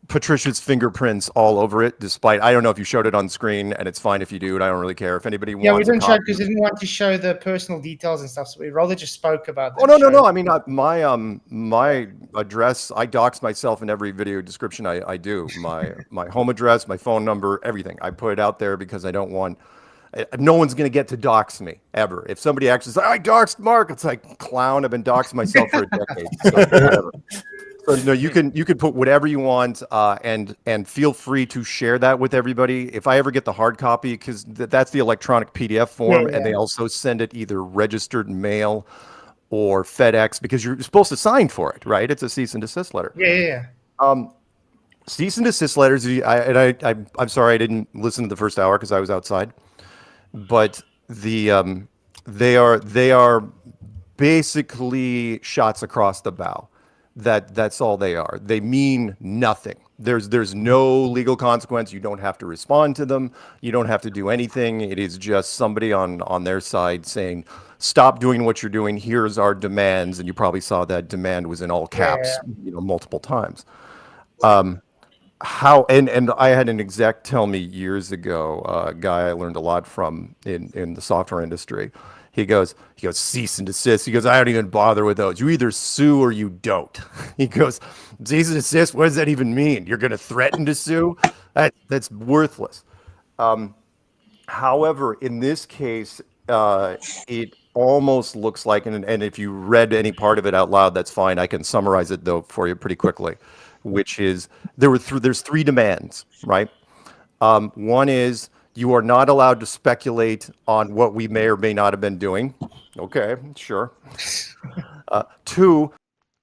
Patricia's fingerprints all over it, despite, I don't know if you showed it on screen, and it's fine if you do, and I don't really care. If anybody wants Yeah, we didn't a show copy, because we didn't want to show the personal details and stuff, so we rather just spoke about that. Oh no! I mean, my address. I dox myself in every video description I do. My home address, my phone number, everything. I put it out there because I don't want No one's going to get to dox me ever. If somebody actually says, I doxed Mark, it's like, clown, I've been doxing myself for a decade. So, whatever. So no, you can put whatever you want, and feel free to share that with everybody. If I ever get the hard copy, because that's the electronic PDF form, and they also send it either registered mail or FedEx, because you're supposed to sign for it, right? It's a cease and desist letter. Yeah. Cease and desist letters. I'm sorry I didn't listen to the first hour because I was outside, but they are basically shots across the bow. That's all they are. They mean nothing. There's no legal consequence. You don't have to respond to them. You don't have to do anything. It is just somebody on their side saying, stop doing what you're doing. Here's our demands. And you probably saw that demand was in all caps, multiple times. And I had an exec tell me years ago, a guy I learned a lot from in the software industry. He goes, cease and desist. He goes, I don't even bother with those. You either sue or you don't. He goes, cease and desist, what does that even mean? You're going to threaten to sue? That's worthless. However, in this case, it almost looks like, and if you read any part of it out loud, that's fine. I can summarize it, though, for you pretty quickly, which is there's three demands, right? One is, you are not allowed to speculate on what we may or may not have been doing. Okay, sure. Two.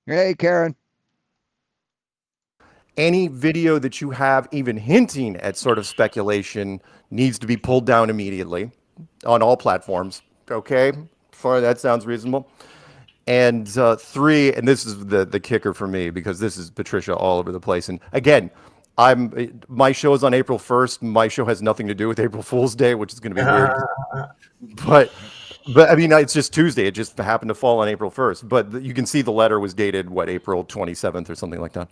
Hey, Karen. Any video that you have even hinting at sort of speculation needs to be pulled down immediately on all platforms. Okay, far that sounds reasonable. And three, and this is the kicker for me, because this is Patricia all over the place. And again, my show is on April 1st. My show has nothing to do with April Fool's Day, which is going to be weird. But I mean, it's just Tuesday. It just happened to fall on April 1st. But you can see the letter was dated, April 27th or something like that.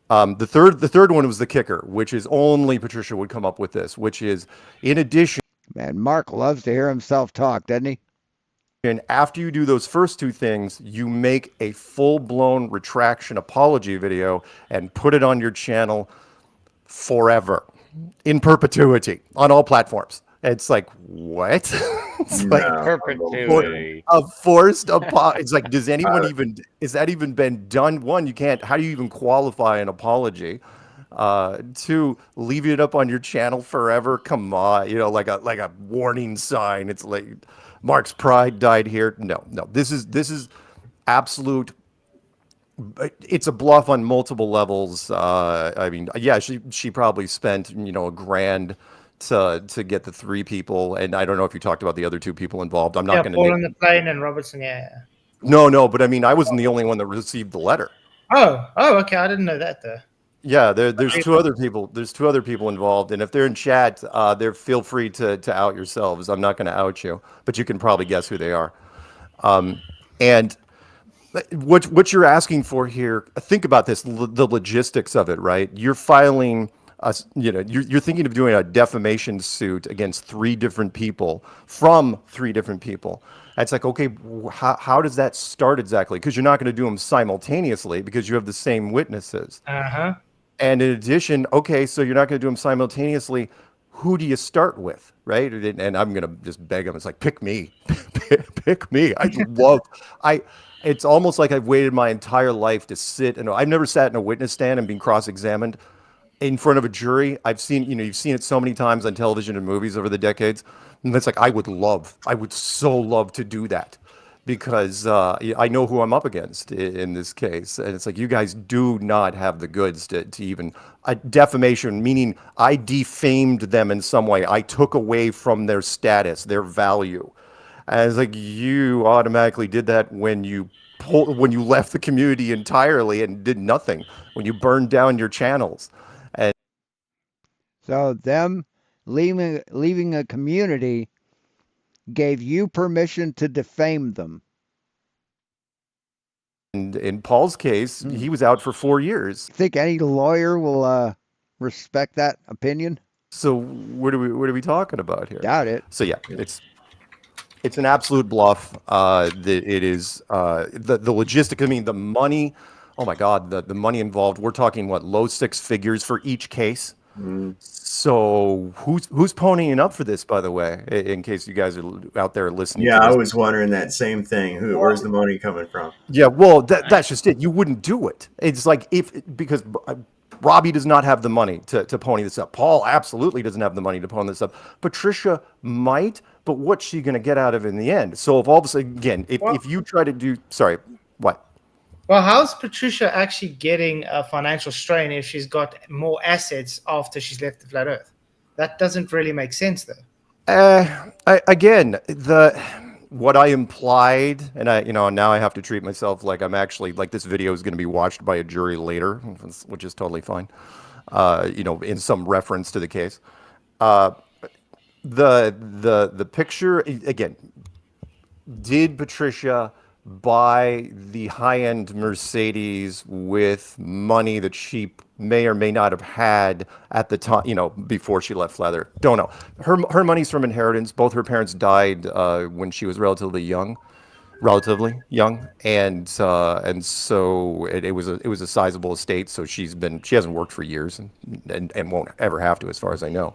The third one was the kicker, which is only Patricia would come up with this, which is, in addition. Man, Mark loves to hear himself talk, doesn't he? And after you do those first two things, you make a full-blown retraction apology video and put it on your channel forever, in perpetuity, on all platforms. It's like, what? It's like perpetuity. A forced apology. It's like, does anyone is that even been done? One, you can't. How do you even qualify an apology? Two, leaving it up on your channel forever. Come on, like a warning sign. It's like, Mark's pride died here. No. This is absolute. It's a bluff on multiple levels. I mean, yeah, she probably spent $1,000 to get the three people, and I don't know if you talked about the other two people involved. I'm not going to. Paul on the plane and Robertson. Yeah. No, but I mean, I wasn't the only one that received the letter. Oh, okay. I didn't know that though. Yeah, there's two other people. There's two other people involved, and if they're in chat, feel free to out yourselves. I'm not going to out you, but you can probably guess who they are. And what you're asking for here, think about this, the logistics of it, right? You're filing, you're thinking of doing a defamation suit against three different people from three different people. It's like, okay, how does that start exactly? Because you're not going to do them simultaneously because you have the same witnesses. Uh-huh. And in addition, okay, so you're not going to do them simultaneously. Who do you start with, right? And I'm going to just beg them. It's like, pick me, pick me. It's almost like I've waited my entire life to sit, and I've never sat in a witness stand and been cross-examined in front of a jury. I've seen, you've seen it so many times on television and movies over the decades. And it's like, I would so love to do that, because I know who I'm up against in this case. And it's like, you guys do not have the goods to even defamation, meaning I defamed them in some way. I took away from their status, their value. And it's like, you automatically did that when you left the community entirely and did nothing, when you burned down your channels. And so them leaving a community gave you permission to defame them. And in Paul's case, he was out for 4 years. Think any lawyer will respect that opinion? So what are we talking about here? Doubt it. So yeah, it's an absolute bluff. It is the logistic. I mean, the money. Oh my God, the money involved. We're talking low six figures for each case. So who's ponying up for this, by the way, in case you guys are out there listening Yeah, to I this? was wondering that same thing. Where's the money coming from? Yeah, well, that's just it. You wouldn't do it. It's like because Robbie does not have the money to pony this up. Paul absolutely doesn't have the money to pony this up. Patricia might, but what's she going to get out of it in the end? So if all of a sudden, again, if you try to do, sorry, what? Well, how's Patricia actually getting a financial strain if she's got more assets after she's left the flat Earth? That doesn't really make sense, though. Again, what I implied, and now I have to treat myself like I'm actually like this video is going to be watched by a jury later, which is totally fine. In some reference to the case, the picture again. Did Patricia buy the high-end Mercedes with money that she may or may not have had at the time, before she left Flat Earth? Don't know. Her money's from inheritance. Both her parents died when she was relatively young, and so it was a sizable estate. So she hasn't worked for years and won't ever have to, as far as I know.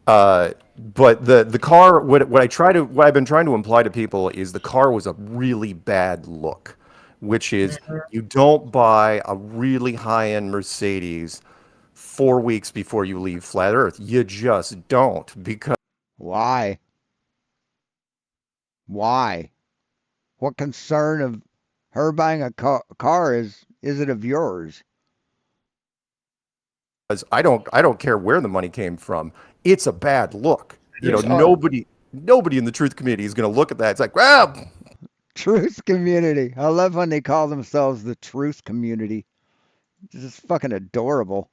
But the car, what I've been trying to imply to people is the car was a really bad look, which is you don't buy a really high-end Mercedes 4 weeks before you leave Flat Earth. You just don't, because why? What concern of her buying a car is it of yours? I don't care where the money came from. It's a bad look. Nobody in the truth community is going to look at that. It's like, well, truth community. I love when they call themselves the truth community. This is fucking adorable.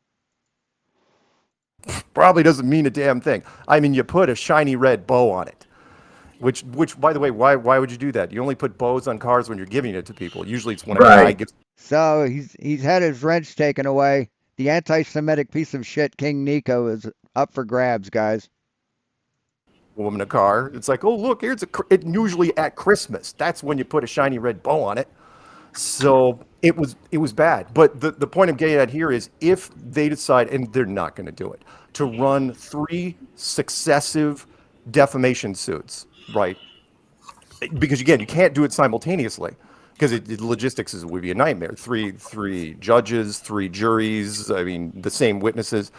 Probably doesn't mean a damn thing. I mean, you put a shiny red bow on it. Which, by the way, why would you do that? You only put bows on cars when you're giving it to people. Usually, it's when a guy gives. So he's had his wrench taken away. The anti-Semitic piece of shit King Nico is up for grabs, guys. Woman a car. It's like, oh look, here's it. Usually at Christmas, that's when you put a shiny red bow on it. So it was bad. But the point I'm getting at here is if they decide, and they're not going to do it, to run 3 successive defamation suits, right? Because again, you can't do it simultaneously. Because logistics would be a nightmare. Three judges, 3 juries. I mean, the same witnesses.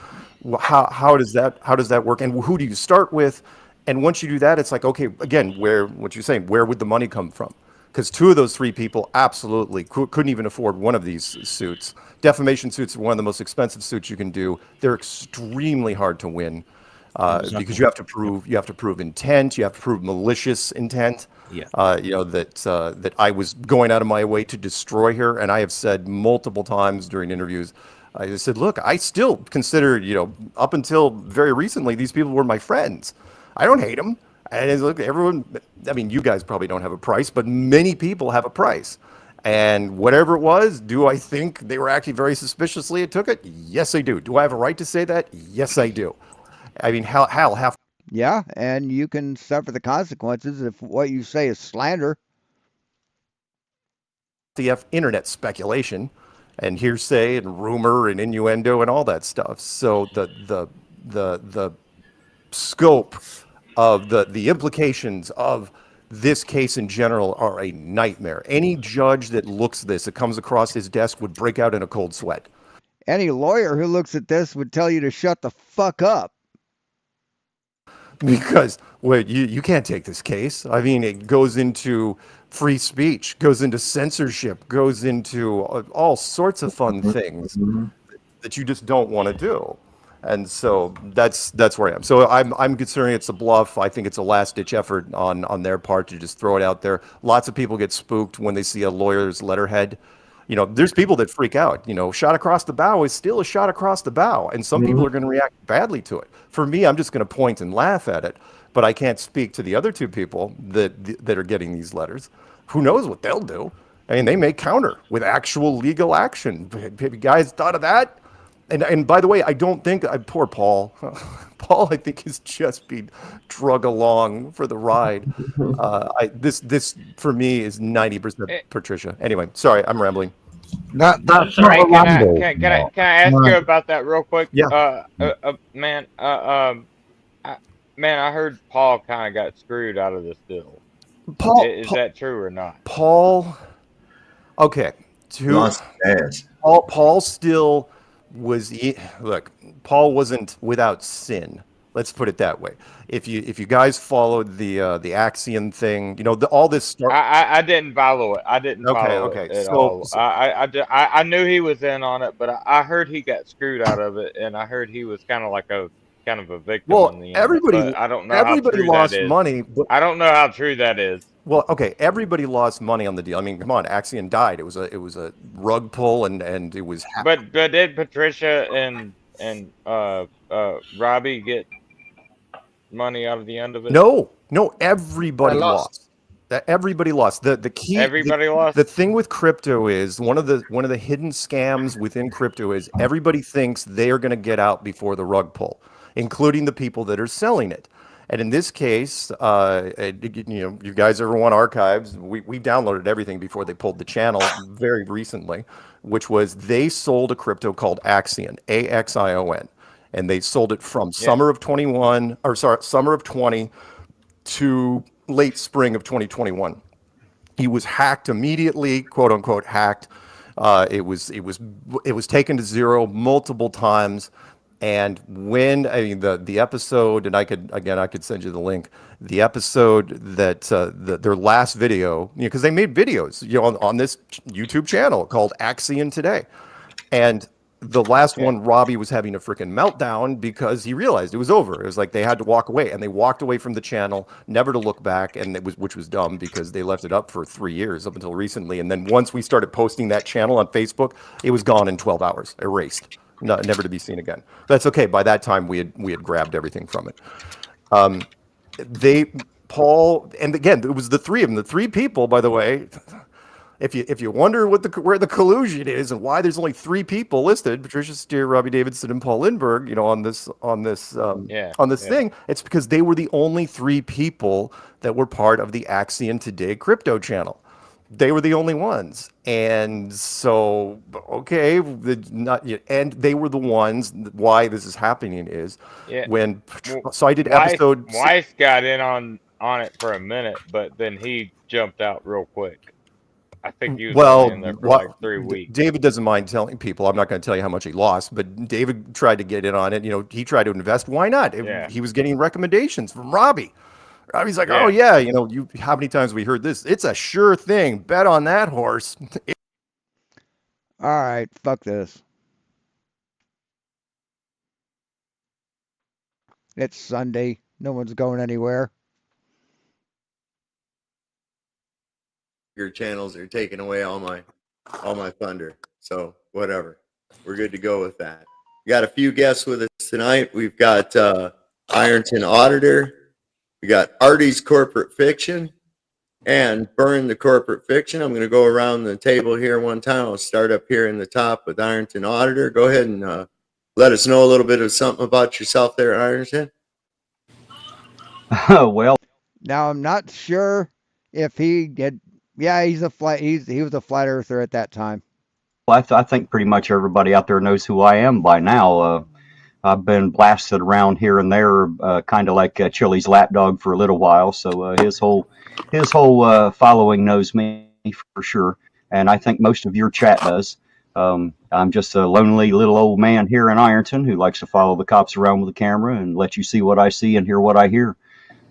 How does that work? And who do you start with? And once you do that, it's like, okay, again, where would the money come from? Because 2 of those 3 people absolutely couldn't even afford one of these suits. Defamation suits are one of the most expensive suits you can do. They're extremely hard to win because you have to prove intent. You have to prove malicious intent. Yeah. That I was going out of my way to destroy her. And I have said multiple times during interviews, I said, look, I still consider, up until very recently, these people were my friends. I don't hate them. And look, everyone, I mean, you guys probably don't have a price, but many people have a price. And whatever it was, do I think they were acting very suspiciously and took it? Yes, I do. Do I have a right to say that? Yes, I do. I mean, hell. Yeah, and you can suffer the consequences if what you say is slander. The internet speculation and hearsay and rumor and innuendo and all that stuff. So the scope of the implications of this case in general are a nightmare. Any judge that looks at this, that comes across his desk, would break out in a cold sweat. Any lawyer who looks at this would tell you to shut the fuck up. Because you can't take this case. I mean, it goes into free speech, goes into censorship, goes into all sorts of fun things that you just don't want to do. And so that's where I am. So I'm considering it's a bluff. I think it's a last-ditch effort on their part to just throw it out there. Lots of people get spooked when they see a lawyer's letterhead. There's people that freak out. Shot across the bow is still a shot across the bow, and some people are going to react badly to it. For me, I'm just going to point and laugh at it, but I can't speak to the other 2 people that are getting these letters. Who knows what they'll do? I mean, they may counter with actual legal action. Have you guys thought of that? And by the way, I don't think poor Paul. Paul, I think, is just being drug along for the ride. This for me is 90% Patricia. Anyway, sorry, I'm rambling. That's not Hey, a can I ramble. can I ask you about that real quick? Yeah. Man, man, I heard Paul kind of got screwed out of this deal. Is that true or not? Paul. Okay. Lost ass. Paul still was. Look, Paul wasn't without sin. Let's put it that way. If you guys followed the Axion thing, you know all this stuff. I didn't follow it. I didn't follow Okay. it at all. I knew he was in on it, but I heard he got screwed out of it, and I heard he was kind of a victim in the end. But I don't know how true lost that is. money. But I don't know how true that is. well, okay, everybody lost money on the deal. I mean, come on, Axion died. It was a rug pull, and it was. But did Patricia and Robbie get money out of the end of it? No, everybody lost. Everybody lost. The key. Everybody lost. The thing with crypto is one of the hidden scams within crypto is everybody thinks they are going to get out before the rug pull, including the people that are selling it. And in this case, you guys ever want archives? We downloaded everything before they pulled the channel very recently, which was they sold a crypto called Axion, AXION, and they sold it from summer of 20 to late spring of 2021. He was hacked immediately, quote unquote hacked. It was taken to zero multiple times. And when the episode, and I could send you the link. The episode that their last video, because they made videos, on this YouTube channel called Axion Today, and the last one, Robbie was having a freaking meltdown because he realized it was over. It was like they had to walk away, and they walked away from the channel, never to look back, and which was dumb because they left it up for 3 years up until recently. And then once we started posting that channel on Facebook, it was gone in 12 hours, erased. No, never to be seen again. That's okay. By that time, we had grabbed everything from it. Paul, and again, it was the three of them. The three people, by the way. If you wonder where the collusion is and why there's only three people listed, Patricia Steer, Robbie Davidson, and Paul Lindbergh, on this thing, it's because they were the only three people that were part of the Axion Today crypto channel. They were the only ones, and so and they were the ones. Why this is happening is when I did episode. Weiss got in on it for a minute, but then he jumped out real quick. I think he was in there for like 3 weeks. David doesn't mind telling people. I'm not going to tell you how much he lost, but David tried to get in on it. He tried to invest. Why not? He was getting recommendations from Robbie. Robbie's like, oh yeah, how many times we heard this? It's a sure thing. Bet on that horse. All right, fuck this. It's Sunday. No one's going anywhere. Your channels are taking away all my thunder. So whatever. We're good to go with that. We got a few guests with us tonight. We've got Ironton Auditor. We got Artie's Corporate Fiction and Burn the Corporate Fiction. I'm going to go around the table here one time. I'll start up here in the top with Ironton Auditor. Go ahead and let us know a little bit of something about yourself there, Ironton. Well, now I'm not sure if he did. Yeah, he was a flat earther at that time. Well, I think pretty much everybody out there knows who I am by now. I've been blasted around here and there, kind of like Chili's lapdog for a little while. So his whole following knows me for sure, and I think most of your chat does. I'm just a lonely little old man here in Ironton who likes to follow the cops around with a camera and let you see what I see and hear what I hear.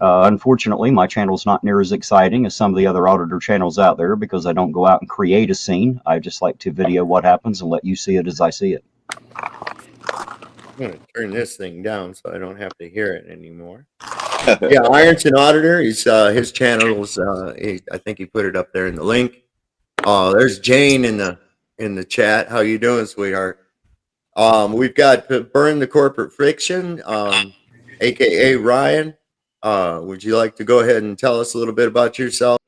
Unfortunately, my channel's not near as exciting as some of the other auditor channels out there because I don't go out and create a scene. I just like to video what happens and let you see it as I see it. I'm going to turn this thing down so I don't have to hear it anymore. Yeah, Ironton Auditor. He's his channel's. I think he put it up there in the link. There's Jane in the chat. How you doing, sweetheart? We've got Burn the Corporate Fiction, aka Ryan. Would you like to go ahead and tell us a little bit about yourself?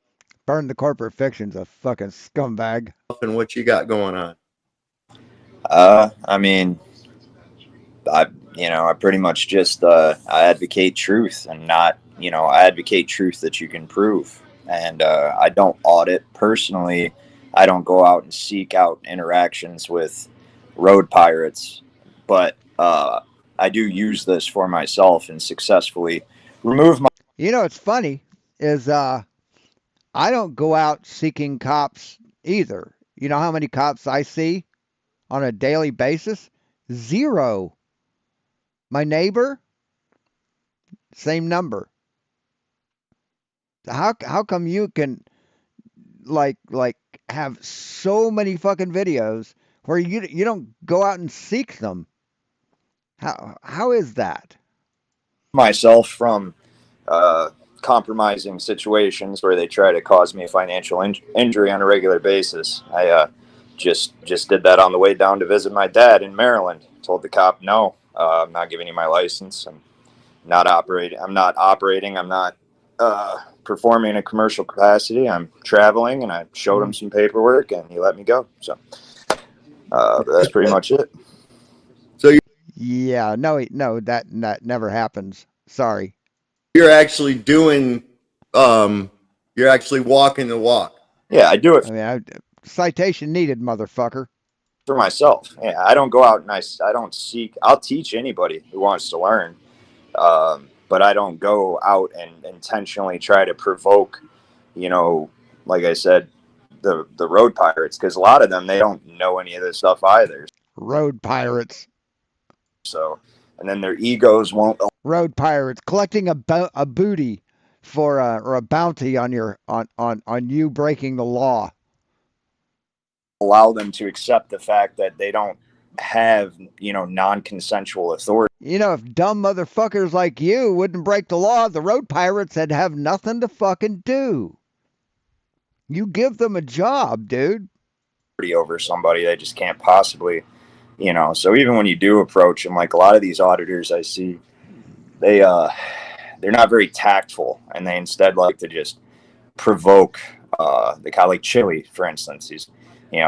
Burn the Corporate Fiction's a fucking scumbag. And what you got going on? I mean, I pretty much just I advocate truth and not, I advocate truth that you can prove. And I don't audit personally. I don't go out and seek out interactions with road pirates, but I do use this for myself and successfully remove my. You know, what's funny is I don't go out seeking cops either. You know how many cops I see on a daily basis? Zero. My neighbor, same number. How come you can like have so many fucking videos where you don't go out and seek them? How is that? Myself from compromising situations where they try to cause me financial injury on a regular basis. I just did that on the way down to visit my dad in Maryland. Told the cop, no, I'm not giving you my license. I'm not operating. I'm not performing in a commercial capacity. I'm traveling, and I showed him some paperwork, and he let me go. So that's pretty much it. Yeah, no, that never happens. Sorry. You're actually doing, you're actually walking the walk. Yeah, I do it I mean, citation needed, motherfucker. for myself. Yeah, I don't go out and I don't seek. I'll teach anybody who wants to learn, but I don't go out and intentionally try to provoke. You know, like I said, the road pirates, because a lot of them, they don't know any of this stuff either. Road pirates. So, and then their egos won't. Road pirates collecting a booty for or a bounty on your on you breaking the law. Allow them to accept the fact that they don't have, non-consensual authority. You know, if dumb motherfuckers like you wouldn't break the law, the road pirates would have nothing to fucking do. You give them a job, dude. Over somebody, they just can't possibly, So even when you do approach them, like a lot of these auditors I see, they're not very tactful, and they instead like to just provoke. The guy like Chili, for instance, he's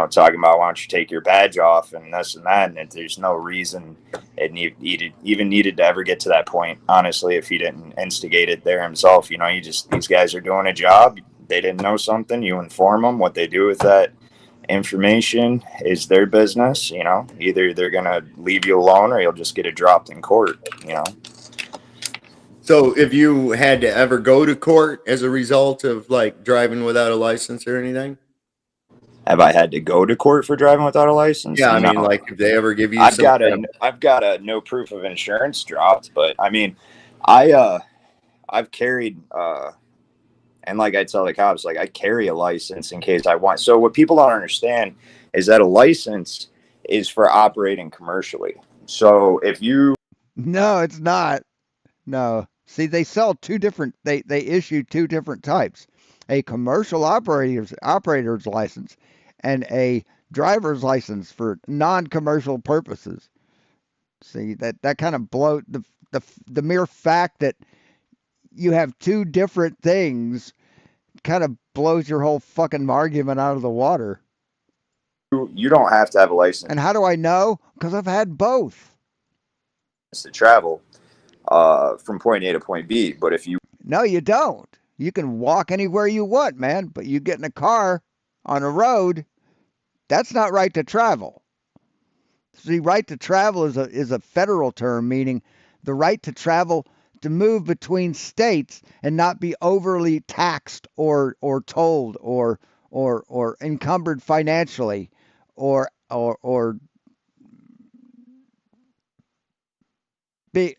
talking about, why don't you take your badge off and this and that, and there's no reason it even needed to ever get to that point, honestly, if he didn't instigate it there himself. These guys are doing a job. They didn't know something, you inform them. What they do with that information is their business. Either they're gonna leave you alone, or you'll just get it dropped in court. So if you had to ever go to court as a result of like driving without a license or anything? Have I had to go to court for driving without a license? Yeah, I mean, No. like if they ever give you I've got a no proof of insurance dropped, but I mean, I've carried and like I tell the cops, like, I carry a license in case I want. So what people don't understand is that a license is for operating commercially. So if you No, it's not. No. See, they sell two different. They issue two different types: a commercial operator's license and a driver's license for non-commercial purposes. See, that kind of blow the mere fact that you have two different things kind of blows your whole fucking argument out of the water. you don't have to have a license And how do I know? Because I've had both. to travel from point A to point B. But if you No, you don't. You can walk anywhere you want, man, but you get in a car on a road, that's not right to travel. See, right to travel is a federal term, meaning the right to travel, to move between states and not be overly taxed or tolled or encumbered financially or be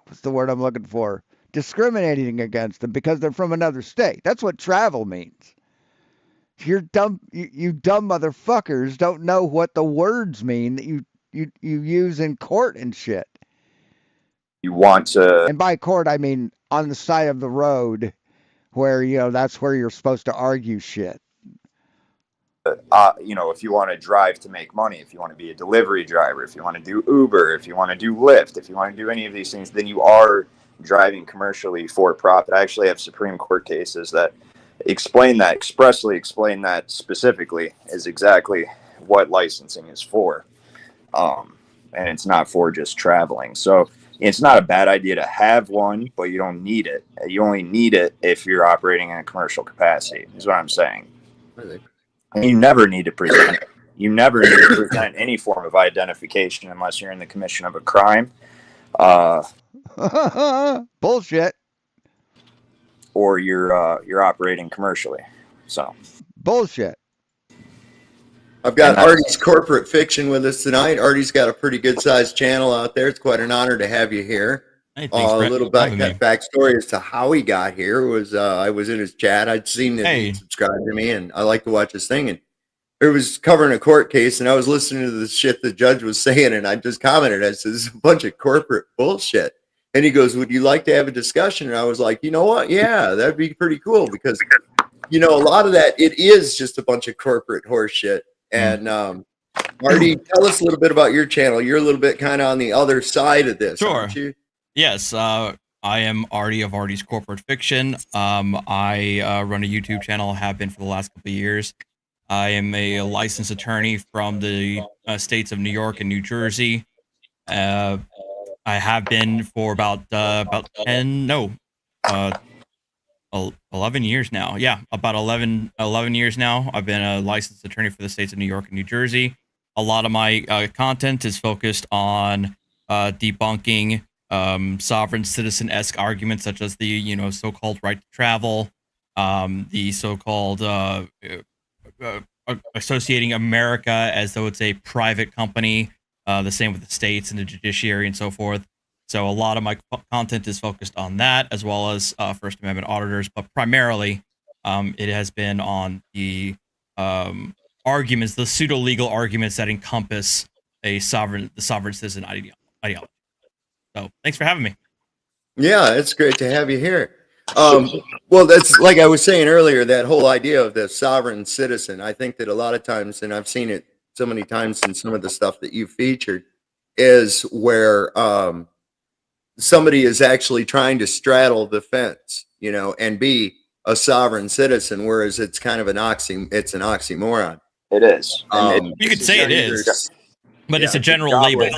what's the word I'm looking for? Discriminating against them because they're from another state. That's what travel means. You're dumb. You dumb motherfuckers don't know what the words mean that you use in court and shit. want to, And by court, I mean on the side of the road, where that's where you're supposed to argue shit. if you want to drive to make money, if you want to be a delivery driver, if you want to do Uber, if you want to do Lyft, if you want to do any of these things, then you are driving commercially for profit. I actually have Supreme Court cases that expressly explain that specifically is exactly what licensing is for. And it's not for just traveling. So it's not a bad idea to have one, but you don't need it. You only need it if you're operating in a commercial capacity, is what I'm saying. And you never need to present it. You never need to present any form of identification unless you're in the commission of a crime. Bullshit. Or you're operating commercially. So bullshit. I've got Artie's Corporate Fiction with us tonight. Artie's got a pretty good sized channel out there. It's quite an honor to have you here. Hey, A little backstory as to how he got here was I was in his chat. I'd seen that he subscribed to me, and I like to watch his thing. And it was covering a court case, and I was listening to the shit the judge was saying, and I just commented, I said, "This is a bunch of corporate bullshit." And he goes, "Would you like to have a discussion?" And I was like, "You know what? Yeah, that'd be pretty cool because, a lot of that it is just a bunch of corporate horse shit." And Artie, tell us a little bit about your channel. You're a little bit kind of on the other side of this, aren't you? Yes, I am Artie of Artie's Corporate Fiction. I run a YouTube channel, have been for the last couple of years. I am a licensed attorney from the states of New York and New Jersey. I have been for about 11 years now. Yeah, about 11 years now. I've been a licensed attorney for the states of New York and New Jersey. A lot of my content is focused on debunking sovereign citizen-esque arguments such as the so-called right to travel, the so-called associating America as though it's a private company, the same with the states and the judiciary and so forth. So a lot of my content is focused on that, as well as First Amendment auditors, but primarily it has been on the arguments, the pseudo-legal arguments that encompass the sovereign citizen ideology. So thanks for having me. Yeah, it's great to have you here. Well, that's like I was saying earlier, that whole idea of the sovereign citizen. I think that a lot of times, and I've seen it so many times in some of the stuff that you featured, is where somebody is actually trying to straddle the fence, and be a sovereign citizen, whereas it's kind of an oxymoron. It is. You could say it is, but it's a general label.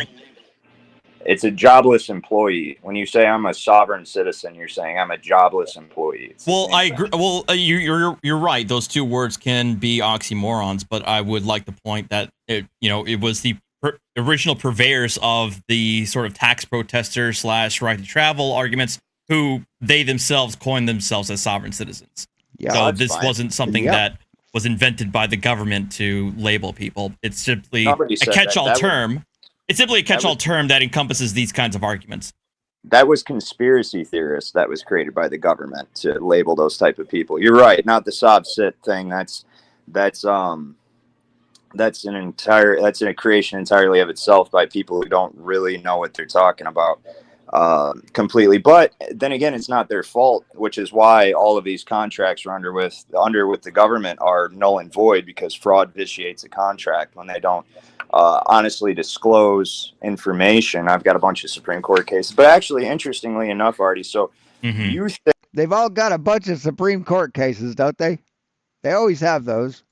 It's a jobless employee. When you say I'm a sovereign citizen, you're saying I'm a jobless employee. Well, I agree. Well, you're right. Those two words can be oxymorons, but I would like to point that it was the original purveyors of the sort of tax protester / right to travel arguments, who they themselves coined themselves as sovereign citizens. Yeah, so this wasn't something that was invented by the government to label people. It's simply a catch-all term. It's simply a catch-all term that encompasses these kinds of arguments. That was conspiracy theorists that was created by the government to label those type of people. You're right, not the sob sit thing. That's a creation entirely of itself by people who don't really know what they're talking about completely. But then again, it's not their fault, which is why all of these contracts are under with the government are null and void, because fraud vitiates a contract when they don't honestly disclose information. I've got a bunch of Supreme Court cases, but actually, interestingly enough, Artie, so you think they've all got a bunch of Supreme Court cases, don't they? They always have those.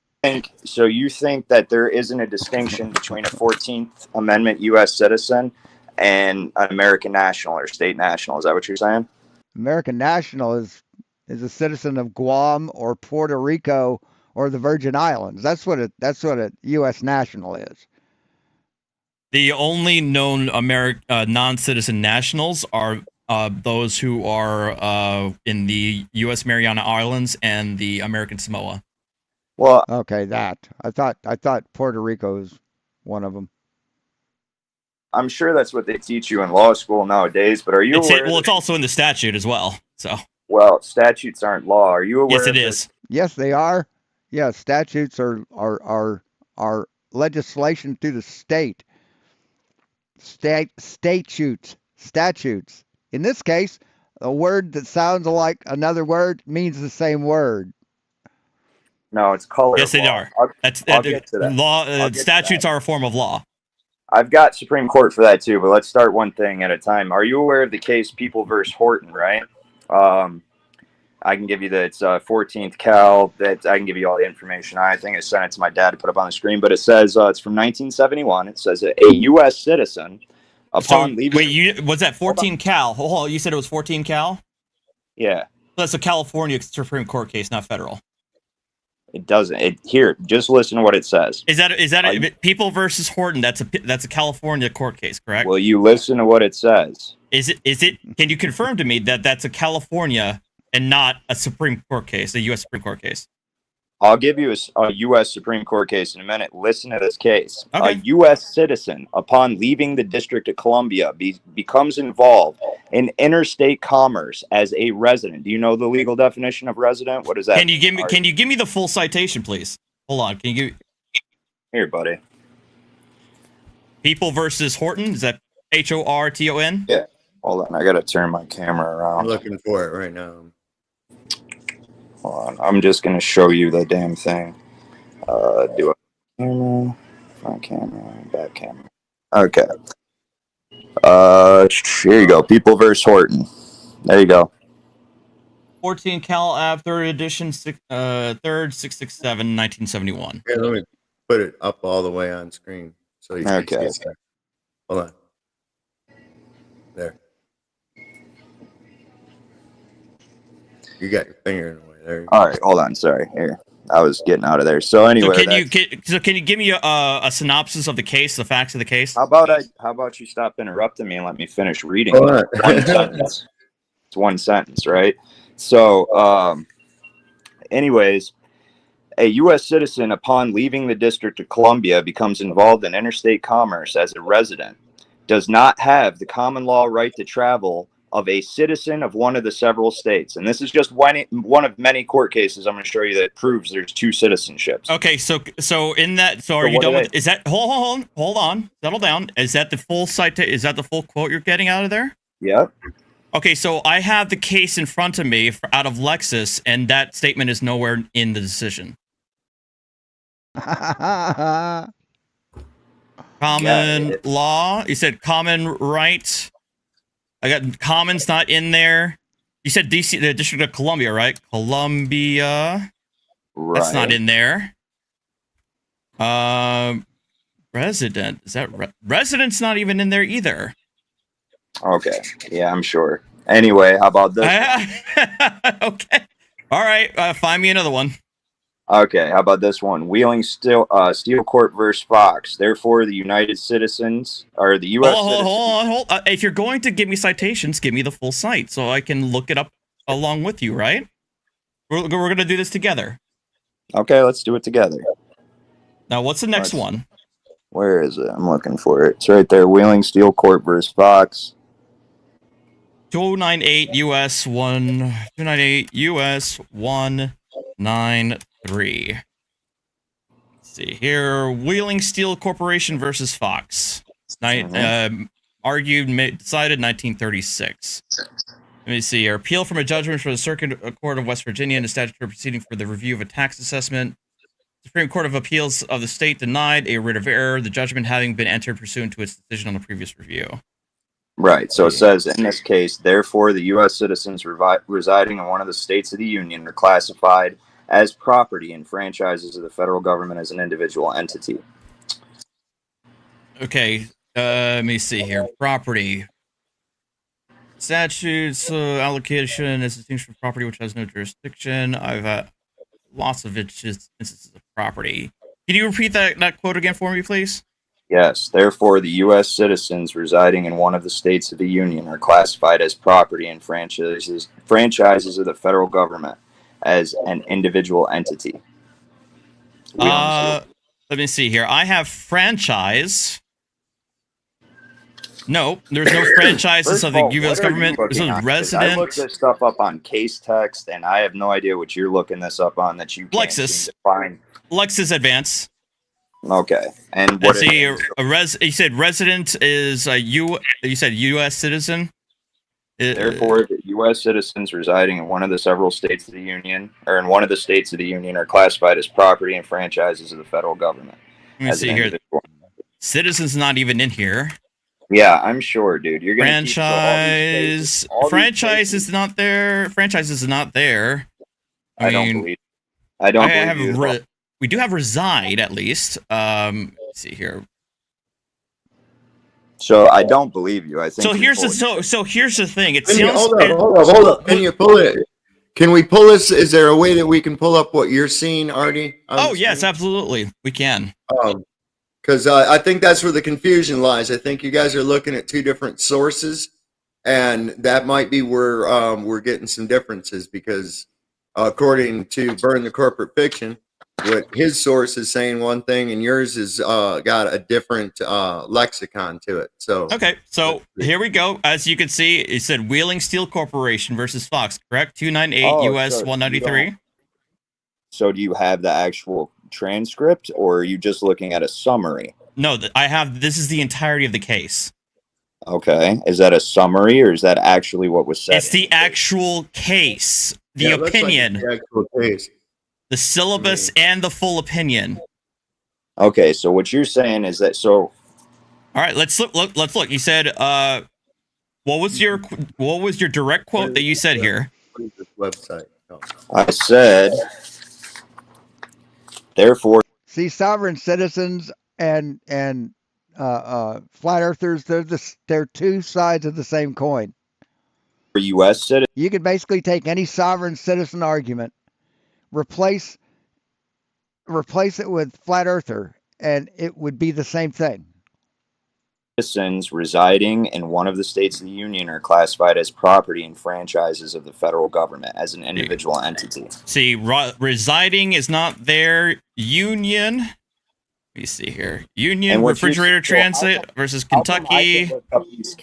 So you think that there isn't a distinction between a 14th Amendment U.S. citizen and an American national or state national? Is that what you're saying? American national is a citizen of Guam or Puerto Rico or the Virgin Islands. That's what a U.S. national is. The only known non-citizen nationals are those who are in the U.S. Mariana Islands and the American Samoa. Well, okay, that I thought Puerto Rico is one of them. I'm sure that's what they teach you in law school nowadays. But are you aware? It's also in the statute as well. So. Well, statutes aren't law. Are you aware? Yes, it is. Yes, they are. Yeah, statutes are legislation through the state. Statutes. In this case, a word that sounds like another word means the same word. No, it's color. Yes, they are. I'll get to that. Law statutes are a form of law. I've got Supreme Court for that too, but let's start one thing at a time. Are you aware of the case People versus Horton? Right. I can give you it's 14th Cal. That I can give you all the information. I think I sent it to my dad to put up on the screen, but it says it's from 1971. It says a U.S. citizen upon leaving. Wait, was that 14 Cal? Hold on, you said it was 14 Cal? Yeah. That's a California Supreme Court case, not federal. It doesn't. Here, just listen to what it says. Is that People versus Horton? That's a California court case, correct? Will you listen to what it says? Is it? Can you confirm to me that that's a California and not a Supreme Court case, a U.S. Supreme Court case? I'll give you a U.S. Supreme Court case in a minute. Listen to this case. Okay. A U.S. citizen, upon leaving the District of Columbia, becomes involved in interstate commerce as a resident. Do you know the legal definition of resident? What is that? Can you give me the full citation, please? Hold on. Can you give? Here, buddy. People versus Horton. Is that Horton? Yeah. Hold on. I gotta turn my camera around. I'm looking for it right now. Hold on. I'm just gonna show you the damn thing. Do a camera, front camera, back camera. Okay. Here you go. People versus Horton. There you go. 14 Cal Ave, 3rd edition, 3rd, 667, 1971. Here, let me put it up all the way on screen so you can see it. Hold on. There. You got your finger in the way. There. All right, hold on. Sorry, here. I was getting out of there. So anyway, can you give me a synopsis of the case, the facts of the case? How about you stop interrupting me and let me finish reading Hold on. one sentence. It's one sentence, right? So, anyways, a U.S. citizen, upon leaving the District of Columbia, becomes involved in interstate commerce as a resident, does not have the common law right to travel of a citizen of one of the several states. And this is just one of many court cases I'm going to show you that proves there's two citizenships. Okay, so in that, so are you done with? Is that hold on, settle down? Is that the full Is that the full quote you're getting out of there? Yeah. Okay, so I have the case in front of me out of Lexis, and that statement is nowhere in the decision. Common law. You said common right. I got common's not in there. You said DC, the District of Columbia, right? Columbia. Right. That's not in there. Resident. Is that resident's not even in there either? Okay. Yeah, I'm sure. Anyway, how about this? Okay. All right. Find me another one. Okay. How about this one? Wheeling Steel Court versus Fox. Therefore, the United Citizens or the U.S. Hold on. If you're going to give me citations, give me the full site so I can look it up along with you. Right? We're going to do this together. Okay, let's do it together. Now, what's the next one? Where is it? I'm looking for it. It's right there. Wheeling Steel Court versus Fox. 298 US 193. Let's see here. Wheeling Steel Corporation versus Fox. Decided 1936. Let me see here. Appeal from a judgment for the Circuit Court of West Virginia in a statutory proceeding for the review of a tax assessment. Supreme Court of Appeals of the state denied a writ of error, the judgment having been entered pursuant to its decision on the previous review. Right. So it says, in this case, therefore, the U.S. citizens residing in one of the states of the Union are classified as property and franchises of the federal government as an individual entity. Okay. Let me see here. Property. Statutes, allocation, institution of property which has no jurisdiction. I've had lots of instances of property. Can you repeat that quote again for me, please? Yes. Therefore, the U.S. citizens residing in one of the states of the Union are classified as property and franchises of the federal government as an individual entity. Let me see here. I have franchise. No, there's no franchises of the U.S. government. This is resident. I looked this stuff up on case text, and I have no idea what you're looking this up on that you can't seem to find. Lexis Advance. Okay, and what? Let's see. You said resident is you said U.S. citizen. Therefore, the U.S. citizens residing in one of the several states of the Union, or in one of the states of the Union, are classified as property and franchises of the federal government. Let me see here. Citizens not even in here. Yeah, I'm sure, dude. You're gonna franchise. Franchise is not there. Franchise is not there. I don't believe you. We do have reside at least. Let's see here. So I don't believe you. I think so. Here's the thing. It sounds. Hold up. Can you pull it? Can we pull this? Is there a way that we can pull up what you're seeing, Artie? Oh, yes, absolutely. We can. Because I think that's where the confusion lies. I think you guys are looking at two different sources, and that might be where we're getting some differences. Because according to Burn the Corporate Fiction, what his source is saying one thing, and yours is got a different lexicon to it. So okay, so here we go. As you can see, it said Wheeling Steel Corporation versus Fox, correct? 298 US 193. So do you have the actual transcript, or are you just looking at a summary? No, I have. This is the entirety of the case. Okay, is that a summary, or is that actually what was said? It's the actual case, the opinion, the actual case, the syllabus, and the full opinion. Okay, so what you're saying is that all right, let's look. Let's look. You said, what was your direct quote that you said here? What is this website? I said, therefore. See, sovereign citizens and flat earthers, they're two sides of the same coin. For U.S. citizens, you could basically take any sovereign citizen argument, replace it with flat earther, and it would be the same thing. Citizens residing in one of the states of the union are classified as property and franchises of the federal government as an individual entity. See, residing is not there. Union. Let me see here. Union Refrigerator Transit versus Kentucky.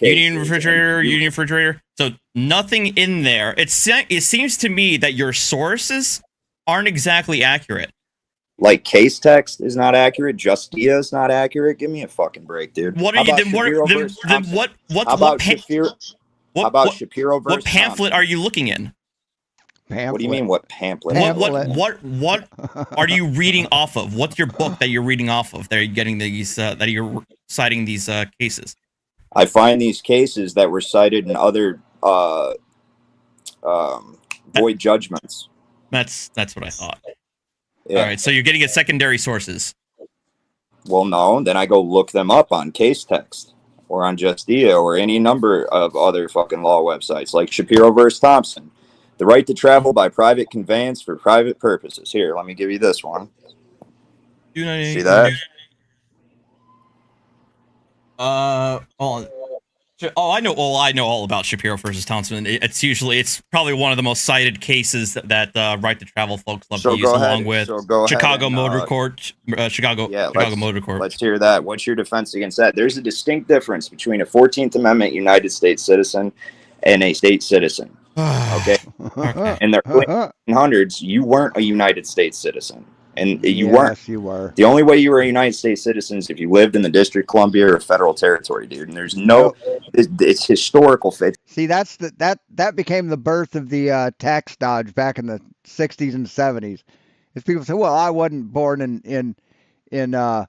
Union Refrigerator. So nothing in there. It seems to me that your sources aren't exactly accurate. Like case text is not accurate. Justia is not accurate. Give me a fucking break, dude. What are you? What Shapiro versus what pamphlet are you looking in? What do you mean? What pamphlet? What are you reading off of? What's your book that you're reading off of? That you're getting these that you're citing these cases. I find these cases that were cited in other void judgments. That's what I thought. Yeah. All right, so you're getting at secondary sources. Well, no, then I go look them up on case text or on Justia or any number of other fucking law websites like Shapiro versus Thompson. The right to travel by private conveyance for private purposes. Here, let me give you this one. See that? I know all about Shapiro versus Thompson. It's probably one of the most cited cases that right to travel folks love to use, along with Chicago Motor Court. Chicago Motor Court. Let's hear that. What's your defense against that? There's a distinct difference between a 14th Amendment United States citizen and a state citizen. Okay. In the early 1800s, you weren't a United States citizen. And you weren't. You were. The only way you were a United States citizen is if you lived in the District of Columbia or federal territory, dude. And there's it's historical fit. See, that became the birth of the tax dodge back in the 60s and 70s. As people say, well, I wasn't born in the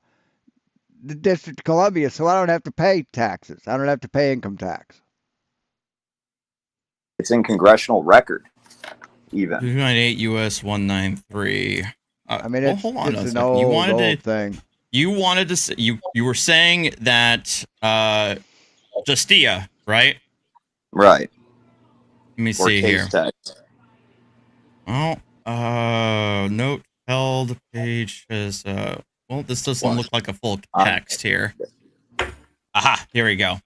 District of Columbia, so I don't have to pay taxes. I don't have to pay income tax. It's in congressional record, even. 298 US 193. I mean, it's an old thing. You wanted to say, you were saying that Justia, right? Right. Let me see here. Oh, note held page is well, this doesn't look like a full text here. Aha, here we go.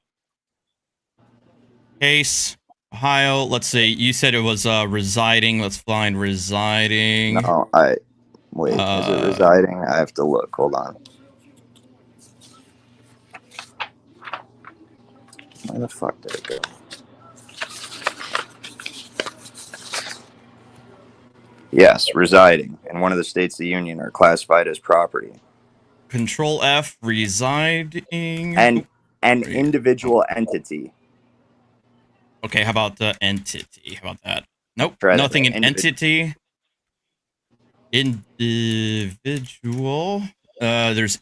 Case Ohio. Let's see. You said it was residing. Let's find residing. No, wait, is it residing? I have to look. Hold on. Where the fuck did it go? Yes, residing in one of the states of the union are classified as property. Control F, residing. And an individual entity. Okay, how about the entity? How about that? Nope, nothing in entity. Individual. There's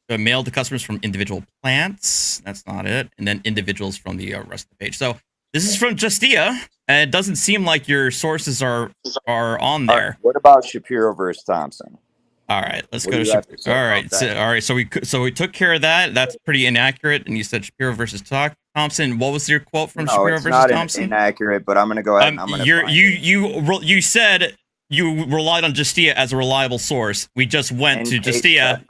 mailed to customers from individual plants. That's not it. And then individuals from the rest of the page. So this is from Justia, and it doesn't seem like your sources are on there. What about Shapiro versus Thompson? All right, let's What go do to you have to say all about right. that? All right, so we took care of that. That's pretty inaccurate. And you said Shapiro versus Thompson. What was your quote from No, Shapiro it's versus not Thompson? inaccurate, but I'm going to go ahead and I'm going to You said you relied on Justia as a reliable source. We just went to Justia.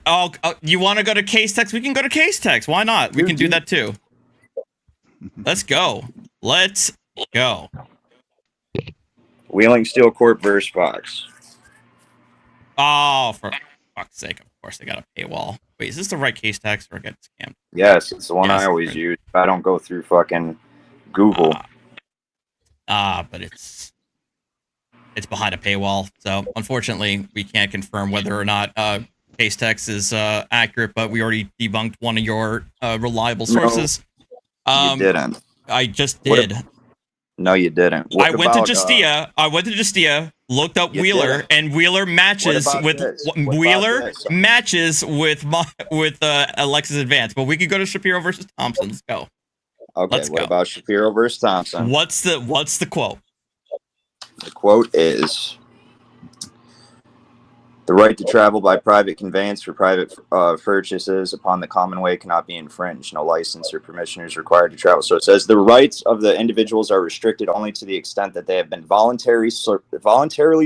Oh, you want to go to Case Text? We can go to Case Text. Why not? We can do that too. Let's go. Let's go. Wheeling Steel Corp versus Fox. Oh, for fuck's sake! Of course, they got a paywall. Wait, is this the right Case Text or get scammed? Yes, it's the one Yes, I always right. use. I don't go through fucking Google. But it's behind a paywall. So unfortunately, we can't confirm whether or not Case Text is accurate. But we already debunked one of your reliable sources. You didn't. I just did. No, you didn't. What I went to about, Justia. Looked up You Wheeler, didn't. and Wheeler matches What about with this? What about Wheeler this? matches with Alexis Advance. But we could go to Shapiro versus Thompson. Let's go. Okay, Let's what go. about Shapiro versus Thompson? What's the quote? The quote is: "The right to travel by private conveyance for private purchases upon the common way cannot be infringed. No license or permission is required to travel." So it says the rights of the individuals are restricted only to the extent that they have been voluntarily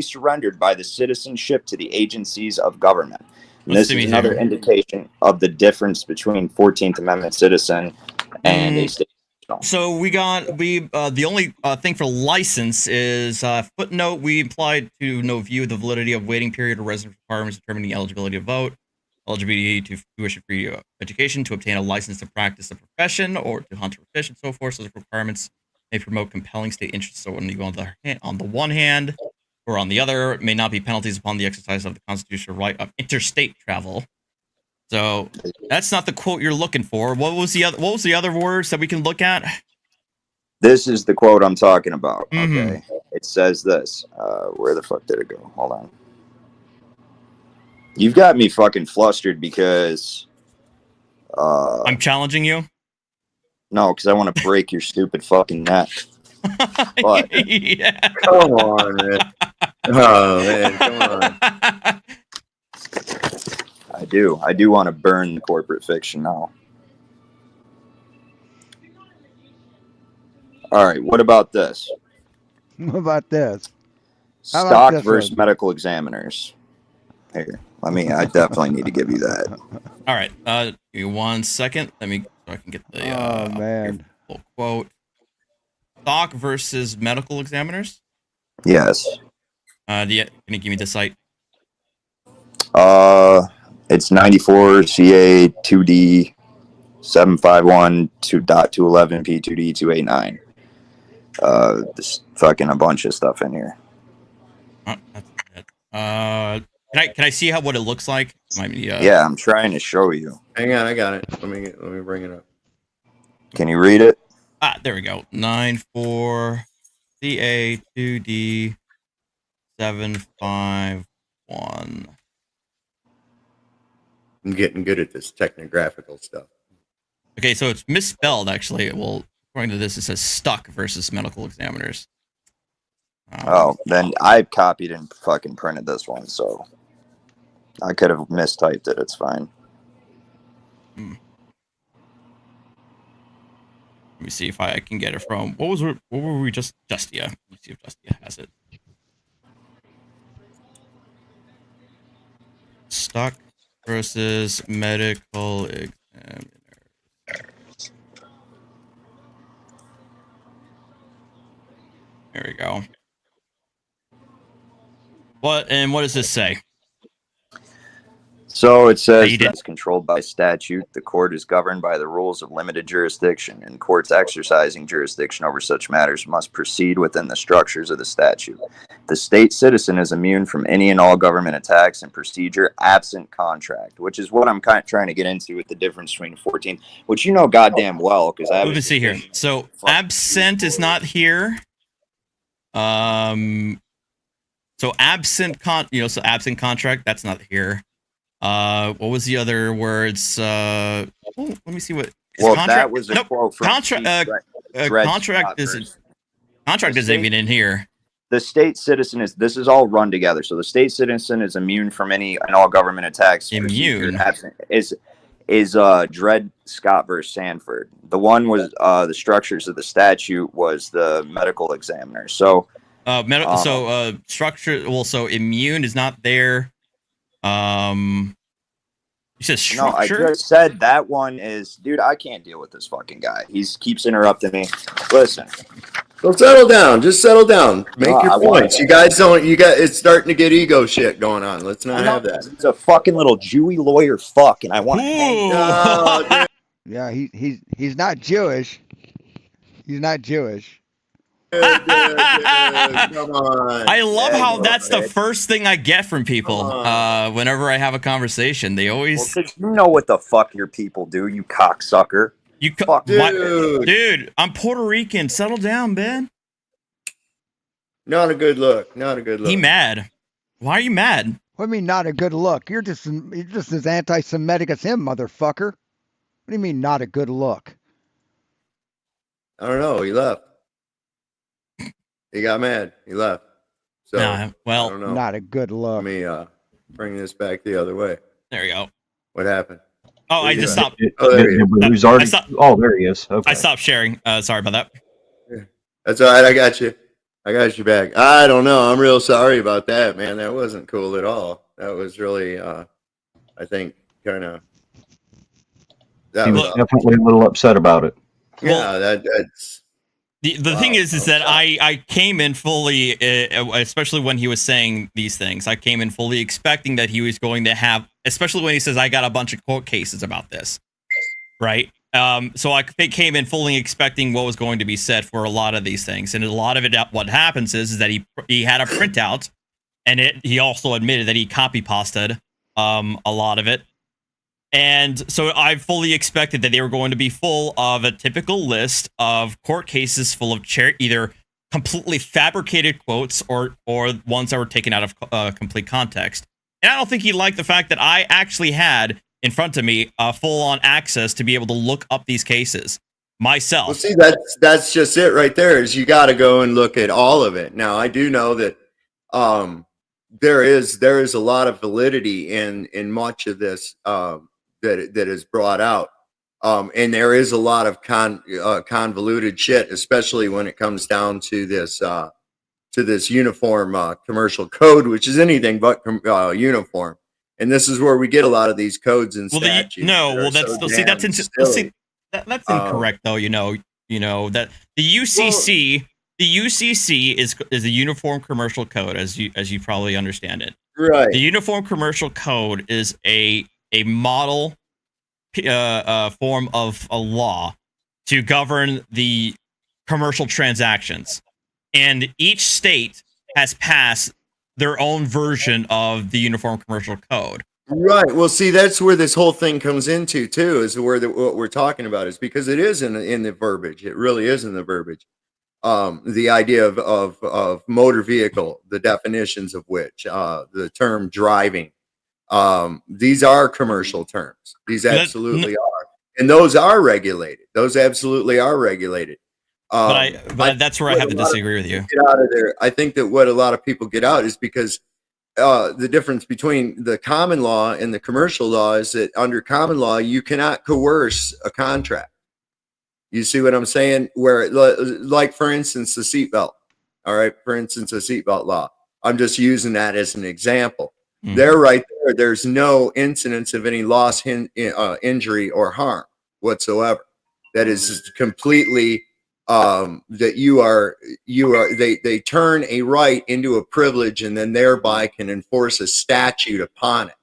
surrendered by the citizenship to the agencies of government. And this is another indication of the difference between 14th Amendment citizen and a state. So the only thing for license is footnote. We implied to no view the validity of waiting period or residence requirements determining eligibility to vote, eligibility to tuition free education, to obtain a license to practice a profession or to hunt or fish and so forth. So the requirements may promote compelling state interests. So on the one hand, or on the other, may not be penalties upon the exercise of the constitutional right of interstate travel. So that's not the quote you're looking for. What was the other words that we can look at? This is the quote I'm talking about. Mhm. Okay. It says this. Where the fuck did it go? Hold on. You've got me fucking flustered because I'm challenging you. No, because I want to break your stupid fucking neck. But Yeah. Come on, man. Oh man, come on. I do want to burn the corporate fiction now. All right, what about this? What about this? How about Stock this versus one? medical examiners. Here, I definitely need to give you that. All right. Give me 1 second. So I can get the man. full quote. Stock versus medical examiners. Yes. Can you give me the site? It's 94 CA 2D 751 2.211 P2D 289. There's fucking a bunch of stuff in here. Can I see what it looks like? Might be, Yeah, I'm trying to show you. Hang on, I got it. Let me bring it up. Can you read it? There we go. 94 CA 2D 751. I'm getting good at this technographical stuff. Okay, so it's misspelled actually. Well, according to this, it says stuck versus medical examiners. Then I copied and fucking printed this one, so I could have mistyped it. It's fine. Let me see if I can get it from. What were we just? Justia. Let me see if Justia has it. Stuck versus medical examiners. There we go. What does this say? So it says that it's controlled by statute. The court is governed by the rules of limited jurisdiction, and courts exercising jurisdiction over such matters must proceed within the structures of the statute. The state citizen is immune from any and all government attacks and procedure absent contract, which is what I'm kind of trying to get into with the difference between 14, which you know goddamn well because I have. Let me see here. So absent is not here. So absent absent contract, that's not here. What was the other words? Let me see what. That was a quote from contract isn't even in here. the state citizen is, this is all run together. So the state citizen is immune from any and all government attacks. Immune Is Dred Scott versus Sanford. The one was the structures of the statute was the medical examiner. So structure. Well, so immune is not there. You said structure. No, I just said that one is, dude. I can't deal with this fucking guy. He keeps interrupting me. Listen. Well, settle down. Just settle down. Make No, your points. You guys don't. It's starting to get ego shit going on. Let's not have that. He's a fucking little Jewy lawyer fuck, and I want to hang him. Yeah, he's not Jewish. He's not Jewish. Come on. I love how that's the first thing I get from people whenever I have a conversation. They always, you know what the fuck your people do, you cocksucker. Dude, I'm Puerto Rican. Settle down, Ben. Not a good look. Not a good look. He mad. Why are you mad? What do you mean not a good look? You're just as anti-Semitic as him, motherfucker. What do you mean not a good look? I don't know. He left. He got mad. He left. So I don't know. Not a good look. Let me bring this back the other way. There you go. What happened? Oh, I just stopped. There he is. Oh, there he is. Okay. I stopped sharing. Sorry about that. That's all right. I got you. I got you back. I don't know. I'm real sorry about that, man. That wasn't cool at all. That was really, I think, kind of. He was definitely a little upset about it. Yeah, that's. The thing is that I came in fully, especially when he was saying these things, I came in fully expecting that he was going to have, especially when he says, I got a bunch of court cases about this, right? So I came in fully expecting what was going to be said for a lot of these things. And a lot of it, what happens is that he had a printout, and he also admitted that he copy pasted a lot of it. And so I fully expected that they were going to be full of a typical list of court cases full of either completely fabricated quotes or ones that were taken out of complete context. And I don't think he liked the fact that I actually had in front of me full-on access to be able to look up these cases myself. Well, see, that's just it right there. Is you got to go and look at all of it. Now, I do know that there is a lot of validity in much of this. That is brought out, and there is a lot of convoluted shit, especially when it comes down to this uniform commercial code, which is anything but uniform. And this is where we get a lot of these codes and statutes. That's incorrect, though. You know that the UCC, the UCC is the Uniform Commercial Code, as you probably understand it. Right. The Uniform Commercial Code is a model form of a law to govern the commercial transactions, and each state has passed their own version of the Uniform Commercial Code. Right. Well, see, that's where this whole thing comes into too. Is where what we're talking about is because it is in the verbiage. It really is in the verbiage. The idea of motor vehicle, the definitions of which, the term driving. These are commercial terms. These absolutely are, and those are regulated. Those absolutely are regulated. But that's where I have to disagree with you. Get out of there. I think that what a lot of people get out is because the difference between the common law and the commercial law is that under common law you cannot coerce a contract. You see what I'm saying? Where, like for instance, the seatbelt. All right, for instance, the seatbelt law. I'm just using that as an example. There, right there, there's no incidence of any loss, injury, or harm whatsoever. That is completely that they turn a right into a privilege and then thereby can enforce a statute upon it.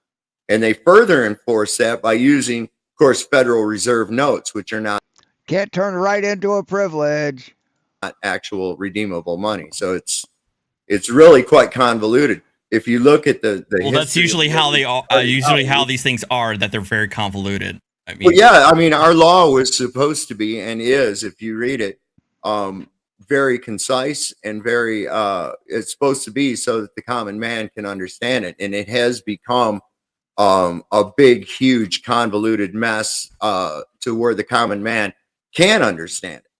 And they further enforce that by using, of course, Federal Reserve notes, which are not can't turn right into a privilege. Not actual redeemable money. So it's really quite convoluted. If you look at the that's usually how they are. Usually, how these things are, that they're very convoluted. I mean, well, yeah, I mean, our law was supposed to be and is, if you read it, very concise and very. It's supposed to be so that the common man can understand it, and it has become a big, huge, convoluted mess to where the common man can understand it.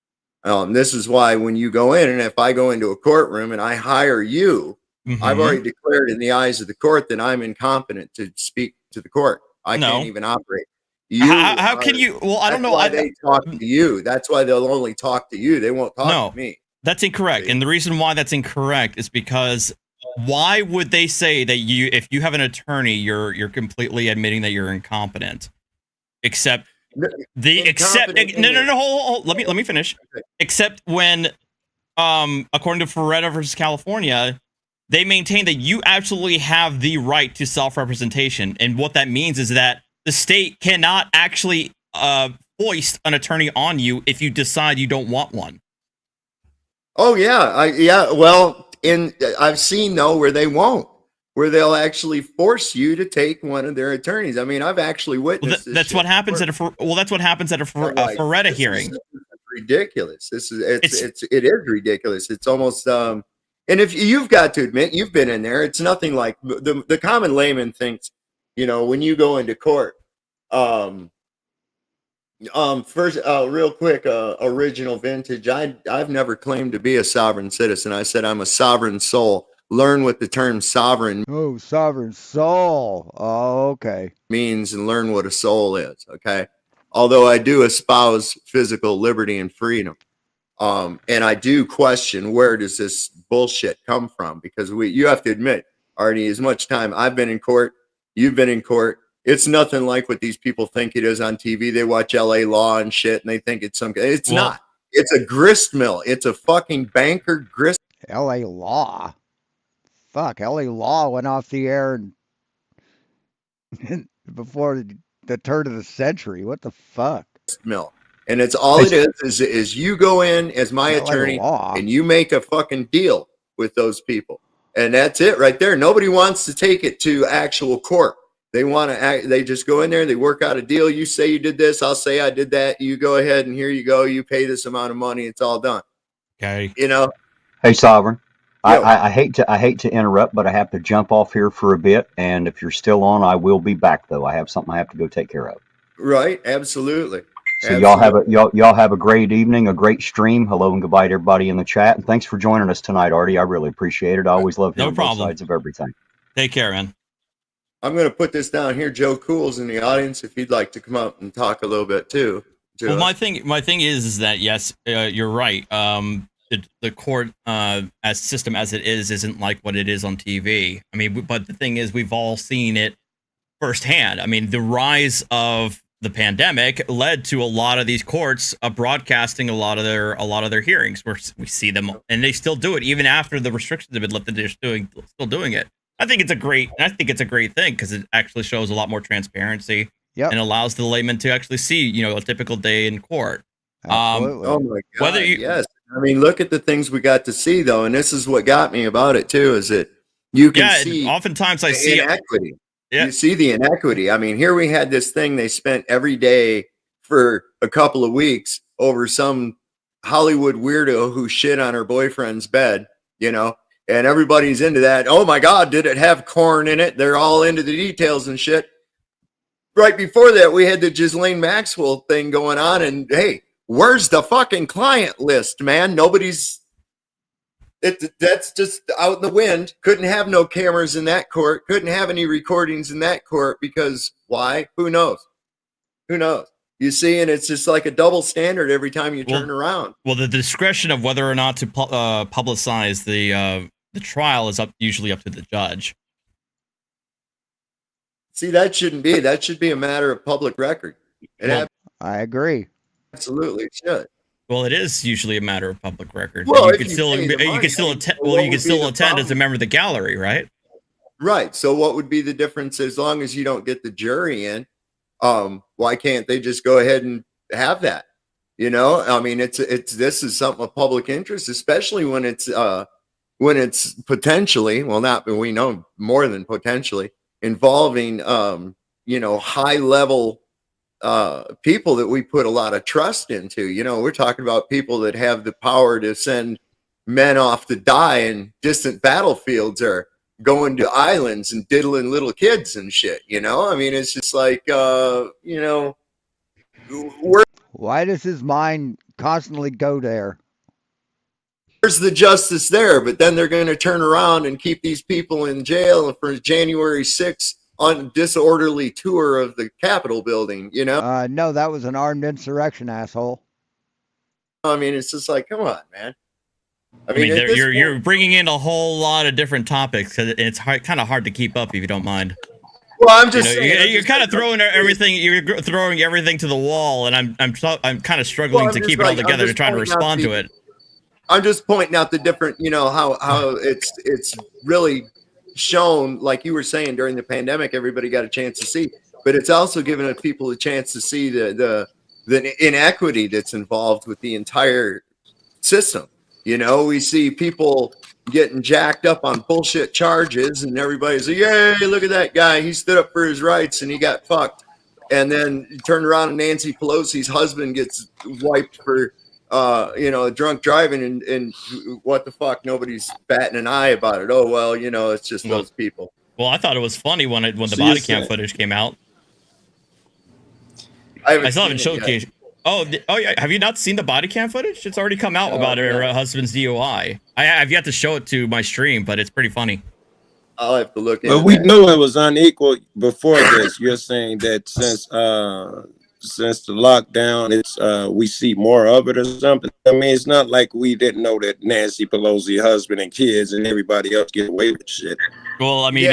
This is why when you go in, and if I go into a courtroom and I hire you, I've already declared in the eyes of the court that I'm incompetent to speak to the court. I can't even operate. How can you? Well, I don't know. That's why they talk to you. That's why they'll only talk to you. They won't talk to me. That's incorrect. And the reason why that's incorrect is because why would they say that if you have an attorney, you're completely admitting that you're incompetent? Except no, hold. Let me finish. Okay. Except when, according to Ferretta versus California, they maintain that you absolutely have the right to self-representation, and what that means is that the state cannot actually foist an attorney on you if you decide you don't want one. Oh yeah, well, I've seen where they won't, where they'll actually force you to take one of their attorneys. I mean, I've actually witnessed. That's what happens at a Ferretta hearing. This is ridiculous. It is ridiculous. It's almost and if you've got to admit you've been in there, it's nothing like the common layman thinks. When you go into court. First, real quick, original vintage. I've never claimed to be a sovereign citizen. I said I'm a sovereign soul. Learn what the term sovereign. Oh, sovereign soul. Oh, okay. Means and learn what a soul is. Okay. Although I do espouse physical liberty and freedom, and I do question where does this bullshit come from? Because you have to admit, Artie, as much time I've been in court, you've been in court. It's nothing like what these people think it is on TV. They watch LA Law and shit, and they think it's some. It's not. It's a grist mill. It's a fucking banker grist. LA Law. Fuck, LA Law went off the air before the turn of the century. What the fuck? Mill. And it's all it is you go in as my attorney and you make a fucking deal with those people. And that's it right there. Nobody wants to take it to actual court. They want to they just go in there, they work out a deal. You say you did this, I'll say I did that. You go ahead and here you go. You pay this amount of money. It's all done. Okay. Hey, Sovereign. I hate to interrupt, but I have to jump off here for a bit. And if you're still on, I will be back though. I have something I have to go take care of. Right. Absolutely. So y'all have a great evening, a great stream. Hello and goodbye to everybody in the chat. And thanks for joining us tonight, Artie. I really appreciate it. I always love hearing both sides of everything. Take care, man. I'm going to put this down here. Joe Cool's in the audience if you'd like to come up and talk a little bit too. Well, my thing is that yes, you're right. The court as system as it is isn't like what it is on TV. I mean, but the thing is, we've all seen it firsthand. I mean, the rise of the pandemic led to a lot of these courts broadcasting a lot of their hearings, where we see them, and they still do it even after the restrictions have been lifted. They're still doing it. I think it's a great thing because it actually shows a lot more transparency and allows the layman to actually see, a typical day in court. Absolutely. Oh my God! Yes, I mean, look at the things we got to see though, and this is what got me about it too, is that you can see. Oftentimes, I see inequity. You see the inequity. I mean, here we had this thing they spent every day for a couple of weeks over some Hollywood weirdo who shit on her boyfriend's bed, and everybody's into that. Oh my God, did it have corn in it? They're all into the details and shit. Right before that, we had the Ghislaine Maxwell thing going on, and hey, where's the fucking client list, man? That's just out in the wind. Couldn't have no cameras in that court. Couldn't have any recordings in that court because why? Who knows? You see, and it's just like a double standard every time you turn around. Well, the discretion of whether or not to publicize the trial is usually up to the judge. See, that shouldn't be. That should be a matter of public record. I agree. Absolutely, it should. Well, it is usually a matter of public record. Well, you can still attend as a member of the gallery, right? Right. So, what would be the difference as long as you don't get the jury in? Why can't they just go ahead and have that? I mean, this is something of public interest, especially when it's potentially, we know more than potentially involving, high level people that we put a lot of trust into. We're talking about people that have the power to send men off to die in distant battlefields or going to islands and diddling little kids and shit. I mean, it's just like, Why does his mind constantly go there? There's the justice there, but then they're going to turn around and keep these people in jail for January 6th on disorderly tour of the Capitol building, you know? No, that was an armed insurrection, asshole. I mean, it's just like, come on, man. I mean, you're bringing in a whole lot of different topics, because it's kind of hard to keep up if you don't mind. Well, I'm just saying, you're kind of throwing everything. You're throwing everything to the wall, and I'm kind of struggling to keep it all together and trying to respond to it. I'm just pointing out the different, you know, how it's really shown, like you were saying, during the pandemic, everybody got a chance to see, but it's also given people a chance to see the inequity that's involved with the entire system. You know, we see people getting jacked up on bullshit charges, and everybody's like, "Yay, look at that guy! He stood up for his rights, and he got fucked." And then you turn around, and Nancy Pelosi's husband gets wiped for drunk driving, and what the fuck? Nobody's batting an eye about it. Oh well, you know, it's just those people. Well, I thought it was funny when the body cam footage came out. I still haven't showcased. Oh yeah. Have you not seen the body cam footage? It's already come out about her husband's DUI. I've yet to show it to my stream, but it's pretty funny. I'll have to look. But we knew it was unequal before this. You're saying that since the lockdown, it's we see more of it or something. I mean, it's not like we didn't know that Nancy Pelosi, husband and kids, and everybody else get away with shit. Well, I mean,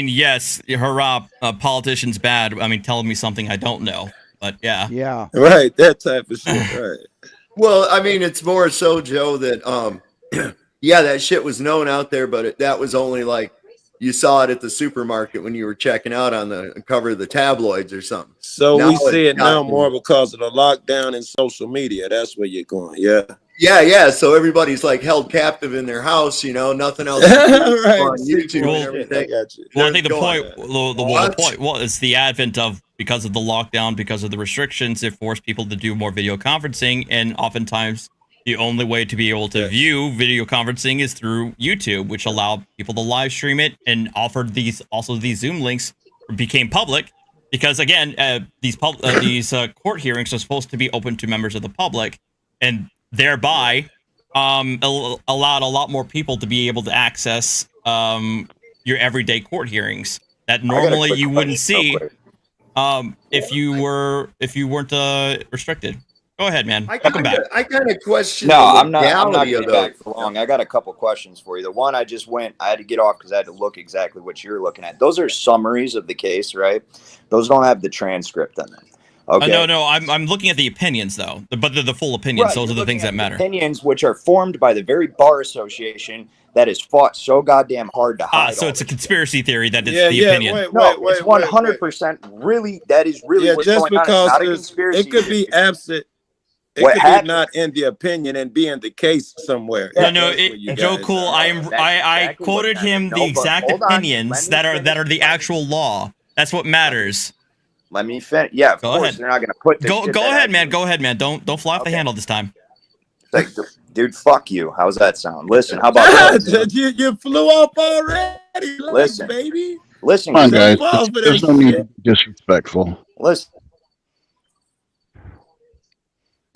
yes, hurrah, politicians bad. I mean, telling me something I don't know. But yeah, right, that type of shit, right? Well, I mean, it's more so, Joe, that that shit was known out there, but that was only like you saw it at the supermarket when you were checking out on the cover of the tabloids or something. So now we see it now more because of the lockdown and social media. That's where you're going, yeah. Yeah. So everybody's like held captive in their house, you know, nothing else right. On YouTube and everything. Well, I think the point was the advent of, because of the lockdown, because of the restrictions, it forced people to do more video conferencing, and oftentimes the only way to be able to view video conferencing is through YouTube, which allowed people to live stream it and offered these Zoom links became public, because again, these court hearings are supposed to be open to members of the public, and thereby allowed a lot more people to be able to access your everyday court hearings that normally you wouldn't see if you weren't restricted. Go ahead, man. Welcome back. I kind of question. No, I'm not getting back for long. I got a couple questions for you. The one I had to get off because I had to look exactly what you're looking at. Those are summaries of the case, right? Those don't have the transcript in them. Okay. No. I'm looking at the opinions though, but the full opinions. Right, those are the things that matter. Opinions which are formed by the very bar association that has fought so goddamn hard to hide. So it's a conspiracy theory that it's the opinion. It's 100% really. That is really what's just going on. because It's not a conspiracy. it could be absent. It could be not in the opinion and be in the case somewhere. Joe Cool. I quoted him the exact opinions that are the actual law. That's what matters. Let me finish. Yeah, of course they're not going to put this. Go ahead, man. Go ahead, man. Don't fly off the handle this time. Like, dude, fuck you. How's that sound? Listen, how about you flew off already? Listen, baby. Listen, come on, guys. There's no need to be disrespectful. Listen.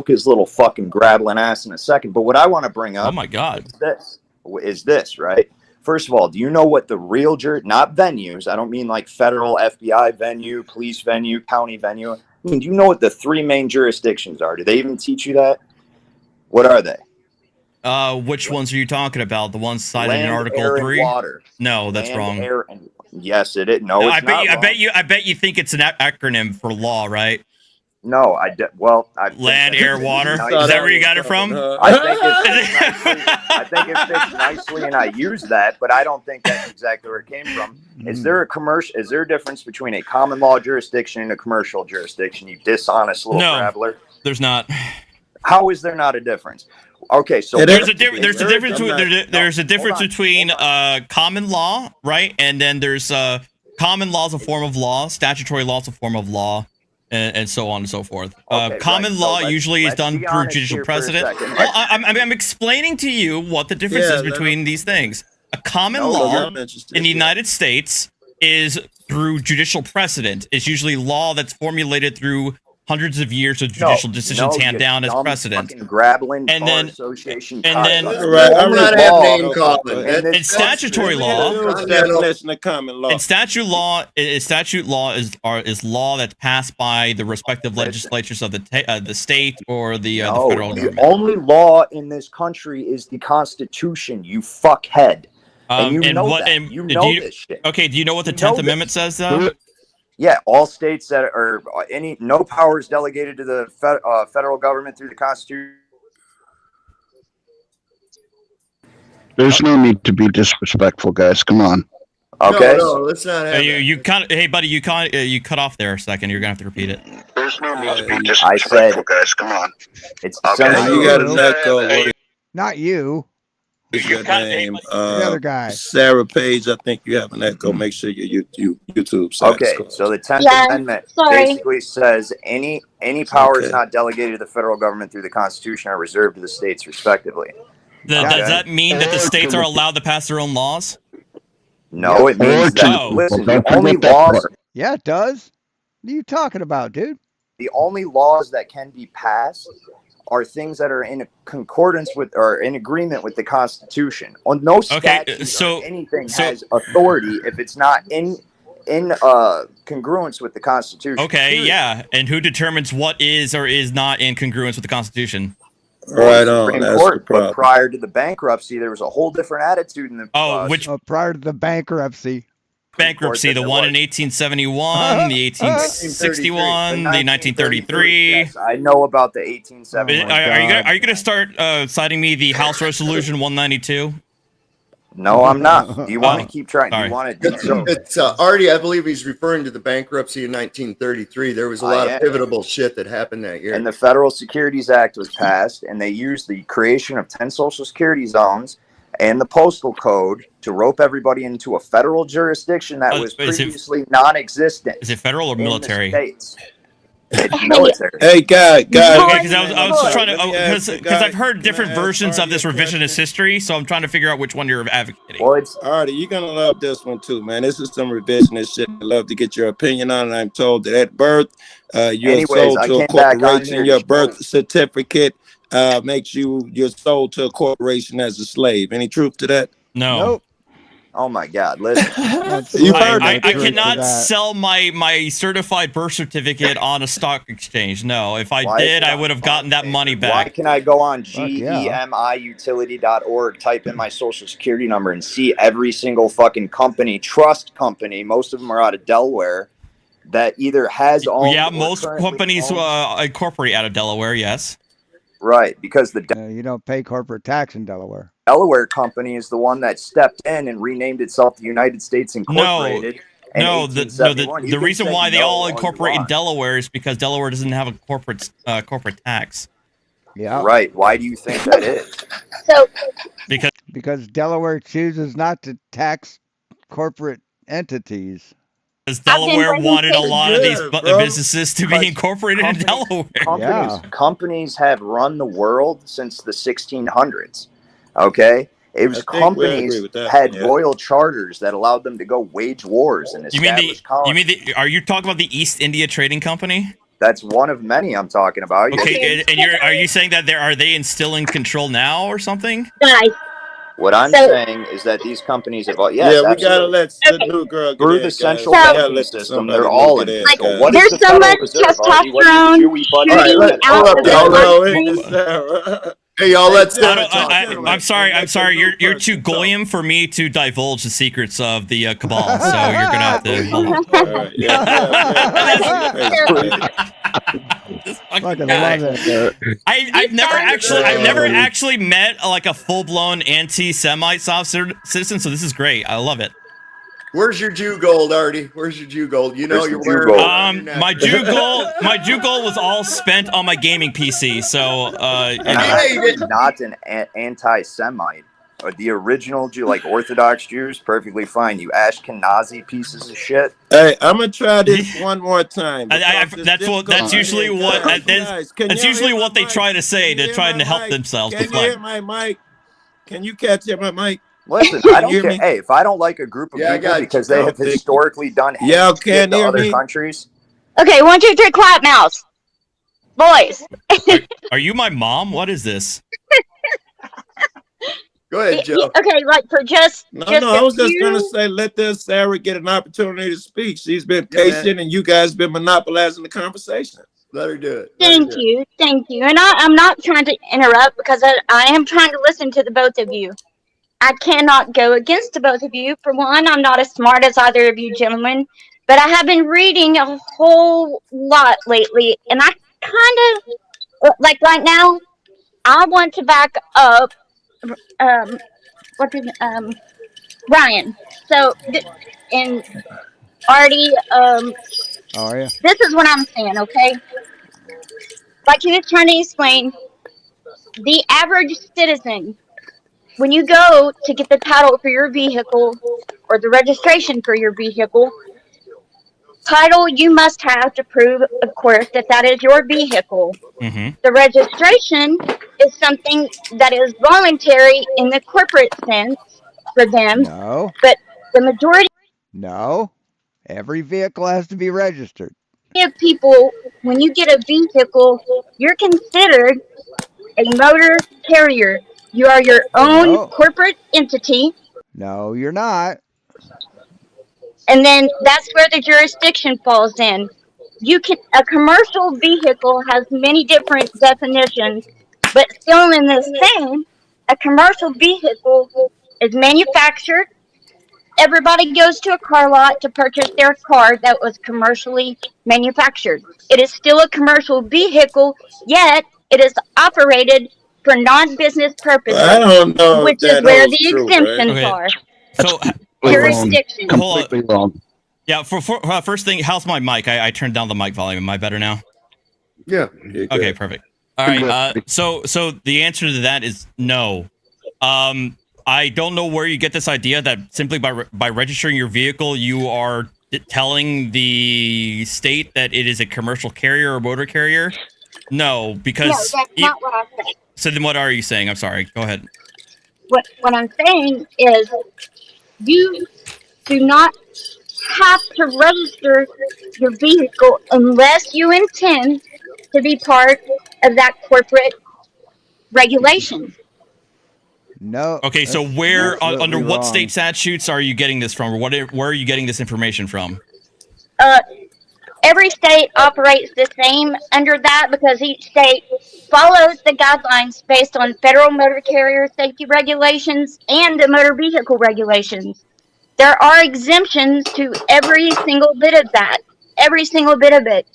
His little fucking grabbling ass in a second, but what I want to bring up, oh my god, is this right? First of all, do you know what the real not venues? I don't mean like federal FBI venue, police venue, county venue. I mean, do you know what the three main jurisdictions are? Do they even teach you that? What are they? Which ones are you talking about? The ones cited in Article 3? Water. No, that's wrong. Air, and, yes, it is. No, it's not wrong. I bet you think it's an acronym for law, right? No, land, air, water. Is that where you got it from? I think it fits nicely, and I use that, but I don't think that's exactly where it came from. Is there a difference between a common law jurisdiction and a commercial jurisdiction? You dishonest little traveler. There's not. How is there not a difference? Okay, so there's a difference between common law, right? And then there's common law is a form of law, statutory law is a form of law. And so on and so forth. Common law usually is done through judicial precedent. Well, I'm explaining to you what the difference is between these things. A common law in the United States is through judicial precedent. It's usually law that's formulated through hundreds of years of judicial decisions hand down as precedent. Grablin And then, Association. and then, I'm not have name calling. in statutory law, definition of common law. in statute law is law that's passed by the respective legislatures of the state or the federal government. The only law in this country is the Constitution. You fuckhead. And you know that. You know this shit. Okay, do you know what the 10th Amendment says, though? Yeah, all states that are no powers delegated to the federal government through the Constitution. There's no need to be disrespectful, guys. Come on. Okay. No, let's not have you hey, buddy, you cut off there a second. You're gonna have to repeat it. There's no need to be disrespectful, guys. Come on. It's okay. You got an echo. Not you. Your name, the other guy. Sarah Page. I think you have an echo. Make sure you YouTube. Okay, so the 10th Amendment basically says any powers not delegated to the federal government through the Constitution are reserved to the states, respectively. Does that mean that the states are allowed to pass their own laws? No, it means that. Listen, the only laws. Yeah, it does. What are you talking about, dude? The only laws that can be passed are things that are in concordance with or in agreement with the Constitution. On no statute or anything has authority if it's not in congruence with the Constitution. Okay, period. yeah. And who determines what is or is not in congruence with the Constitution? Right on. That's the problem. But prior to the bankruptcy, there was a whole different attitude in the. Prior to the bankruptcy. Bankruptcy, the one in 1871, the 1861, the 1933. Yes, I know about the 1871. Are you going to start citing me the House Resolution 192? No, I'm not. Do you want to keep trying? Do you want to? It's Artie. I believe he's referring to the bankruptcy in 1933. There was a lot of pivotal shit that happened that year. And the Federal Securities Act was passed, and they used the creation of 10 Social Security zones and the postal code to rope everybody into a federal jurisdiction that was previously non-existent. Is it federal or military? It's military. Hey, guy. Because I was trying to, because I've heard different versions of this revisionist history, so I'm trying to figure out which one you're advocating. Well, it's Artie, you're gonna love this one too, man. This is some revisionist shit. I'd love to get your opinion on it. I'm told that at birth, you're sold to a corporation. Your birth certificate makes you're sold to a corporation as a slave. Any truth to that? No. Nope. Oh my God! Listen, I cannot sell my certified birth certificate on a stock exchange. No, if I did, I would have gotten that money back. Why can I go on gemiutility.org, type in my social security number, and see every single fucking trust company? Most of them are out of Delaware. That either has owned. Yeah, most companies incorporate out of Delaware. Yes. Right, because you don't pay corporate tax in Delaware. Delaware company is the one that stepped in and renamed itself the United States Incorporated. The reason why they all incorporate in Delaware is because Delaware doesn't have a corporate tax. Yeah. Right. Why do you think that is? Because Delaware chooses not to tax corporate entities. Because Delaware wanted a lot of these businesses to be incorporated in Delaware. Companies have run the world since the 1600s. Okay? It was companies had royal charters that allowed them to go wage wars and establish colonies. Are you talking about the East India Trading Company? That's one of many I'm talking about. Okay, and are you saying that are they instilling control now or something? What I'm saying is that these companies have, we gotta let the new girl through the central banking system. They're all in. Like, there's so much testosterone shooting out of the Hey, y'all, let's. I'm sorry. You're too goyim for me to divulge the secrets of the cabal. So you're gonna have to. I've never actually met like a full blown anti-Semite soft citizen. So this is great. I love it. Where's your Jew gold, Artie? Where's your Jew gold? You know you're wearing. My Jew gold was all spent on my gaming PC. So not an anti-Semite. Or the original Jew, like Orthodox Jews, perfectly fine. You Ashkenazi pieces of shit. Hey, I'm gonna try this one more time. That's usually what they try to say to try to help themselves. Can you hear my mic? Can you catch my mic? Listen, I don't care. Hey, if I don't like a group of people because they have historically done hate to other countries. Okay, 1, 2, 3, clap mouse. Boys. Are you my mom? What is this? Go ahead, Joe. Okay, like for just I was just gonna few- say, let this Sarah get an opportunity to speak. She's been Yeah, man. patient, and you guys been monopolizing the conversation. Let her do it. Thank you. And I'm not trying to interrupt because I am trying to listen to the both of you. I cannot go against the both of you. For one, I'm not as smart as either of you gentlemen, but I have been reading a whole lot lately, and I kind of like right now. I want to back up Ryan. So and Artie, How are you? this is what I'm saying, okay? Like he was trying to explain, the average citizen, when you go to get the title for your vehicle or the registration for your vehicle, title you must have to prove, of course, that that is your vehicle. Mm-hmm. The registration is something that is voluntary in the corporate sense for them, No. but the majority No. Every vehicle has to be registered. of people, when you get a vehicle, you're considered a motor carrier. You are your own No. corporate entity, No, you're not. and then that's where the jurisdiction falls in. A commercial vehicle has many different definitions, but still in the same, a commercial vehicle is manufactured. Everybody goes to a car lot to purchase their car that was commercially manufactured. It is still a commercial vehicle, yet it is operated for non-business purposes, I don't know if which is that where holds the true, exemptions Okay. are. So Jurisdiction. hold on. Completely wrong. Yeah, for first thing, how's my mic? I turned down the mic volume. Am I better now? Yeah. Okay, perfect. All right. So the answer to that is no. I don't know where you get this idea that simply by registering your vehicle, you are telling the state that it is a commercial carrier or motor carrier. No, because No, that's not what I said. So then, what are you saying? I'm sorry. Go ahead. What I'm saying is, you do not have to register your vehicle unless you intend to be part of that corporate regulation. No. Okay, so that's where absolutely under what wrong. state statutes are you getting this from, or where are you getting this information from? Every state operates the same under that because each state follows the guidelines based on federal motor carrier safety regulations and the motor vehicle regulations. There are exemptions to every single bit of that. Every single bit of it.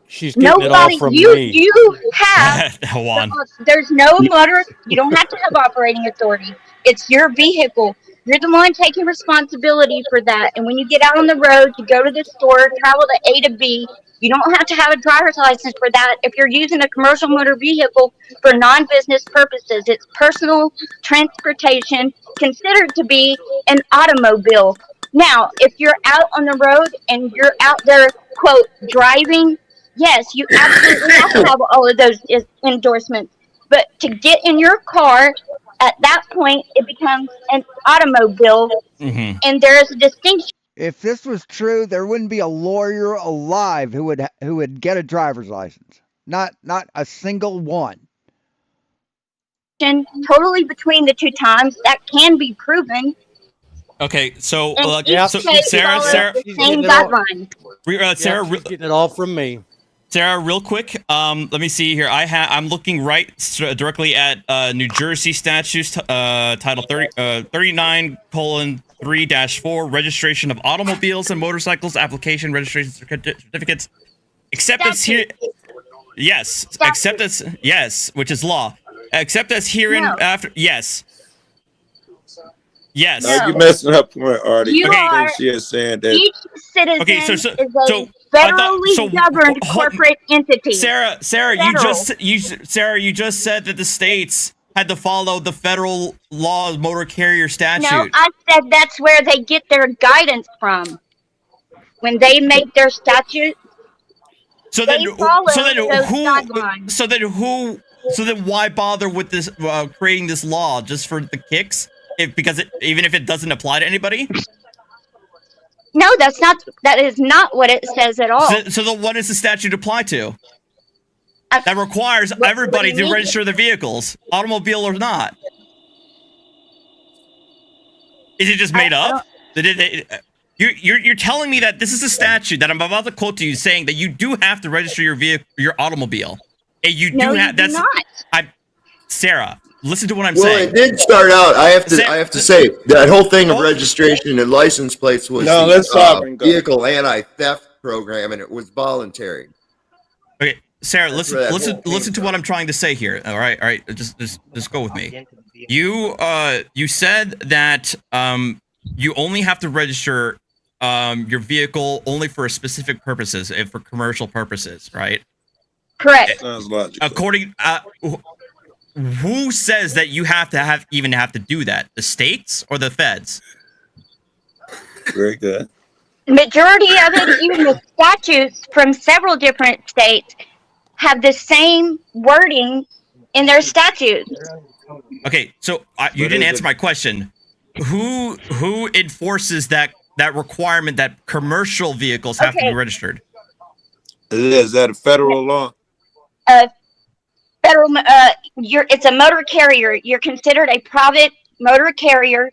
She's getting it all from me. You have Juan. there's no motor. You don't have to have operating authority. It's your vehicle. You're the one taking responsibility for that. And when you get out on the road, you go to the store, travel to A to B. You don't have to have a driver's license for that if you're using a commercial motor vehicle for non-business purposes. It's personal transportation considered to be an automobile. Now, if you're out on the road and you're out there, quote, driving, yes, you absolutely have to have all of those endorsements. But to get in your car, at that point, it becomes an automobile, and there is a distinction. If this was true, there wouldn't be a lawyer alive who would get a driver's license. Not a single one. Totally between the two times that can be proven. Okay, so And each state Sarah, follows the same guidelines. Sarah, she's getting it all from me. Sarah, real quick, let me see here. I'm looking directly at New Jersey statutes, title 39:3-4, registration of automobiles and motorcycles, application registration certificates. Acceptance here. Yes, acceptance. Yes, which is law. Except as herein after. Yes. Yes. No, you messing up point, Artie. You I are- think she is saying that. Each citizen Okay, so is a federally governed corporate entity. Sarah, Federal. you just said that the states had to follow the federal law motor carrier statute. No, I said that's where they get their guidance from. When they make their statute, So they then, follow so then those who? guidelines. So then who? So then why bother with this creating this law just for the kicks? Even if it doesn't apply to anybody. No, that is not what it says at all. So then what does the statute apply to? that requires everybody to register their vehicles, automobile or not. Is it just made up? You're telling me that this is a statute that I'm about to quote to you, saying that you do have to register your vehicle, your automobile, and you do have. That's not. Sarah, listen to what I'm saying. Well, it did start out. I have to say that whole thing of registration and license plates was the vehicle anti-theft program, and it was voluntary. Okay, Sarah, listen to what I'm trying to say here. All right, just go with me. You said that you only have to register your vehicle only for specific purposes, and for commercial purposes, right? Correct. Sounds logical. According, who says that you have to do that? The states or the feds? Very good. Majority of it, even the statutes from several different states, have the same wording in their statutes. Okay, so you didn't answer my question. Who enforces that requirement that commercial vehicles have to be registered? Is that a federal law? Federal, it's a motor carrier. You're considered a private motor carrier.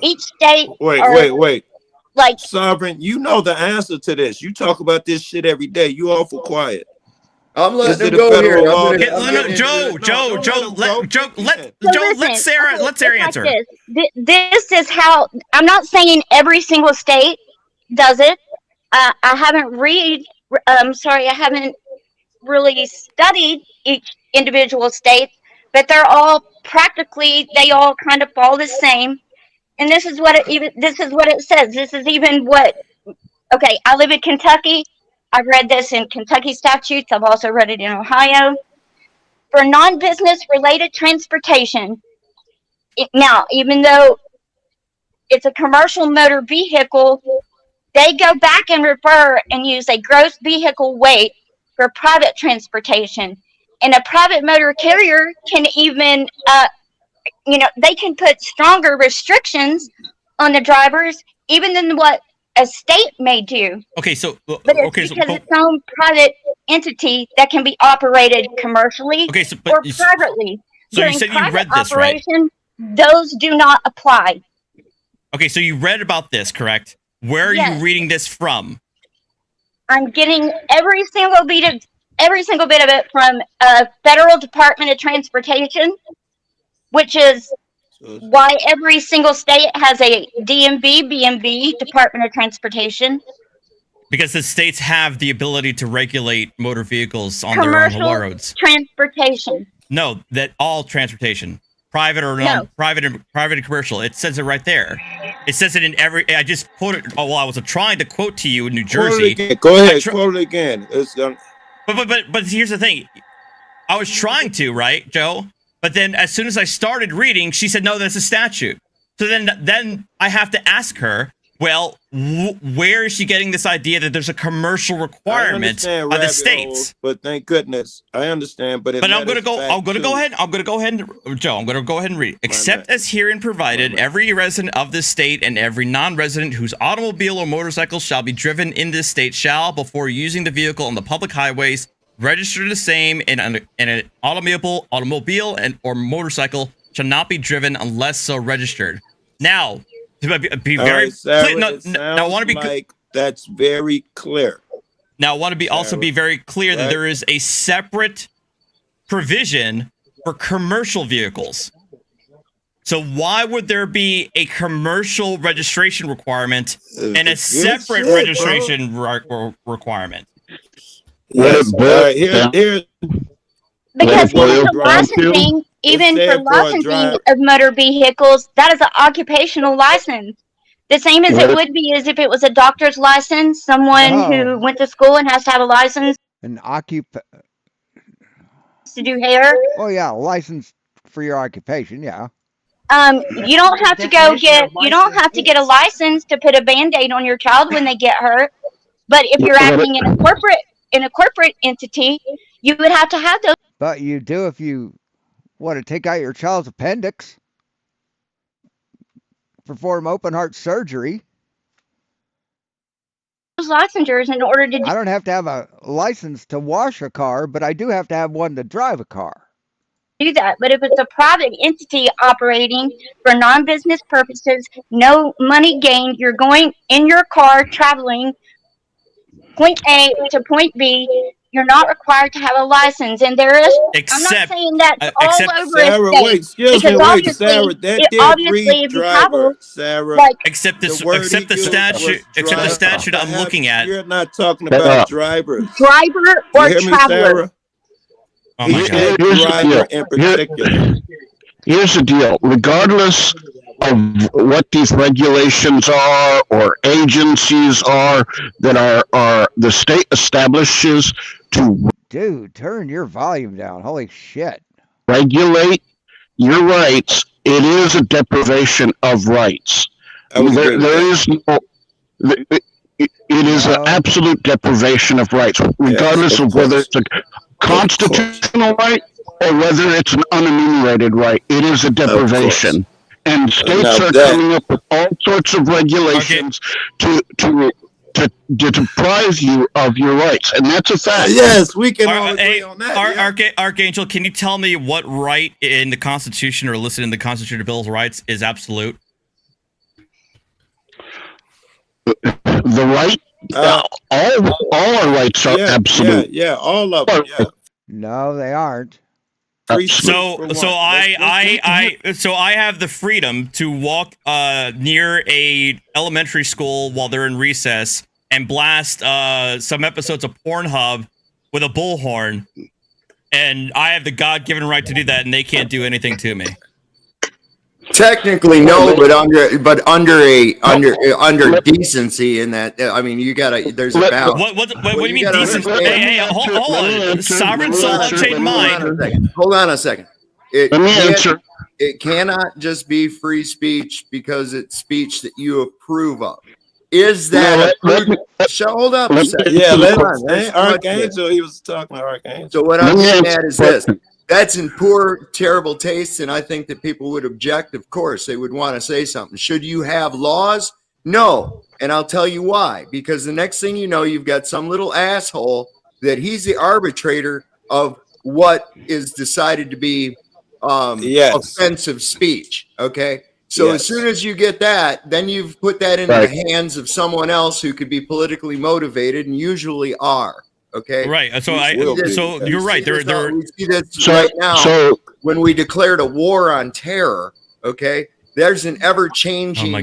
Each state. Wait. Like Sovereign, you know the answer to this. You talk about this shit every day. You awful quiet. I'm letting him go here. Let Sarah answer. This is how. I'm not saying every single state does it. I haven't I haven't really studied each individual state, but they're all they all kind of fall the same. And this is what it says. This is even what. Okay, I live in Kentucky. I've read this in Kentucky statutes. I've also read it in Ohio. For non-business related transportation, now, even though it's a commercial motor vehicle, they go back and refer and use a gross vehicle weight for private transportation. And a private motor carrier can even, they can put stronger restrictions on the drivers, even than what a state may do. Okay, so but it's because its own private entity that can be operated commercially or privately. So you said you read this, right? Those do not apply. Okay, so you read about this, correct? Where are you reading this from? I'm getting every single bit of it from Federal Department of Transportation, which is why every single state has a DMV, BMV, Department of Transportation. Because the states have the ability to regulate motor vehicles on their own roads. Transportation. No, that all transportation, private or private and commercial. It says it right there. It says it in every. I just quoted. Oh well, I was trying to quote to you in New Jersey. Go ahead, quote it again. It's done. But here's the thing. I was trying to, right, Joe? But then as soon as I started reading, she said, no, that's a statute. So then I have to ask her, well, where is she getting this idea that there's a commercial requirement by the states? But thank goodness, I understand. But I'm going to go ahead and read. Except as herein provided, every resident of this state and every non-resident whose automobile or motorcycle shall be driven in this state shall, before using the vehicle on the public highways, register the same in an automobile or motorcycle shall not be driven unless so registered. Now, to be very clear, I want to be that's very clear. Now, I want to also be very clear that there is a separate provision for commercial vehicles. So why would there be a commercial registration requirement and a separate registration requirement? Yes. Here. Because even for licensing, of motor vehicles, that is an occupational license. The same as it would be as if it was a doctor's license, someone who went to school and has to have a license. To do hair. Oh yeah, license for your occupation, yeah. You don't have to get a license to put a Band-Aid on your child when they get hurt. But if you're acting in a corporate entity, you would have to have those. But you do if you want to take out your child's appendix, perform open heart surgery. those licensures in order to I don't have to have a license to wash a car, but I do have to have one to drive a car. do that. But if it's a private entity operating for non-business purposes, no money gained, you're going in your car traveling point A to point B, you're not required to have a license. And there is, I'm not saying that's all over Sarah, a state. wait, excuse Because me, wait, obviously, Sarah, that did obviously read if you travel, driver, Sarah. like, Except The word except the he used statute, was except the driver. statute I'm looking at. You're not talking about drivers. driver You or hear me, traveler. Sarah? Oh my He God. said Here's the driver deal. in particular. Here's the deal. Regardless of what these regulations are or agencies are that are the state establishes to Dude, turn your volume down. Holy shit. regulate your rights, it is a deprivation of rights. I would agree with There that. is no. It is an absolute deprivation of rights, regardless of of whether course. it's a constitutional right or whether it's an unenumerated right. It is a deprivation. And states Now are that- coming up with all sorts of regulations to deprive you of your rights, and that's a fact. Yes, we can all agree on that. Archangel, can you tell me what right in the Constitution or listed in the Constitution Bill of Rights is absolute? The right, all our rights are absolute. Yeah, all of them. Yeah. No, they aren't. So I have the freedom to walk near a elementary school while they're in recess and blast some episodes of Pornhub with a bullhorn, and I have the God-given right to do that, and they can't do anything to me. Technically, no, but under decency in that, I mean, you gotta. There's a balance. What do you mean decent? Hey, hold on. Sovereign soul, unchained mind. Hold on a second. Let me answer. It cannot just be free speech because it's speech that you approve of. Is that? Hold up a second. Yeah, There's Archangel. He was talking to Archangel. So what I'm getting at is this. That's in poor, terrible taste, and I think that people would object. Of course, they would want to say something. Should you have laws? No, and I'll tell you why. Because the next thing you know, you've got some little asshole that he's the arbitrator of what is decided to be offensive speech. Okay, so as soon as you get that, then you've put that into the hands of someone else who could be politically motivated, and usually are. Okay. Right. So you're right. We see this right now when we declared a war on terror. Okay. There's an ever-changing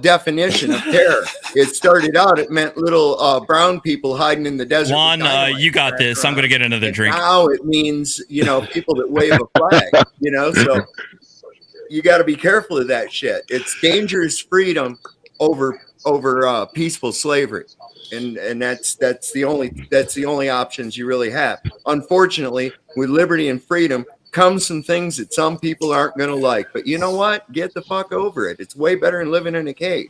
definition of terror. It started out, it meant little brown people hiding in the desert. Juan, you got this. I'm going to get another drink. Now it means, people that wave a flag, so you got to be careful of that shit. It's dangerous freedom over peaceful slavery. And that's the only options you really have. Unfortunately, with liberty and freedom comes some things that some people aren't going to like. But you know what? Get the fuck over it. It's way better than living in a cage.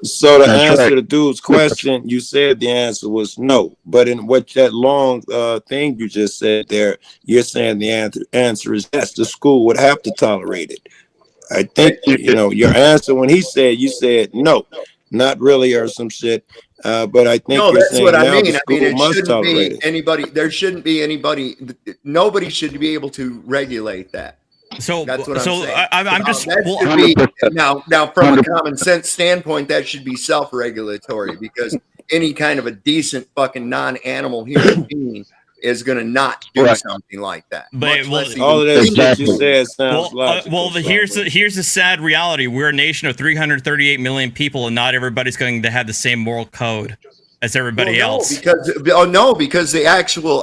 So to answer the dude's question, you said the answer was no. But in what that long thing you just said there, you're saying the answer is yes. The school would have to tolerate it. I think your answer when you said no, not really, or some shit. But I think that's what I mean. It must shouldn't tolerate be it. anybody. There shouldn't be anybody. Nobody should be able to regulate that. So that's what I'm saying. I'm just now from a common sense standpoint, that should be self-regulatory because any kind of a decent fucking non-animal human being is going to not do something like that. But all of that you said sounds logical. Here's the sad reality. We're a nation of 338 million people, and not everybody's going to have the same moral code as everybody else. Because the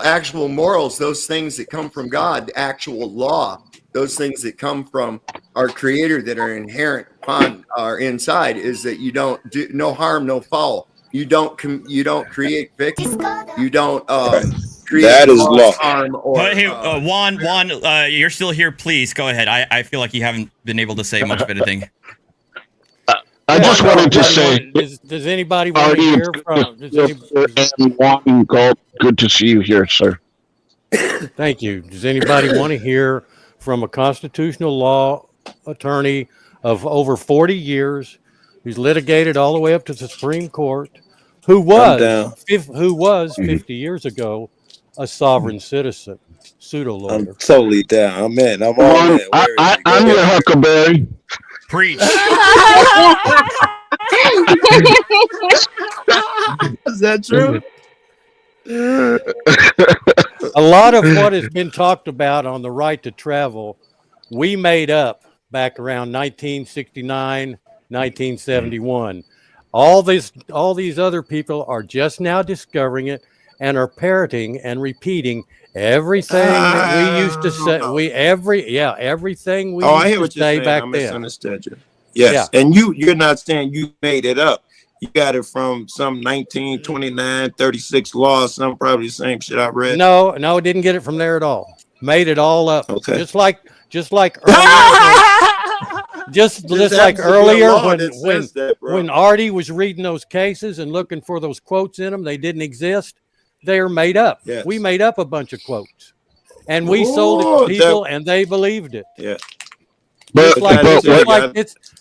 actual morals, those things that come from God, the actual law, those things that come from our Creator that are inherent upon our inside, is that you don't do no harm, no foul. You don't create fiction. You don't. That is law. Hey, Juan, you're still here. Please go ahead. I feel like you haven't been able to say much of anything. I just wanted to say, does anybody want to hear from? Juan Galt, good to see you here, sir. Thank you. Does anybody want to hear from a constitutional law attorney of over 40 years who's litigated all the way up to the Supreme Court who was down. 50 years ago a sovereign citizen, pseudo lawyer. I'm totally down. I'm in. I'm all in. Where is it? Go I'm your ahead. Huckleberry. Preach. Is that true? A lot of what has been talked about on the right to travel, we made up back around 1969, 1971. All these other people are just now discovering it and are parroting and repeating everything that we used to say. Everything we Oh, I used hear to what you're say saying. back I then. misunderstood you. Yes, Yeah. and you're not saying you made it up. You got it from some 1929, 36 law, some probably the same shit I read. No, didn't get it from there at all. Made it all up. Okay. Just like earlier. Just like earlier when Artie was reading those cases and looking for those quotes in them, they didn't exist. They are made up. Yes. We made up a bunch of quotes, and we sold it to people, and they believed it. Yeah.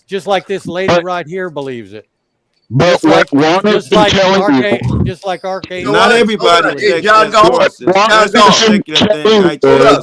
Just like this lady right here believes it. But what Juan has been telling you, just like Arcade. Not everybody. Hey, John Galt. John Galt.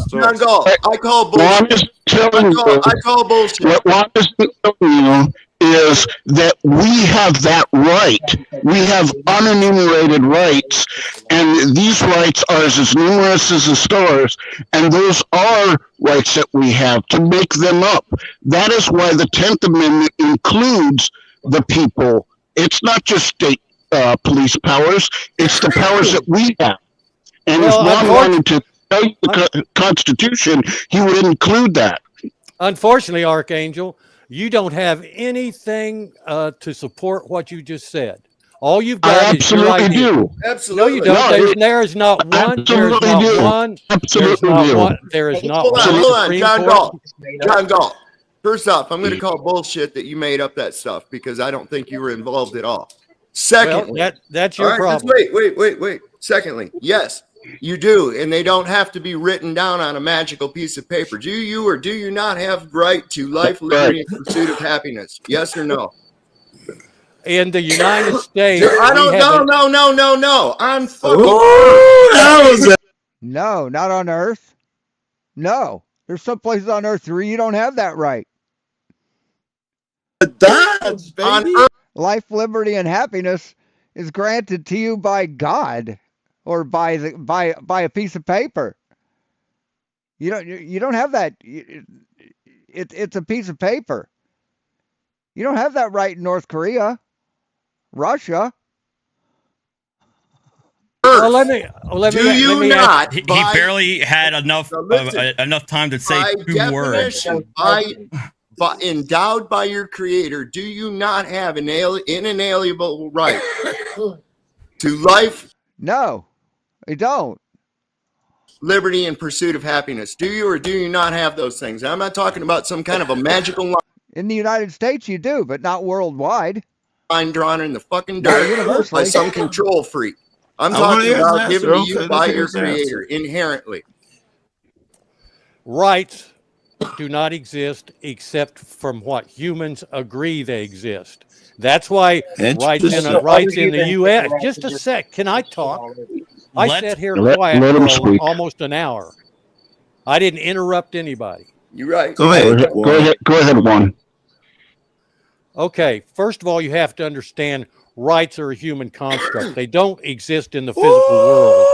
John Galt. I call bullshit. I call bullshit. What Juan has been telling you is that we have that right. We have unenumerated rights, and these rights are as numerous as the stars, and those are rights that we have to make them up. That is why the 10th Amendment includes the people. It's not just state police powers, it's the powers that we have. And if Juan wanted to tell you the Constitution, he would include that. Unfortunately, Archangel, you don't have anything to support what you just said. All you've got is your idea. Do. Absolutely. No, you don't. There is not one. There is not one. There is not one. Hold on, John Galt. John Galt. First off, I'm going to call bullshit that you made up that stuff because I don't think you were involved at all. Secondly, that's your problem. Wait. Secondly, yes, you do, and they don't have to be written down on a magical piece of paper. Do you or do you not have right to life, liberty, and pursuit of happiness? Yes or no? In the United States, I don't. No. On fucking. No, not on Earth. No, there's some places on Earth where you don't have that right. Life, liberty, and happiness is granted to you by God or by a piece of paper. You don't have that. It's a piece of paper. You don't have that right in North Korea, Russia. He barely had enough time to say two words. But endowed by your creator, do you not have an inalienable right to life? No, I don't. Liberty and pursuit of happiness. Do you or do you not have those things? I'm not talking about some kind of a magical line. In the United States, you do, but not worldwide. Line drawn in the fucking dirt by some control freak. I'm talking about given to you by your creator inherently. Rights do not exist except from what humans agree they exist. That's why rights in the U.S. Just a sec. Can I talk? I sat here quiet for almost an hour. I didn't interrupt anybody. You're right. Go ahead, Juan. Okay. First of all, you have to understand rights are a human construct. They don't exist in the physical world.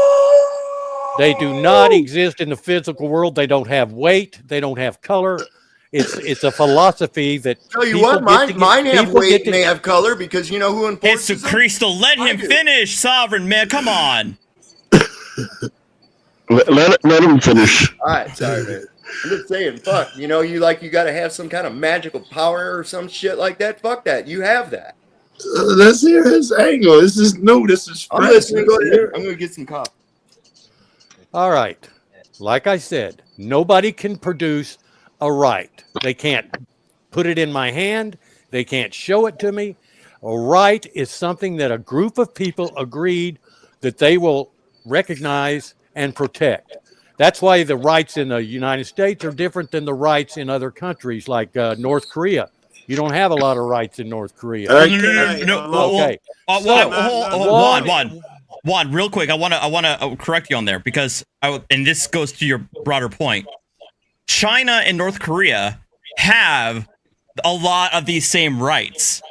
They do not exist in the physical world. They don't have weight. They don't have color. It's a philosophy that. Tell you what, mine have weight and they have color because you know who imports It's Crystal. Let him finish, Sovereign man. Come on. Let him finish. All right, sorry, man. I'm just saying, fuck. You know, you got to have some kind of magical power or some shit like that. Fuck that. You have that. Let's hear his angle. This is new. This is fresh. I'm listening. Go ahead. I'm going to get some coffee. All right. Like I said, nobody can produce a right. They can't put it in my hand. They can't show it to me. A right is something that a group of people agreed that they will recognize and protect. That's why the rights in the United States are different than the rights in other countries like North Korea. You don't have a lot of rights in North Korea. Okay. Okay. Juan, real quick, I want to correct you on there because and this goes to your broader point. China and North Korea have a lot of these same rights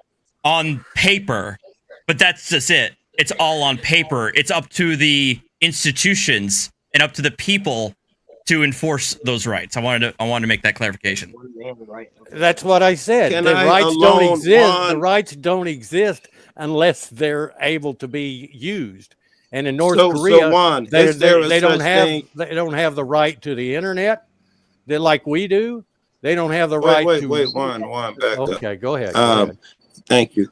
on paper, but that's just it. It's all on paper. It's up to the institutions and up to the people to enforce those rights. I wanted to make that clarification. That's what I said. The rights don't exist. The rights don't exist unless they're able to be used. And in North Korea, they don't have the right to the internet like we do. They don't have the right to. Wait, Juan, back up. Okay, go ahead. Thank you.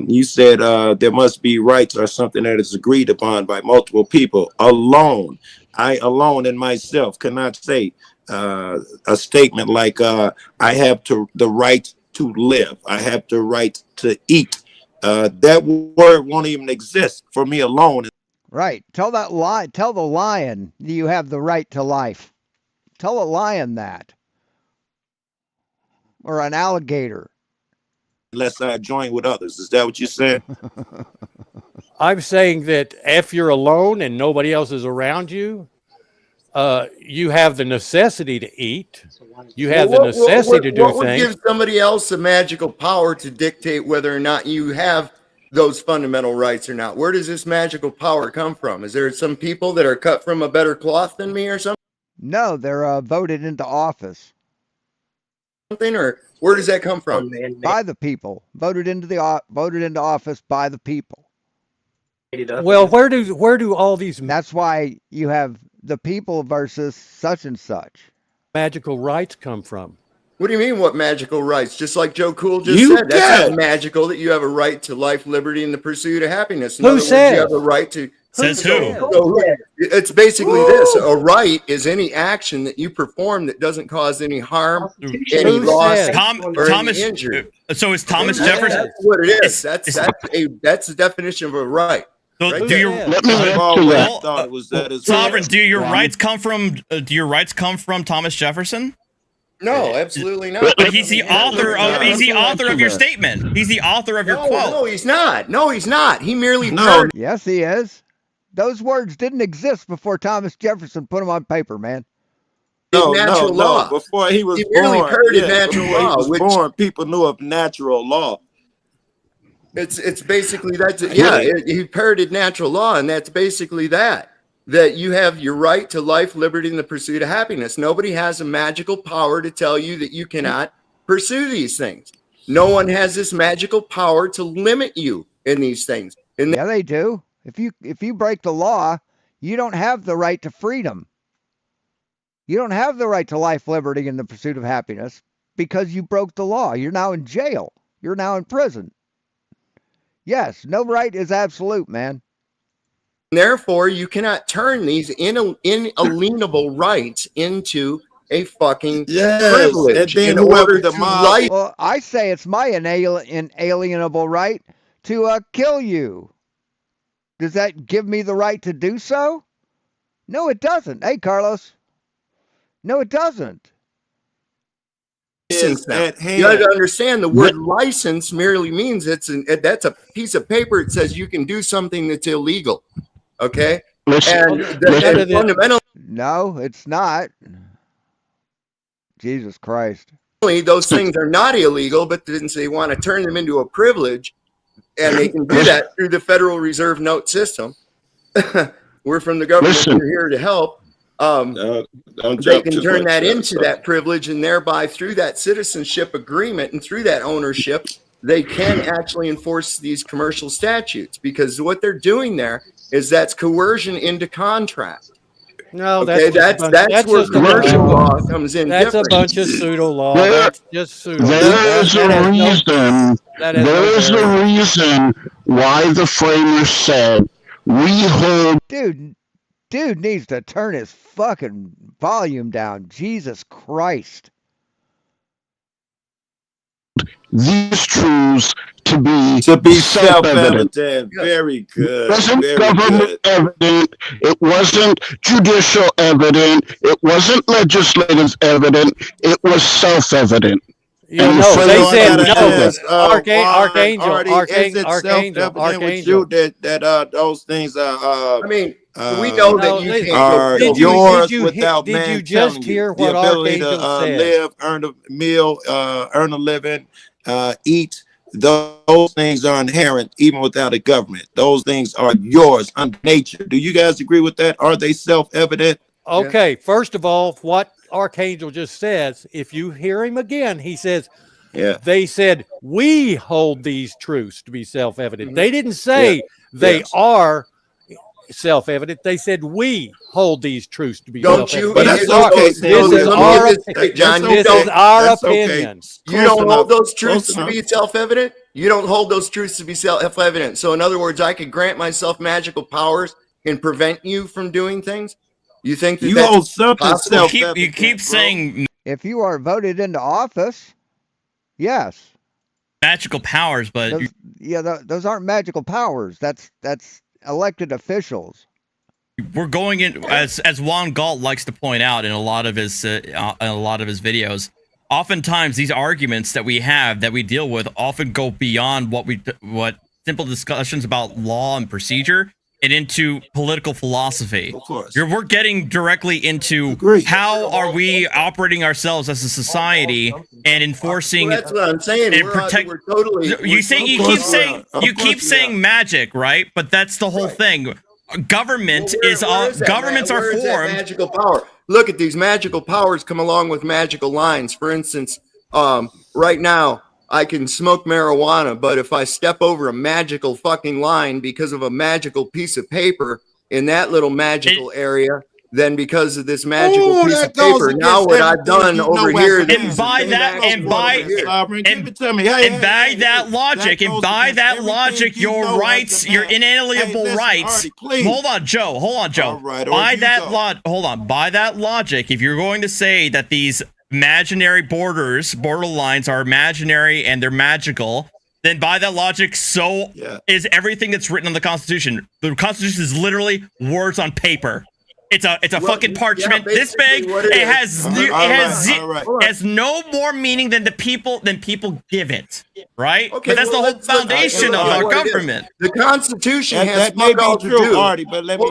You said there must be rights or something that is agreed upon by multiple people alone. I alone in myself cannot say a statement like I have the right to live. I have the right to eat. That word won't even exist for me alone. Right. Tell the lion you have the right to life. Tell a lion that. Or an alligator. Unless I join with others. Is that what you said? I'm saying that if you're alone and nobody else is around you, you have the necessity to eat. You have the necessity to do what would things. give somebody else a magical power to dictate whether or not you have those fundamental rights or not? Where does this magical power come from? Is there some people that are cut from a better cloth than me or something? No, they're voted into office. Or where does that come from? By the people. Voted into office by the people. Well, where do all these? That's why you have the people versus such and such. Magical rights come from. What do you mean, what magical rights? Just like Joe Cool just said, that's not magical that you have a right to life, liberty, and the pursuit of happiness. In Who other words, says? you have a right to. Says who? It's basically this: a right is any action that you perform that doesn't cause any harm, any loss, or any injury. So is Thomas Jefferson? That's what it is. That's the definition of a right. So right do your Sovereign? Do your rights come from? Do your rights come from Thomas Jefferson? No, absolutely not. But he's the author of your statement. He's the author of your quote. No, he's not. No, he's not. He merely parodied. Yes, he is. Those words didn't exist before Thomas Jefferson put them on paper, man. Natural law. Before he was merely born, parodied natural before law. he was born, people knew of natural law. It's basically that's he parodied natural law, and that's basically that you have your right to life, liberty, and the pursuit of happiness. Nobody has a magical power to tell you that you cannot pursue these things. No one has this magical power to limit you in these things. Yeah, they do. If you break the law, you don't have the right to freedom. You don't have the right to life, liberty, and the pursuit of happiness because you broke the law. You're now in jail. You're now in prison. Yes, no right is absolute, man. Therefore, you cannot turn these inalienable rights into a fucking privilege. And then Well, I say it's my inalienable right to kill you. Does that give me the right to do so? No, it doesn't. Hey, Carlos. No, it doesn't. You got to understand the word license merely means that's a piece of paper that says you can do something that's illegal. Okay? Fundamentally, no, it's not. Jesus Christ. Those things are not illegal, but since they want to turn them into a privilege, and they can do that through the Federal Reserve note system. We're from the government. We're here to help. They can turn that into that privilege, and thereby through that citizenship agreement and through that ownership, they can actually enforce these commercial statutes, because what they're doing there is that's coercion into contract. No, okay, that's where commercial law comes in. That's a bunch of pseudo law. That's just pseudo. There's a reason why the framers said we hold. Dude needs to turn his fucking volume down. Jesus Christ. These truths to be self-evident. Very good. It wasn't Very government evident. It wasn't judicial evident. It wasn't legislative evident. It was self-evident. And no, so they I said gotta no. ask, Archangel, Artie, is it Archangel, self-evident with you that those things I mean, we know that you can't go are kill yours people. without did you man just telling you? hear The what ability to Archangel said? live, earn a meal, earn a living, eat. Those things are inherent even without a government. Those things are yours under nature. Do you guys agree with that? Are they self-evident? Okay, first of all, what Archangel just says, if you hear him again, he says, Yeah. they said, we hold these truths to be self-evident. They didn't say Yeah. they Yes. are self-evident. They said we hold these truths to be Don't self-evident. you? But that's okay. This is let me our get this straight, John. this is our That's okay. opinion. You Close don't enough. hold those Close truths to enough. be self-evident. You don't hold those truths to be self-evident. So, in other words, I could grant myself magical powers and prevent you from doing things. You think that You that's hold something possible? You keep saying If you are voted into office, yes. magical powers, but Those aren't magical powers. That's elected officials. we're going in as Juan Galt likes to point out in a lot of his videos. Oftentimes, these arguments that we have that we deal with often go beyond what simple discussions about law and procedure and into political philosophy. Of course. We're getting directly into how are we operating ourselves as a society and enforcing. Well, that's what I'm saying. And We're totally. You keep saying magic, right? But that's the whole thing. Governments are formed. Magical power. Look at these magical powers come along with magical lines. For instance, right now I can smoke marijuana, but if I step over a magical fucking line because of a magical piece of paper in that little magical area, then because of this magical piece of paper, now what I've done over here, and by that logic, your rights, your inalienable rights. Hold on, Joe. By that logic, if you're going to say that these imaginary border lines are imaginary and they're magical, then by that logic, so is everything that's written in the Constitution. The Constitution is literally words on paper. It's a fucking parchment this big. It has no more meaning than people give it, right? Okay, but that's the whole foundation of our government. The Constitution has that may fuck all be to true, do. Artie, but let me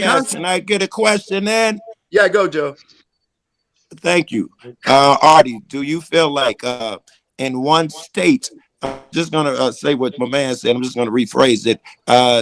ask. Can I get a question in? Yeah, go, Joe. Thank you. Artie, do you feel like in one state, I'm just going to say what my man said, I'm just going to rephrase it.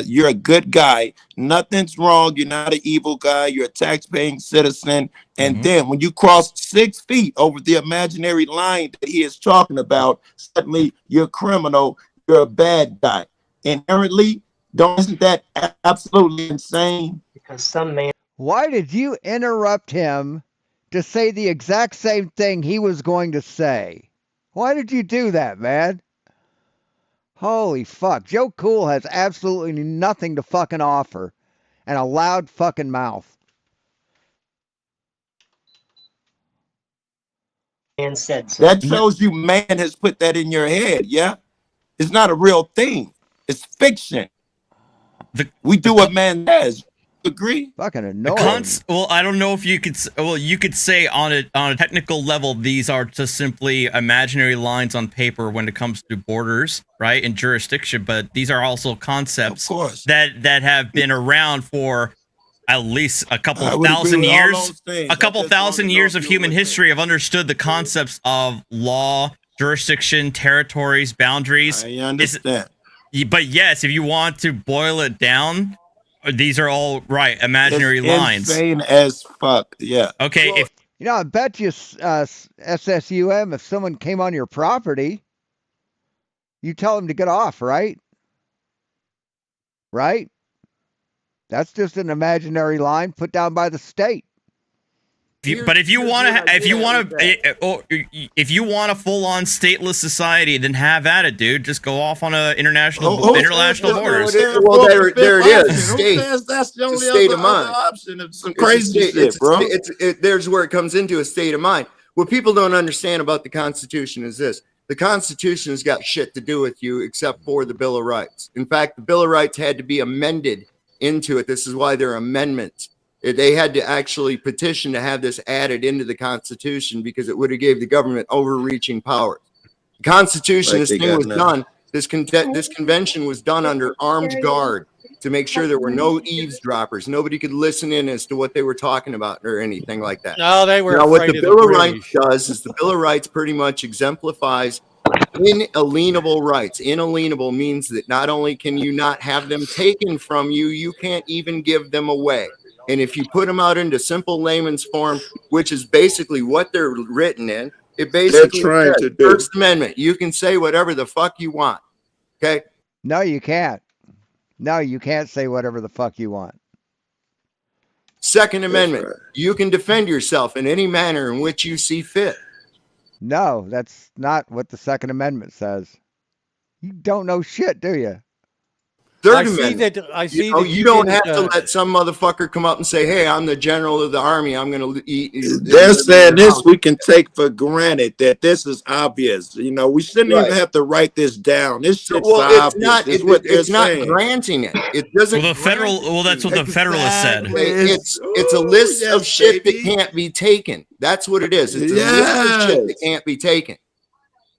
You're a good guy. Nothing's wrong. You're not an evil guy. You're a tax-paying citizen. And then when you cross 6 feet over the imaginary line that he is talking about, suddenly you're a criminal. You're a bad guy. Inherently, isn't that absolutely insane? Because some man. Why did you interrupt him to say the exact same thing he was going to say? Why did you do that, man? Holy fuck. Joe Cool has absolutely nothing to fucking offer and a loud fucking mouth. Man said so. That shows you man has put that in your head, yeah? It's not a real thing. It's fiction. We do what man does. Agree? Fucking annoying. Well, I don't know if you could. Well, you could say on a technical level, these are just simply imaginary lines on paper when it comes to borders, right, and jurisdiction. But these are also concepts that have been around for at least a couple thousand years. A couple thousand years of human history have understood the concepts of law, jurisdiction, territories, boundaries. I understand. But yes, if you want to boil it down. These are all right, imaginary lines. Insane as fuck. Yeah. Okay. Well, I bet you SSUM, if someone came on your property, you tell them to get off, right? Right? That's just an imaginary line put down by the state. But if you want a full-on stateless society, then have at it, dude. Just go off on a international borders. Well, there it is. State. That's the only state of mind. option. It's some crazy shit, bro. There's where it comes into a state of mind. What people don't understand about the Constitution is this. The Constitution has got shit to do with you except for the Bill of Rights. In fact, the Bill of Rights had to be amended into it. This is why there are amendments. They had to actually petition to have this added into the Constitution because it would have gave the government overreaching powers. The Constitution, Like this thing was done. This convention was done under armed guard to make sure there were no eavesdroppers. Nobody could listen in as to what they were talking about or anything like that. No, they were Now, what afraid the of the Bill of British. Rights does is the Bill of Rights pretty much exemplifies inalienable rights. Inalienable means that not only can you not have them taken from you, you can't even give them away. And if you put them out into simple layman's form, which is basically what they're written in, it basically trying says, to do. First Amendment, you can say whatever the fuck you want. Okay? No, you can't. No, you can't say whatever the fuck you want. Second Amendment, you can defend yourself in any manner in which you see fit. No, that's not what the Second Amendment says. You don't know shit, do you? Third Amendment, you don't have to let some motherfucker come up and say, hey, I'm the general of the army. I'm going to eat. They're saying this we can take for granted that this is obvious. You know, we shouldn't even have to write this down. This shit's obvious. It's not granting it. It doesn't. Well, that's what the Federalists said. It's a list of shit that can't be taken. That's what it is. It's a list of shit that can't be taken.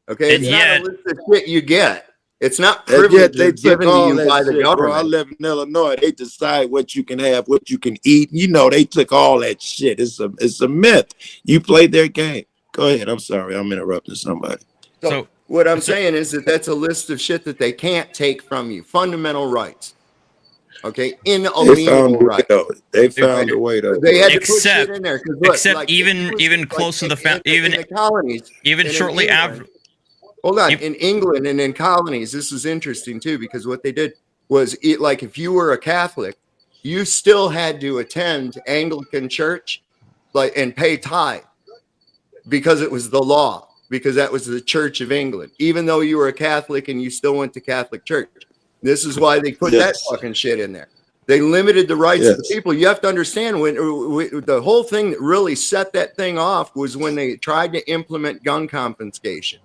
Okay, it's not a list of shit you get. It's not privileges given to you by the government. Bro, I live in Illinois. They decide what you can have, what you can eat. You know, they took all that shit. It's a myth. You played their game. Go ahead. I'm sorry. I'm interrupting somebody. So what I'm saying is that that's a list of shit that they can't take from you. Fundamental rights. Okay, inalienable rights. They found a way though. They had to put shit in there. Except even close to the in the colonies, even shortly after. Hold on. In England and in colonies, this is interesting too, because what they did was like if you were a Catholic, you still had to attend Anglican church and pay tithe because it was the law, because that was the Church of England, even though you were a Catholic and you still went to Catholic church. This is why they put that fucking shit in there. They limited the rights of the people. You have to understand when the whole thing that really set that thing off was when they tried to implement gun confiscation.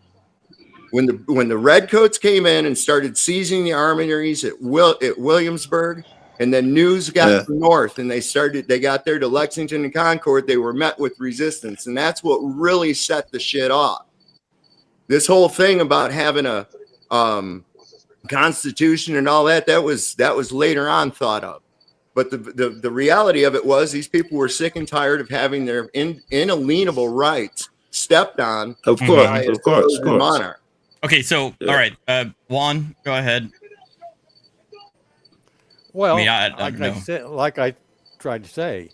When the redcoats came in and started seizing the armories at Williamsburg, and then news got north and they got there to Lexington and Concord, they were met with resistance, and that's what really set the shit off. This whole thing about having a constitution and all that was later on thought of, but the reality of it was these people were sick and tired of having their inalienable rights stepped on. Of course. Monarch. Okay, so all right, Juan, go ahead. Well, I mean, like I tried to say,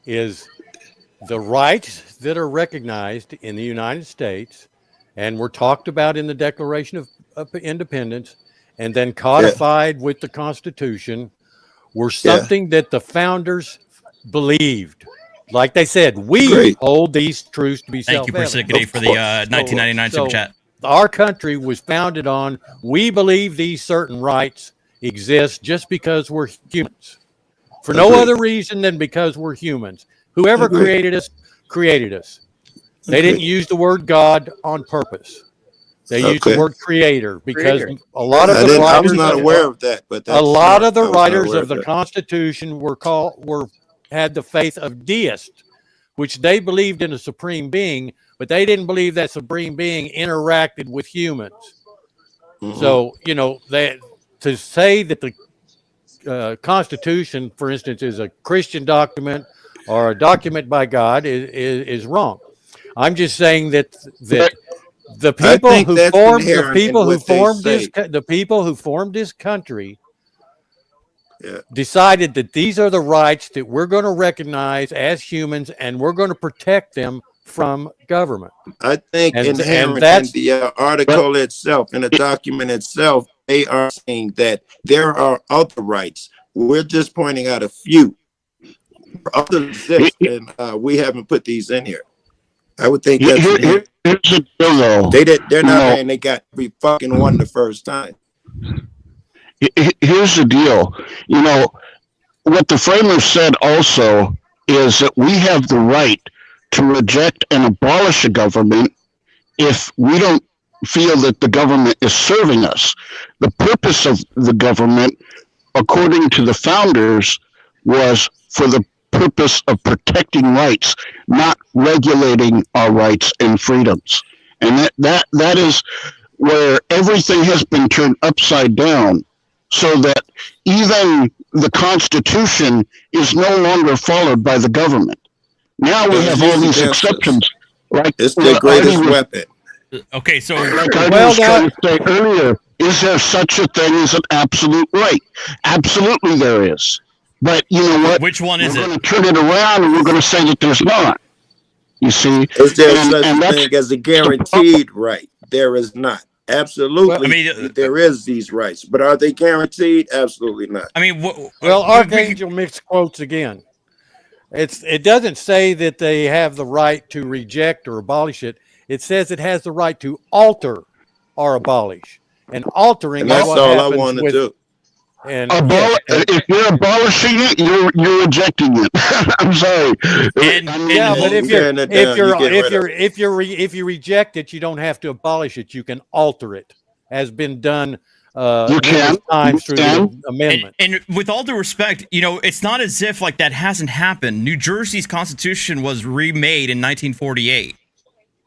is the rights that are recognized in the United States and were talked about in the Declaration of Independence and then codified with the Constitution were something that the founders believed. Like they said, we hold these truths to be self-evident. Thank you, Persicity, for the 1999 super chat. Our country was founded on, we believe these certain rights exist just because we're humans. For no other reason than because we're humans. Whoever created us. They didn't use the word God on purpose. They used the word creator because a lot of the writers, I was not aware of that, but a lot of the writers of the Constitution had the faith of deists, which they believed in a supreme being, but they didn't believe that supreme being interacted with humans. So, you know, to say that the Constitution, for instance, is a Christian document or a document by God is wrong. I'm just saying that the people who formed this country decided that these are the rights that we're going to recognize as humans, and we're going to protect them from government. I think inherent in the article itself, in the document itself, they are saying that there are other rights. We're just pointing out a few. Others exist, and we haven't put these in here. I would think that's here's the deal, though. They're not saying they got every fucking one the first time. Here's the deal. You know, what the framers said also is that we have the right to reject and abolish a government if we don't feel that the government is serving us. The purpose of the government, according to the founders, was for the purpose of protecting rights, not regulating our rights and freedoms. And that is where everything has been turned upside down, so that even the Constitution is no longer followed by the government. Now we have all these exceptions. Like it's the greatest weapon. Okay, so like I was trying to say earlier, is there such a thing as an absolute right? Absolutely, there is. But you know what? Which one is it? We're going to turn it around, and we're going to say that there's not. You see, Is there such a thing as a guaranteed right? There is not. Absolutely, there is these rights, but are they guaranteed? Absolutely not. I mean, well, Archangel mixed quotes again. It doesn't say that they have the right to reject or abolish it. It says it has the right to alter or abolish. And altering And that's is what all I happens want to with, do. And if you're abolishing it, you're rejecting it. I'm sorry. yeah, but if you reject it, you don't have to abolish it. You can alter it, has been done numerous times through the amendment. And with all due respect, you know, it's not as if like that hasn't happened. New Jersey's Constitution was remade in 1948.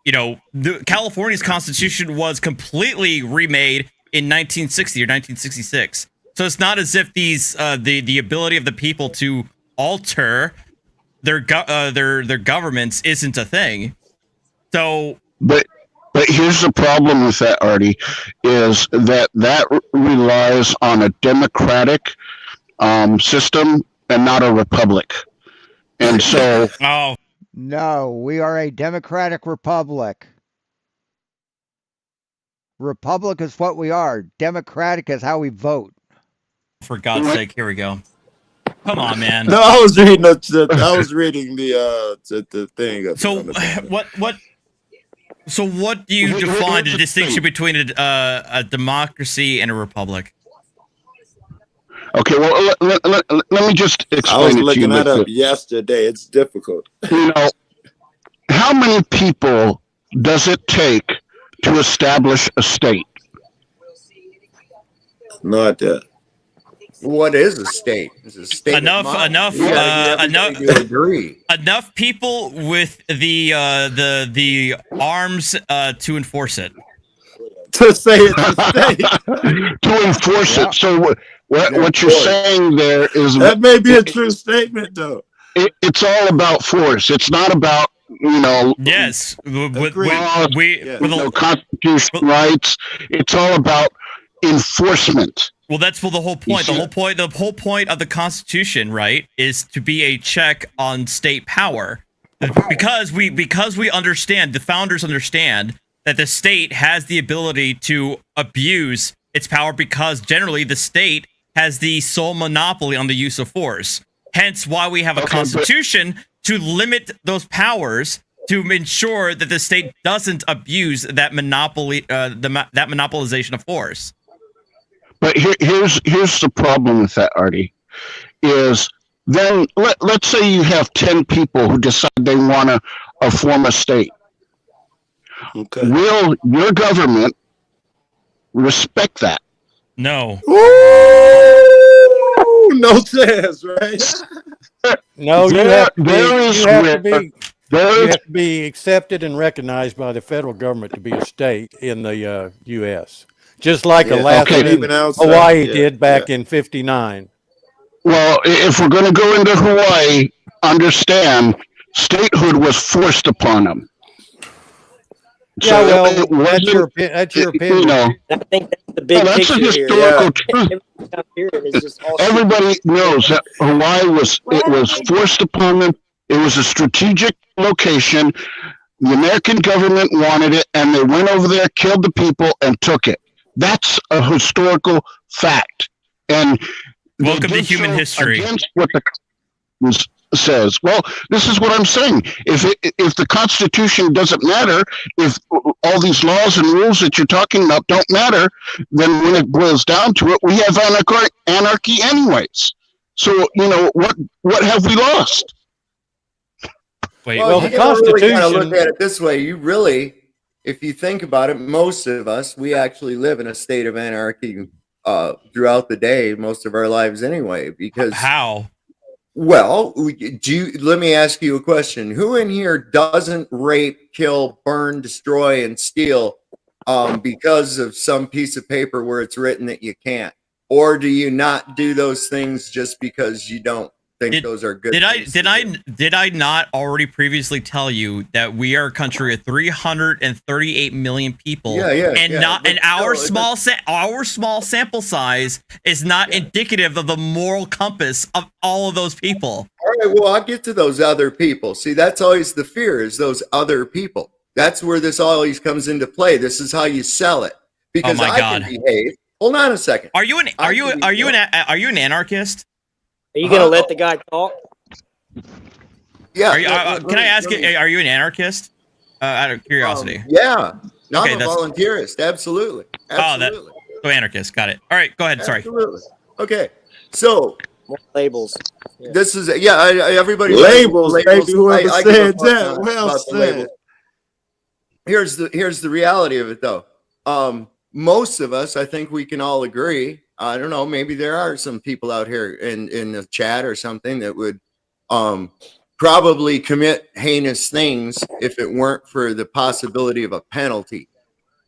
You know, California's Constitution was completely remade in 1960 or 1966. So it's not as if these the ability of the people to alter their governments isn't a thing. So, but here's the problem with that, Artie, is that relies on a democratic system and not a republic, and so. Oh no, we are a democratic republic. Republic is what we are. Democratic is how we vote. For God's sake, here we go. Come on, man. No, I was reading the thing. So what do you define the distinction between a democracy and a republic? Okay, well, let me just explain I was it to you. looking that up yesterday. It's difficult. You know, how many people does it take to establish a state? Not that. What is a state? Is a state enough people with the arms to enforce it. To say it's a state. To enforce it. So what you're saying there is that may be a true statement, though. It's all about force. It's not about, you know. Yes, constitutional rights. It's all about enforcement. Well, that's the whole point. The whole point of the Constitution, right, is to be a check on state power, because we understand, the founders understand that the state has the ability to abuse its power because generally the state has the sole monopoly on the use of force. Hence, why we have a constitution to limit those powers to ensure that the state doesn't abuse that monopoly, that monopolization of force. But here's the problem with that, Artie, is then let's say you have 10 people who decide they want to form a state. Okay. Will your government respect that? No. Ooh, no chance, right? No, you have to be accepted and recognized by the federal government to be a state in the U.S. Just like Alaska and Hawaii did back in '59. Well, if we're going to go into Hawaii, understand statehood was forced upon them. Yeah, well, that's your opinion. You know, I think that's the big that's picture a historical truth. Everybody knows that Hawaii was forced upon them. It was a strategic location. The American government wanted it, and they went over there, killed the people, and took it. That's a historical fact. And welcome to human history. Against what the says. Well, this is what I'm saying. If the Constitution doesn't matter, if all these laws and rules that you're talking about don't matter, then when it boils down to it, we have anarchy anyways. So, you know, what have we lost? Wait, well, the Constitution. Really kind of look at it this way. You really, if you think about it, most of us, we actually live in a state of anarchy throughout the day, most of our lives anyway. Because how? Well, let me ask you a question. Who in here doesn't rape, kill, burn, destroy, and steal because of some piece of paper where it's written that you can't? Or do you not do those things just because you don't think those are good things? Did I not already previously tell you that we are a country of 338 million people? And our small sample size is not indicative of the moral compass of all of those people. All right, well, I'll get to those other people. See, that's always the fear, is those other people. That's where this always comes into play. This is how you sell it. Because can behave. Hold on a second. Are you an anarchist? Are you gonna let the guy talk? Yeah. Can I ask you? Are you an anarchist? Out of curiosity. Yeah. No, I'm a volunteerist. Absolutely. Absolutely. So anarchist. Got it. All right. Go ahead. Absolutely. Okay. So more labels. Yeah. This is everybody labels. Baby, whoever said that. Well said. Here's the reality of it, though. Most of us, I think we can all agree. I don't know. Maybe there are some people out here in the chat or something that would probably commit heinous things if it weren't for the possibility of a penalty.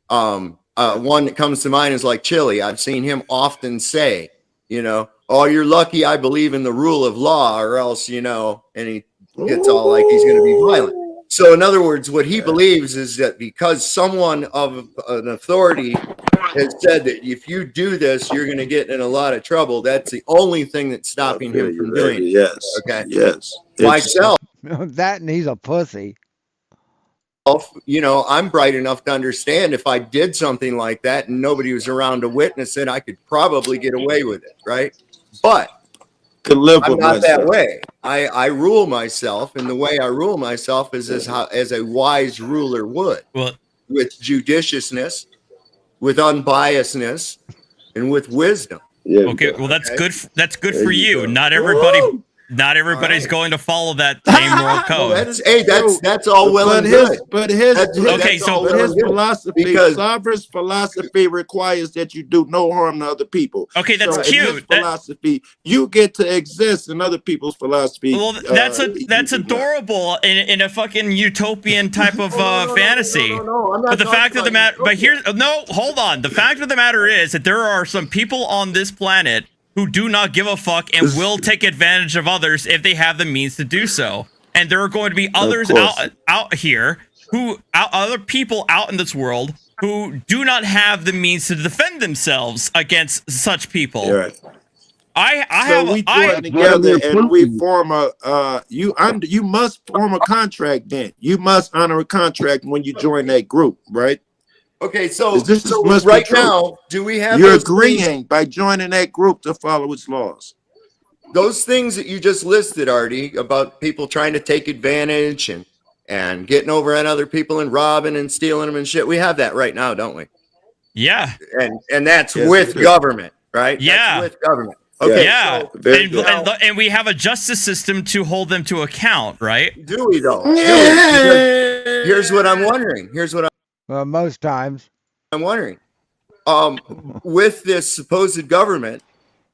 One that comes to mind is like Chili. I've seen him often say, oh, you're lucky I believe in the rule of law, or else, and he gets all like he's going to be violent. So in other words, what he believes is that because someone of an authority has said that if you do this, you're going to get in a lot of trouble. That's the only thing that's stopping him from doing it. Yes. Okay. Yes. Myself. That and he's a pussy. I'm bright enough to understand if I did something like that and nobody was around to witness it, I could probably get away with it, right? But I'm not that way. I rule myself, and the way I rule myself is as a wise ruler would. With judiciousness, with unbiasedness, and with wisdom. Okay, well that's good. That's good for you. Not everybody's going to follow that same moral code. That's all well and good. But his philosophy, Sabre's philosophy requires that you do no harm to other people. Okay, that's cute. In his philosophy, you get to exist in other people's philosophy. Well, that's adorable in a fucking utopian type of fantasy. No, I'm not. But the fact of the matter, hold on. The fact of the matter is that there are some people on this planet who do not give a fuck and will take advantage of others if they have the means to do so. And there are going to be others out here other people out in this world who do not have the means to defend themselves against such people. You're right. We join together and we form you must form a contract then. You must honor a contract when you join that group, right? Okay, so right now, do we have? You're agreeing by joining that group to follow its laws. Those things that you just listed, Artie, about people trying to take advantage and getting over on other people and robbing and stealing them and shit. We have that right now, don't we? Yeah. And that's with government, right? Yeah. That's with government. Okay. Yeah. And we have a justice system to hold them to account, right? Do we though? Here's what I'm wondering. Most times. I'm wondering, with this supposed government,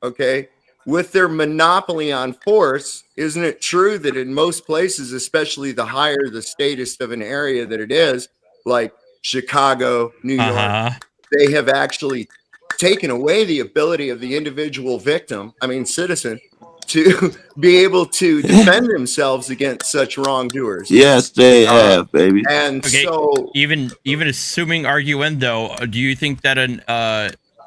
okay, with their monopoly on force, isn't it true that in most places, especially the higher the status of an area that it is, like Chicago, New York, they have actually taken away the ability of the individual citizen, to be able to defend themselves against such wrongdoers. Yes, they have, baby. And so, even assuming arguendo, do you think that an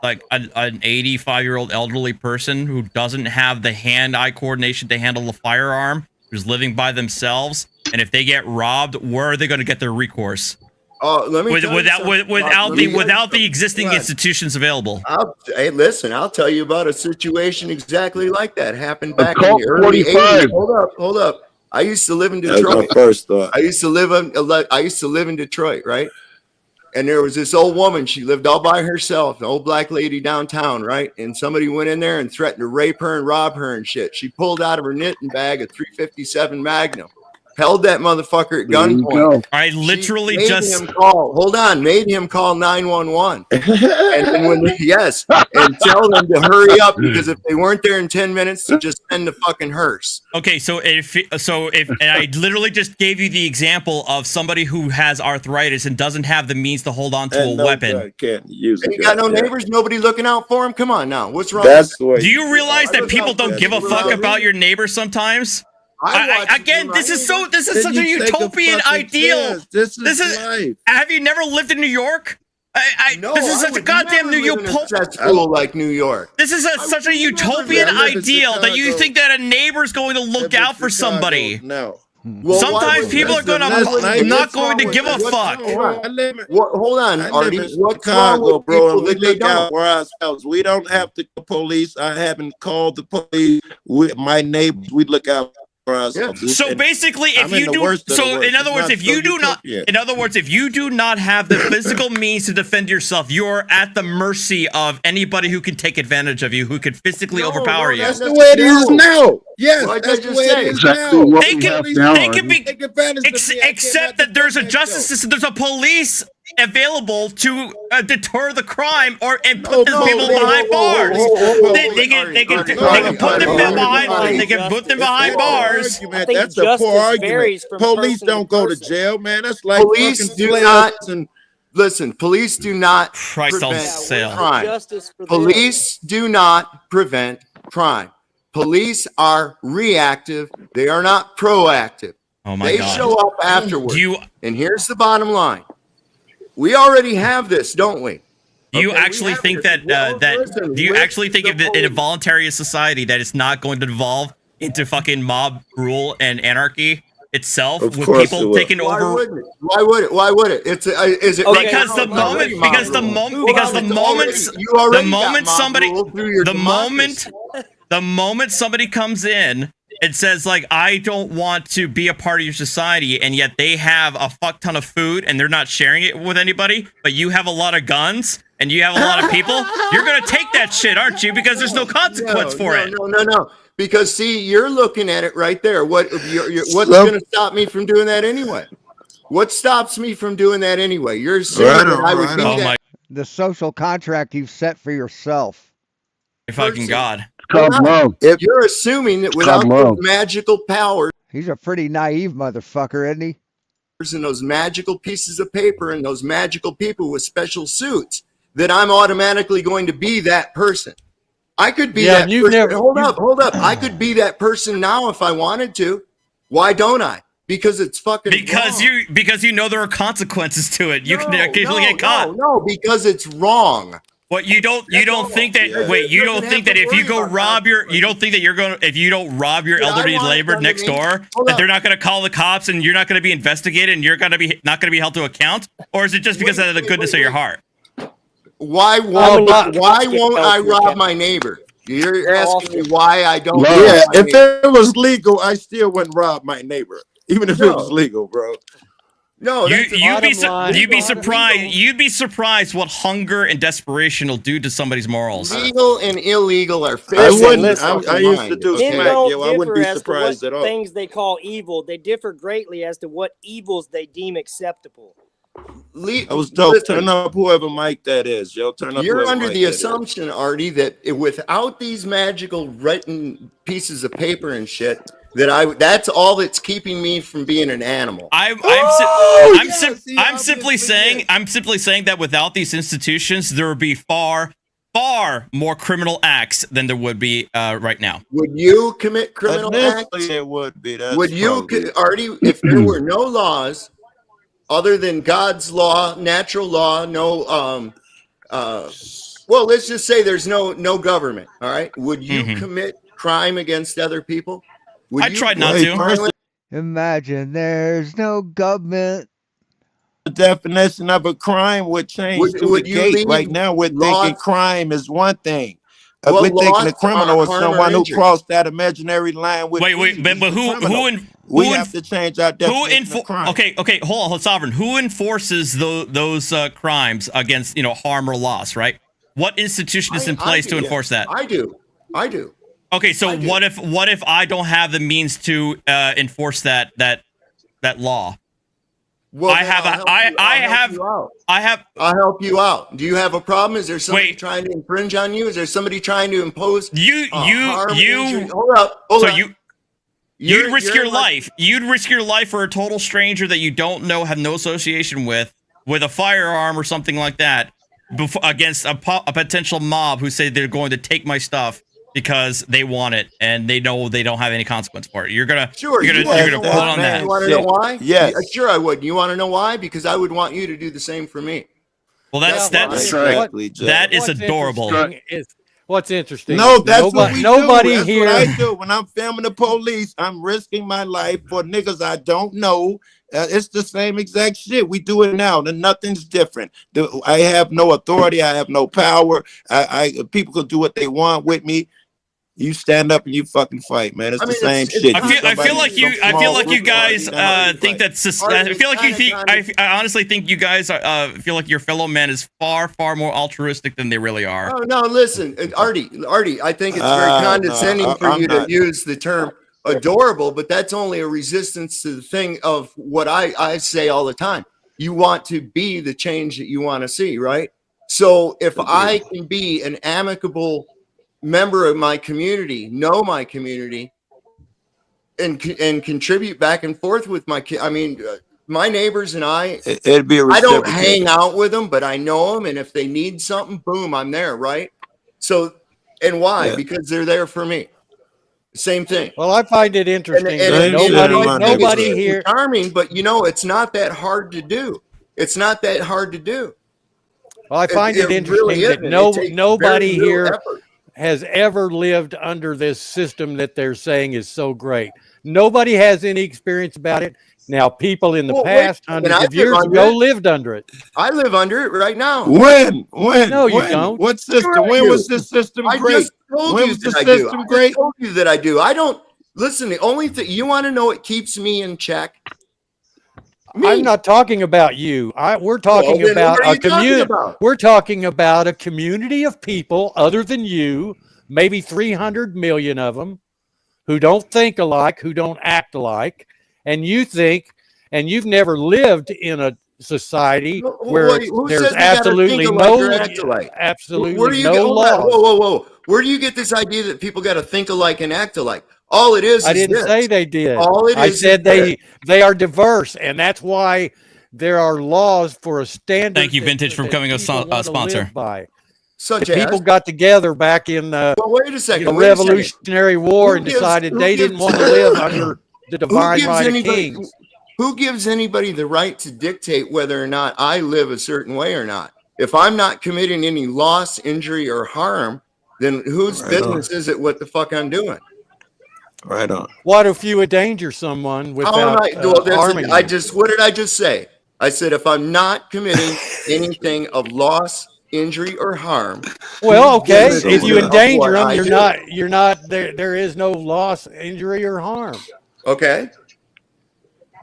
85-year-old elderly person who doesn't have the hand-eye coordination to handle a firearm, who's living by themselves, and if they get robbed, where are they going to get their recourse? Let me without the existing institutions available. Hey, listen, I'll tell you about a situation exactly like that. Happened back in the early 80s. Hold up. I used to live in Detroit. That's my first thought. I used to live in Detroit, right? And there was this old woman. She lived all by herself, an old black lady downtown, right? And somebody went in there and threatened to rape her and rob her and shit. She pulled out of her knitting bag a .357 Magnum. held that motherfucker at There you gunpoint. go. I literally Made just him call. Hold on, made him call 911. And then when yes, and tell them to hurry up because if they weren't there in 10 minutes, to just send the fucking hearse. Okay, so if and I literally just gave you the example of somebody who has arthritis and doesn't have the means to hold on to a weapon. Can't use And you got no neighbors, nobody looking out for him. Come on now, what's wrong? That's with that? Do you realize that people don't give a fuck about your neighbors sometimes? Again, this is such a utopian ideal. This is life. Have you never lived in New York? This is such a goddamn New York school like New York. This is such a utopian ideal that you think that a neighbor's going to look out for somebody. No. Well, sometimes people are not going to give a fuck. Hold on, Artie. What's Chicago, bro? And we look don't? out for ourselves. We don't have to call police. I haven't called the police. My neighbors, we look out for ourselves. So basically, if you do, so in other words, if you do not, in other words, if you do not have the physical means to defend yourself, you're at the mercy of anybody who can take advantage of you, who could physically overpower you. That's the way it is now. Yes, that's the way it is now. They can be, except that there's a justice system, there's a police available to deter the crime and put these people behind bars. They can put them behind. They can put them behind bars. That's a poor argument. Police don't go to jail, man. That's like Police do not. Listen, police do not Christ on prevent sale. crime. Police do not prevent crime. Police are reactive. They are not proactive. Oh my they God. show up afterwards. And here's the bottom line. We already have this, don't we? Do you actually think that do you actually think in a voluntary society that it's not going to devolve into fucking mob rule and anarchy itself with people taking over? Why would it? Why would it? It's is it because the moment somebody comes in and says like, I don't want to be a part of your society, and yet they have a fuck ton of food and they're not sharing it with anybody, but you have a lot of guns and you have a lot of people, you're gonna take that shit, aren't you? Because there's no consequence for it. No. Because see, you're looking at it right there. What's going to stop me from doing that anyway? What stops me from doing that anyway? You're saying that I would be that. The social contract you've set for yourself. Fucking God. If you're assuming that without those magical powers, he's a pretty naive motherfucker, isn't he? And those magical pieces of paper and those magical people with special suits, that I'm automatically going to be that person. I could be that person. Hold up. I could be that person now if I wanted to. Why don't I? Because it's fucking wrong. Because you know there are consequences to it. You can occasionally get caught. No, because it's wrong. What you don't think that if you go rob your if you don't rob your elderly neighbor next door that they're not going to call the cops and you're not going to be investigated and you're going to be not going to be held to account, or is it just because of the goodness of your heart? Why won't I rob my neighbor? You're asking me why I don't. Yeah, if it was legal, I still wouldn't rob my neighbor, even if it was legal, bro. No, you'd be surprised what hunger and desperation will do to somebody's morals. Legal and illegal are I wouldn't. I used to do Men smack. don't Yo, I wouldn't be differ as to surprised what at all. things they call evil. They differ greatly as to what evils they deem acceptable. I was dope. Turn up whoever mic that is, yo. Turn up. You're whoever under mic the that is. assumption, Artie, that without these magical written pieces of paper and shit, that's all that's keeping me from being an animal. I'm simply saying that without these institutions, there would be far more criminal acts than there would be right now. Would you commit criminal acts? It would be. Would you, Artie, if there were no laws other than God's law, natural law, no, well, let's just say there's no government. All right. Would you commit crime against other people? I tried not to. Imagine there's no government. The definition of a crime would change to the gate. Right now, we're thinking crime is one thing. We're thinking a criminal is someone who crossed that imaginary line. With wait, but we have to change our definition of crime. Okay, hold on, Sovereign. Who enforces those crimes against harm or loss? Right? What institution is in place to enforce that? I do. Okay, so what if I don't have the means to enforce that that law. Well, I then have I'll help you out. Do you have a problem? Is there somebody trying to infringe on you? Is there somebody trying to impose harm, injury? Hold up. You'd risk your life. You'd risk your life for a total stranger that you don't know, have no association with a firearm or something like that, against a potential mob who say they're going to take my stuff because they want it and they know they don't have any consequence for it. You're gonna hold on that. You want to know why? Yes. Sure, I would. You want to know why? Because I would want you to do the same for me. Well, that's that is adorable. What's interesting? No, that's what we nobody do. That's here. what I do. When I'm filming the police, I'm risking my life for niggas I don't know. It's the same exact shit. We do it now. And nothing's different. I have no authority. I have no power. People can do what they want with me. You stand up and you fucking fight, man. It's the same shit. I feel like you guys think that's. I feel like you think. I honestly think you guys feel like your fellow man is far more altruistic than they really are. Oh no! Listen, Artie. I think it's very condescending for you to use the term adorable, but that's only a resistance to the thing of what I say all the time. You want to be the change that you want to see, right? So if I can be an amicable member of my community, know my community, and contribute back and forth with my my neighbors and it'd be a I don't reciprocal. hang out with them, but I know them, and if they need something, boom, I'm there, right? So, and why? Yeah. Because they're there for me. Same thing. Well, I find it interesting And that nobody here. Charming, but it's not that hard to do. It's not that hard to do. Well, I find it interesting really that isn't. It takes nobody very little here effort. has ever lived under this system that they're saying is so great. Nobody has any experience about it. Now, people in the past, hundreds of years ago, lived under it. I live under it right now. When? No, you when? don't. What system? Sure I when do. was this system I great? just told When you was the that I do. system I just great? told you that I do. I don't listen. The only thing you want to know what keeps me in check. I'm not talking about you. We're talking then about what are a you talking community. about? We're talking about a community of people other than you, maybe 300 million of them, who don't think alike, who don't act alike, and you think, and you've never lived in a society where Who there's says we gotta absolutely think alike or no, act alike? absolutely Where do you no get, hold on, law. whoa. Where do you get this idea that people got to think alike and act alike? All it is I didn't this. say they did. All it I is said this. they are diverse, and that's why there are laws for a standard. Thank you, Vintage, for becoming a people want to sponsor. live by. Such The people as? got together back in Well, wait a second. the wait a second. Revolutionary War Who and gives- decided who they gives- didn't want to live under the divine gives right anybody- of kings. Who gives anybody the right to dictate whether or not I live a certain way or not? If I'm not committing any loss, injury, or harm, then whose business is it what the fuck I'm doing? Right on. What if you endanger someone without harming I them? just what did I just say? I said if I'm not committing anything of loss, injury, or harm. Well, okay. whose If you business of endanger what them, I you're do? not there. There is no loss, injury, or harm. Okay.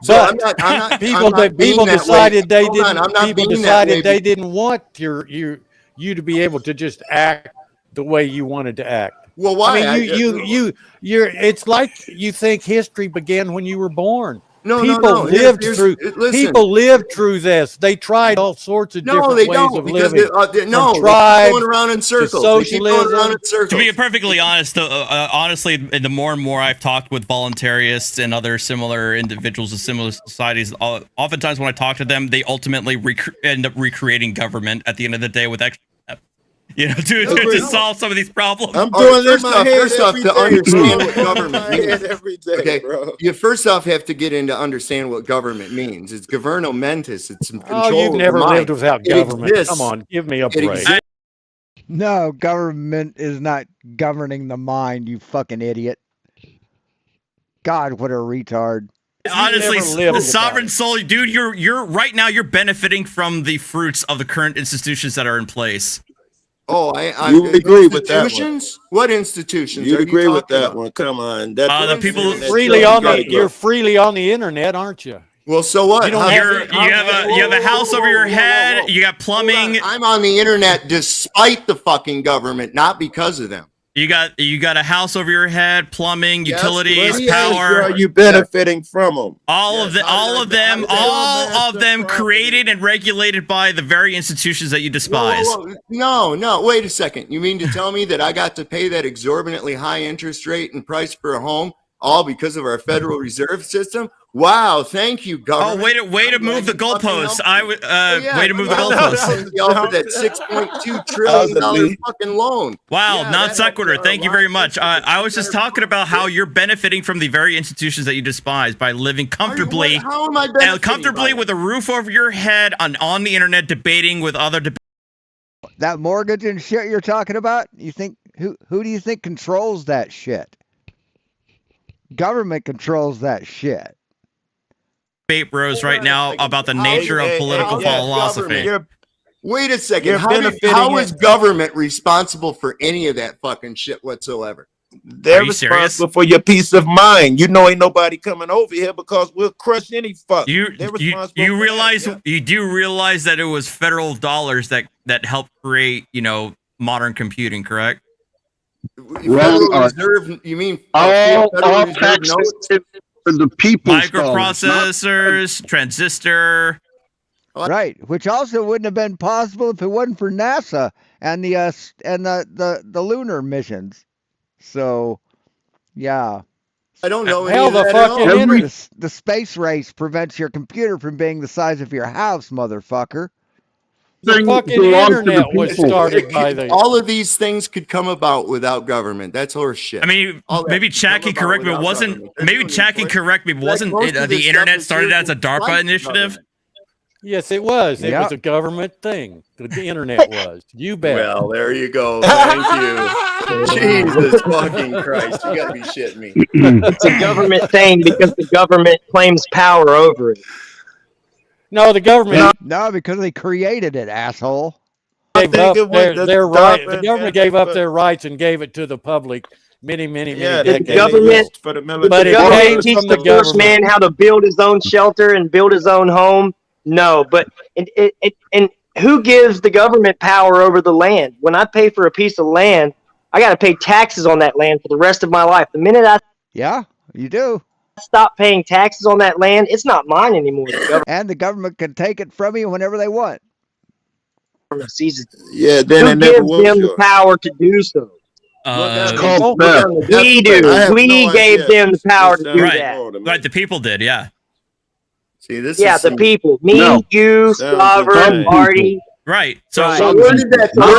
So But I'm not people I'm not being people that way. decided they Hold on, didn't. I'm not People being that way decided they didn't want you to be able to just act the way you wanted to act. Well, why? I mean, you're. It's like you think history began when you were born. No, people lived through. listen. People lived through this. They tried all sorts of No, different they ways don't of because living. they From keep tribes going around in to circles. They keep going around socialism. in circles. To be perfectly honest, honestly, the more and more I've talked with voluntarists and other similar individuals of similar societies, oftentimes when I talk to them, they ultimately end up recreating government at the end of the day with extra steps, to solve some of these problems. I'm doing this First off, to understand what in government my means. head every day, Okay, bro. you first off have to get into understand what government means. It's governmentis. It's some control. Oh, you've of the never mind. lived without It government. exists. Come on, give me a It break. exists. No, government is not governing the mind, you fucking idiot. God, what a retard. Honestly, never lived the without sovereign it. soul, dude, you're right now. You're benefiting from the fruits of the current institutions that are in place. Oh, You agree with that one? institutions? What institutions? You'd are you agree with talking that about? one. Come on. The people Freely on the, you're freely on the internet, aren't you? Well, so what? You don't How- You have a house over your head. You got plumbing. I'm on the internet despite the fucking government, not because of them. You got a house over your head, plumbing, Yes, utilities, but power. Are you benefiting from them? All of them created and regulated by the very institutions that you despise. No, wait a second. You mean to tell me that I got to pay that exorbitantly high interest rate and price for a home all because of our Federal Reserve System? Wow, thank you, government. Oh, way to move the goalposts. Way to move the No, goalposts. They offered that $6.2 trillion fucking loan. Wow, Yeah, non that sequitur. helped Thank you very much. I was just talking about how you're benefiting from the very institutions that you despise by living comfortably, How am I benefiting by with a roof over your head on the internet, debating with other. That mortgage and shit you're talking about. You think who do you think controls that shit? Government controls that shit. Debate bros right now about the nature of political philosophy. Wait a second. You're How is government responsible for any of that fucking shit whatsoever? They're responsible for your peace of mind. You know, ain't nobody coming over here because we'll crush any fuck. You realize you do realize that it was federal dollars that helped create modern computing, correct? Federal Reserve, you mean all Federal Reserve taxes notes? for the people's microprocessors, transistor. Right, which also wouldn't have been possible if it wasn't for NASA and the lunar missions. So, yeah. I don't know. Hell, any of the that at all. fucking the space race prevents your computer from being the size of your house, motherfucker. The fucking internet was started by the. All of these things could come about without government. That's horse shit. I mean, maybe Chad can correct me. But wasn't the internet started as a DARPA initiative? Yes, it was. It was a government thing. The internet was. You bet. Well, there you go. Thank you. Jesus fucking Christ. You gotta be shitting me. It's a government thing because the government claims power over it. No, the government. No, because they created it, asshole. Gave up their right. The government gave up their rights and gave it to the public many decades. The government, but the it government came teaches from the the first government. man how to build his own shelter and build his own home. No, but and who gives the government power over the land? When I pay for a piece of land, I got to pay taxes on that land for the rest of my life. The minute I you do stop paying taxes on that land, it's not mine anymore. And the government can take it from you whenever they want. Yeah, then who it never gives was them yours. the power to do so? We do. We gave them the power to do that. Right, the people did, yeah. See, this Yeah, the people. Me, you, Sovereign, Party. Right. So where did that all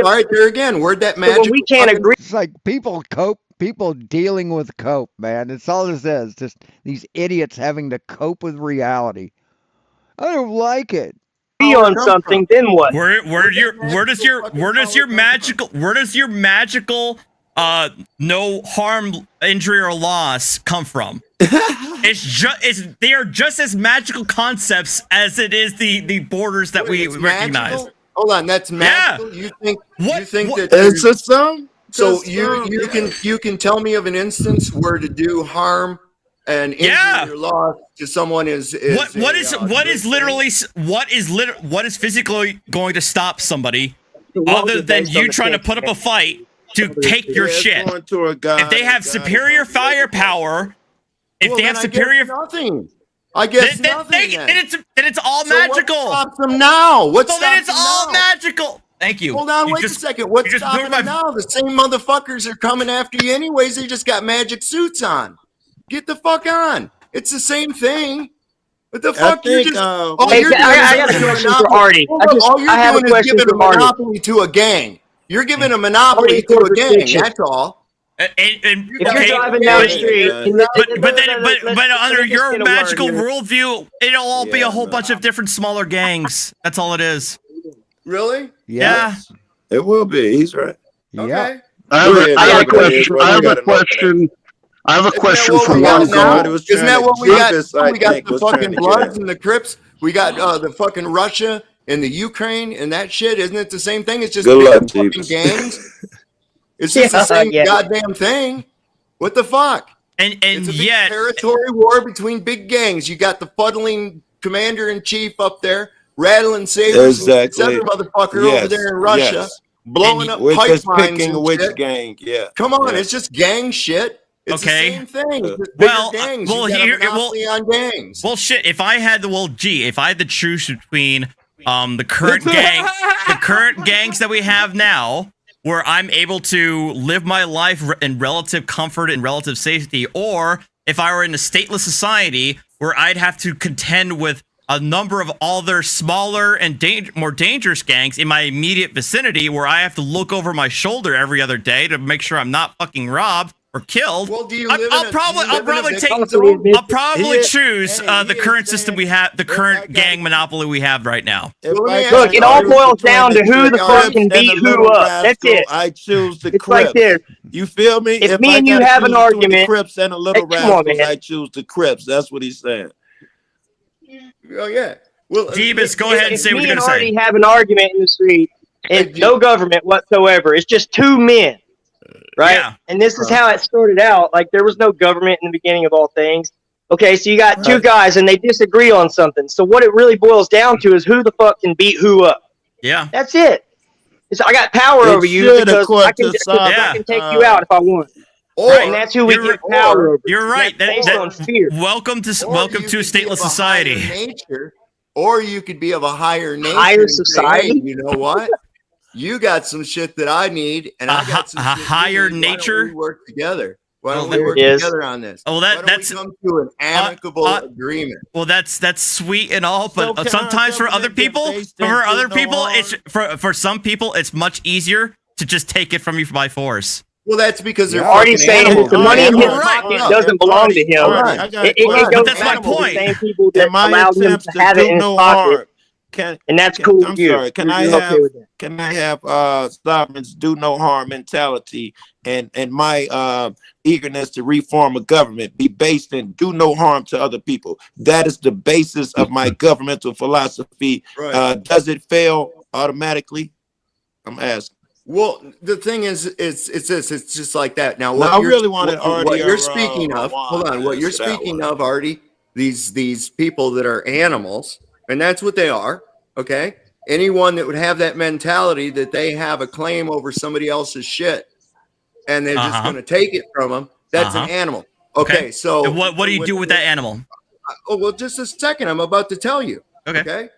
right there again? Where'd that So magic? when we can't agree. It's like people dealing with cope, man. It's all this is. Just these idiots having to cope with reality. I don't like it. Be on something, then what? Where does your magical no harm, injury, or loss come from? They are just as magical concepts as it is the borders that we recognize. Magical? Hold on, that's magical. You think that It's a song? So you can tell me of an instance where to do harm and injury or loss to someone is what is physically going to stop somebody other than you trying to put up a fight to take your shit? If they have superior firepower, nothing. I guess nothing. Then it's all So magical. What stops them now? Then it's all magical. Thank you. Hold on, wait a second. What's stopping them now? The same motherfuckers are coming after you anyways. They just got magic suits on. Get the fuck on. It's the same thing. What the fuck? I got a question for Artie. All you're doing is giving a monopoly to a gang. You're giving a monopoly to a gang. That's all. If you're driving down the street, but under your magical worldview, it'll all be a whole bunch of different smaller gangs. That's all it is. Really? Yeah. It will be. He's right. Okay. I have a question. I have a question for one guy. Isn't that what we got? We got the fucking Bloods and the Crips. We got the fucking Russia and the Ukraine and that shit. Isn't it the same thing? It's just fucking gangs. It's just the same goddamn thing. What the fuck? And it's a big territory war between big gangs. You got the fuddling commander in chief up there, rattling sabers, with this other motherfucker over there in Russia. blowing up Just pipelines picking and which shit. gang. Yeah. Come on, Yeah. it's just gang shit. It's the same thing. It's just Well, bigger gangs. well, You got a here, monopoly on gangs. well, shit. If I had the choose between the current gangs that we have now, where I'm able to live my life in relative comfort and relative safety, or if I were in a stateless society where I'd have to contend with a number of other smaller and more dangerous gangs in my immediate vicinity, where I have to look over my shoulder every other day to make sure I'm not fucking robbed or killed. Well, do you I'll probably choose the current system we have, the current gang monopoly we have right now. Look, it all boils down to who the fuck can beat who up. That's it. I choose the It's Crips. like this. You feel me? If me I and you gotta have an choose between argument- the Crips and the Little Hey, come on, Rascals, man. I choose the Crips. That's what he's saying. Oh yeah. Well, Jeebus, go ahead and say what me you're and gonna Artie say. have an argument in the street, and no government whatsoever. It's just two men, right? Yeah. And this is how it started out. Like, there was no government in the beginning of all things. Okay, so you got two guys, and they disagree on something. So what it really boils down to is who the fuck can beat who up. Yeah. That's it. I got power over you because I can take you out if I want. And that's who we get power over. You're right. That's based on fear. Welcome to a stateless society. Nature, or you could be of a higher nature. Higher and say, society? "Hey, you know what? You got some shit that I need, and I got some shit higher you need. Why don't nature? we work together. Why don't Well, we work there it is. together on this? Oh, Why don't that's we come to an amicable agreement." Well, that's sweet and all, but So sometimes for other people, for some people, it's much easier to just take it from you by force. Well, that's because they're Artie's fucking saying animals. the money in his Right. pocket doesn't belong to him. It goes that's my back to the point. same people that In my allowed him attempts to to have it do in his no pocket. harm, And that's cool with I'm you. sorry. Can I You're okay have with that. can I have sovereign's do no harm mentality and my eagerness to reform a government be based in do no harm to other people? That is the basis of my governmental philosophy. Right. Does it fail automatically? I'm asking. Well, the thing is, it's this. It's just like that. Now, I really wanted what Artie you're or, speaking of. Juan Hold on. to What you're answer that speaking one. of, Artie. These people that are animals, and that's what they are. Okay. Anyone that would have that mentality that they have a claim over somebody else's shit, and they're just going to take it from them. That's an animal. Okay. So And what do you do with that animal? Oh, well, just a second. I'm about to tell you. Okay.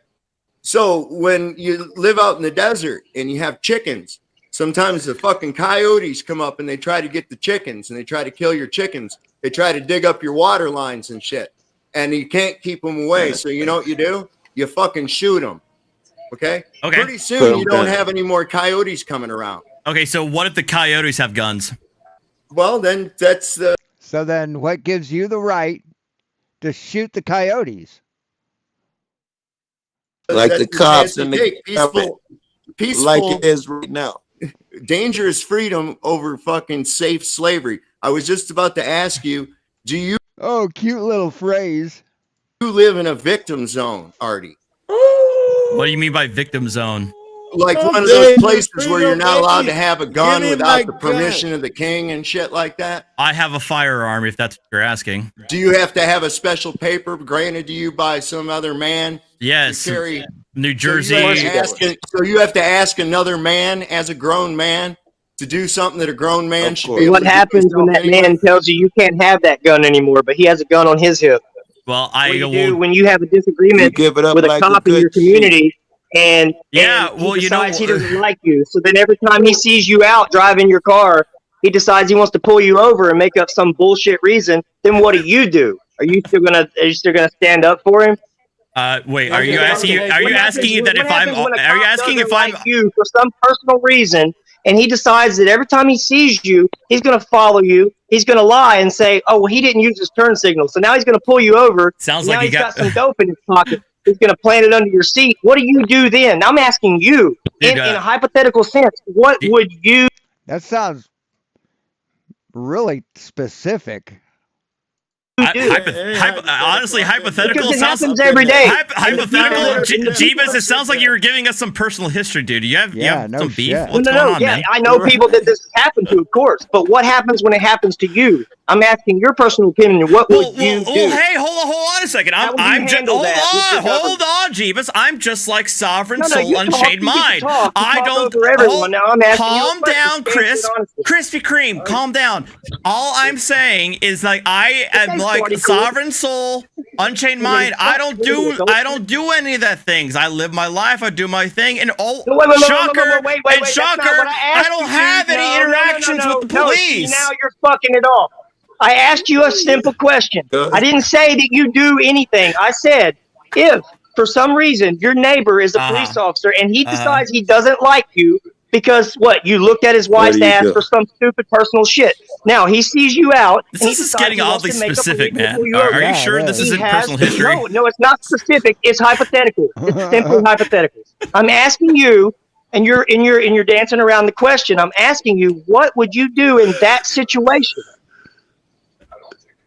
So when you live out in the desert and you have chickens, sometimes the fucking coyotes come up and they try to get the chickens and they try to kill your chickens. They try to dig up your water lines and shit. And you can't keep them away. So you know what you do? You fucking shoot them. Okay? Okay. Pretty soon you don't have any more coyotes coming around. Okay, so what if the coyotes have guns? Well, then that's the... So then what gives you the right to shoot the coyotes? Like that's the cops and the take. government, Peaceful. like it is right now. Dangerous freedom over fucking safe slavery. I was just about to ask you, do you Oh, cute little phrase. live in a victim zone, Artie? What do you mean by victim zone? Like one of those places where you're not allowed to have a gun without the permission of the king and shit like that? I have a firearm, if that's what you're asking. Do you have to have a special paper granted to you by some other man? Yes. To carry? New Jersey. So you have to ask another man as a grown man to do something that a grown man should be able What to do happens when himself that anyway? man tells you can't have that gun anymore, but he has a gun on his hip? Well, What do you do when you have a disagreement give it up with a like a cop in good your community and Yeah, and well, he you know- decides he doesn't like you? So then every time he sees you out driving your car, he decides he wants to pull you over and make up some bullshit reason. Then what do? Are you still gonna stand up for him? Wait, are you asking that if I'm like you for some personal reason, and he decides that every time he sees you, he's going to follow you. He's going to lie and say, "Oh, well, he didn't use his turn signal, so now he's going to pull you over." Sounds and now like you he's got got- some dope in his pocket. He's going to plant it under your seat. What do you do then? I'm asking you, in a hypothetical sense, what would you? That sounds really specific. Honestly, hypothetical Because it sounds happens every day. Hypothetical, Jeebus. It sounds like you were giving us some personal history, dude. You have some beef. What's going on, man? I know people that this has happened to, of course. But what happens when it happens to you? I'm asking your personal opinion. What would you do? Hey, hold on a second. How would you handle that with your Hold Jeebus. I'm just like Sovereign No, Soul, you talk, Unchained you get to Mind. talk. You I talk don't. over everyone. Now I'm asking you a calm question. down, Chris. Krispy Kreme, calm down. All I'm saying is like I am like Sovereign Soul, Unchained Mind. I don't do any of that things. I live my life. I do my thing. And shocker, and shocker, I don't have any interactions with the police. Now you're fucking it off. I asked you a simple question. I didn't say that you do anything. I said, if for some reason your neighbor is a police officer and he decides he doesn't like you because you looked at his wife's ass for some stupid personal shit. Now he sees you out. This is getting oddly specific, man. Are you sure this isn't personal history? No, it's not specific. It's hypothetical. It's simply hypothetical. I'm asking you, and you're dancing around the question. I'm asking you, what would you do in that situation?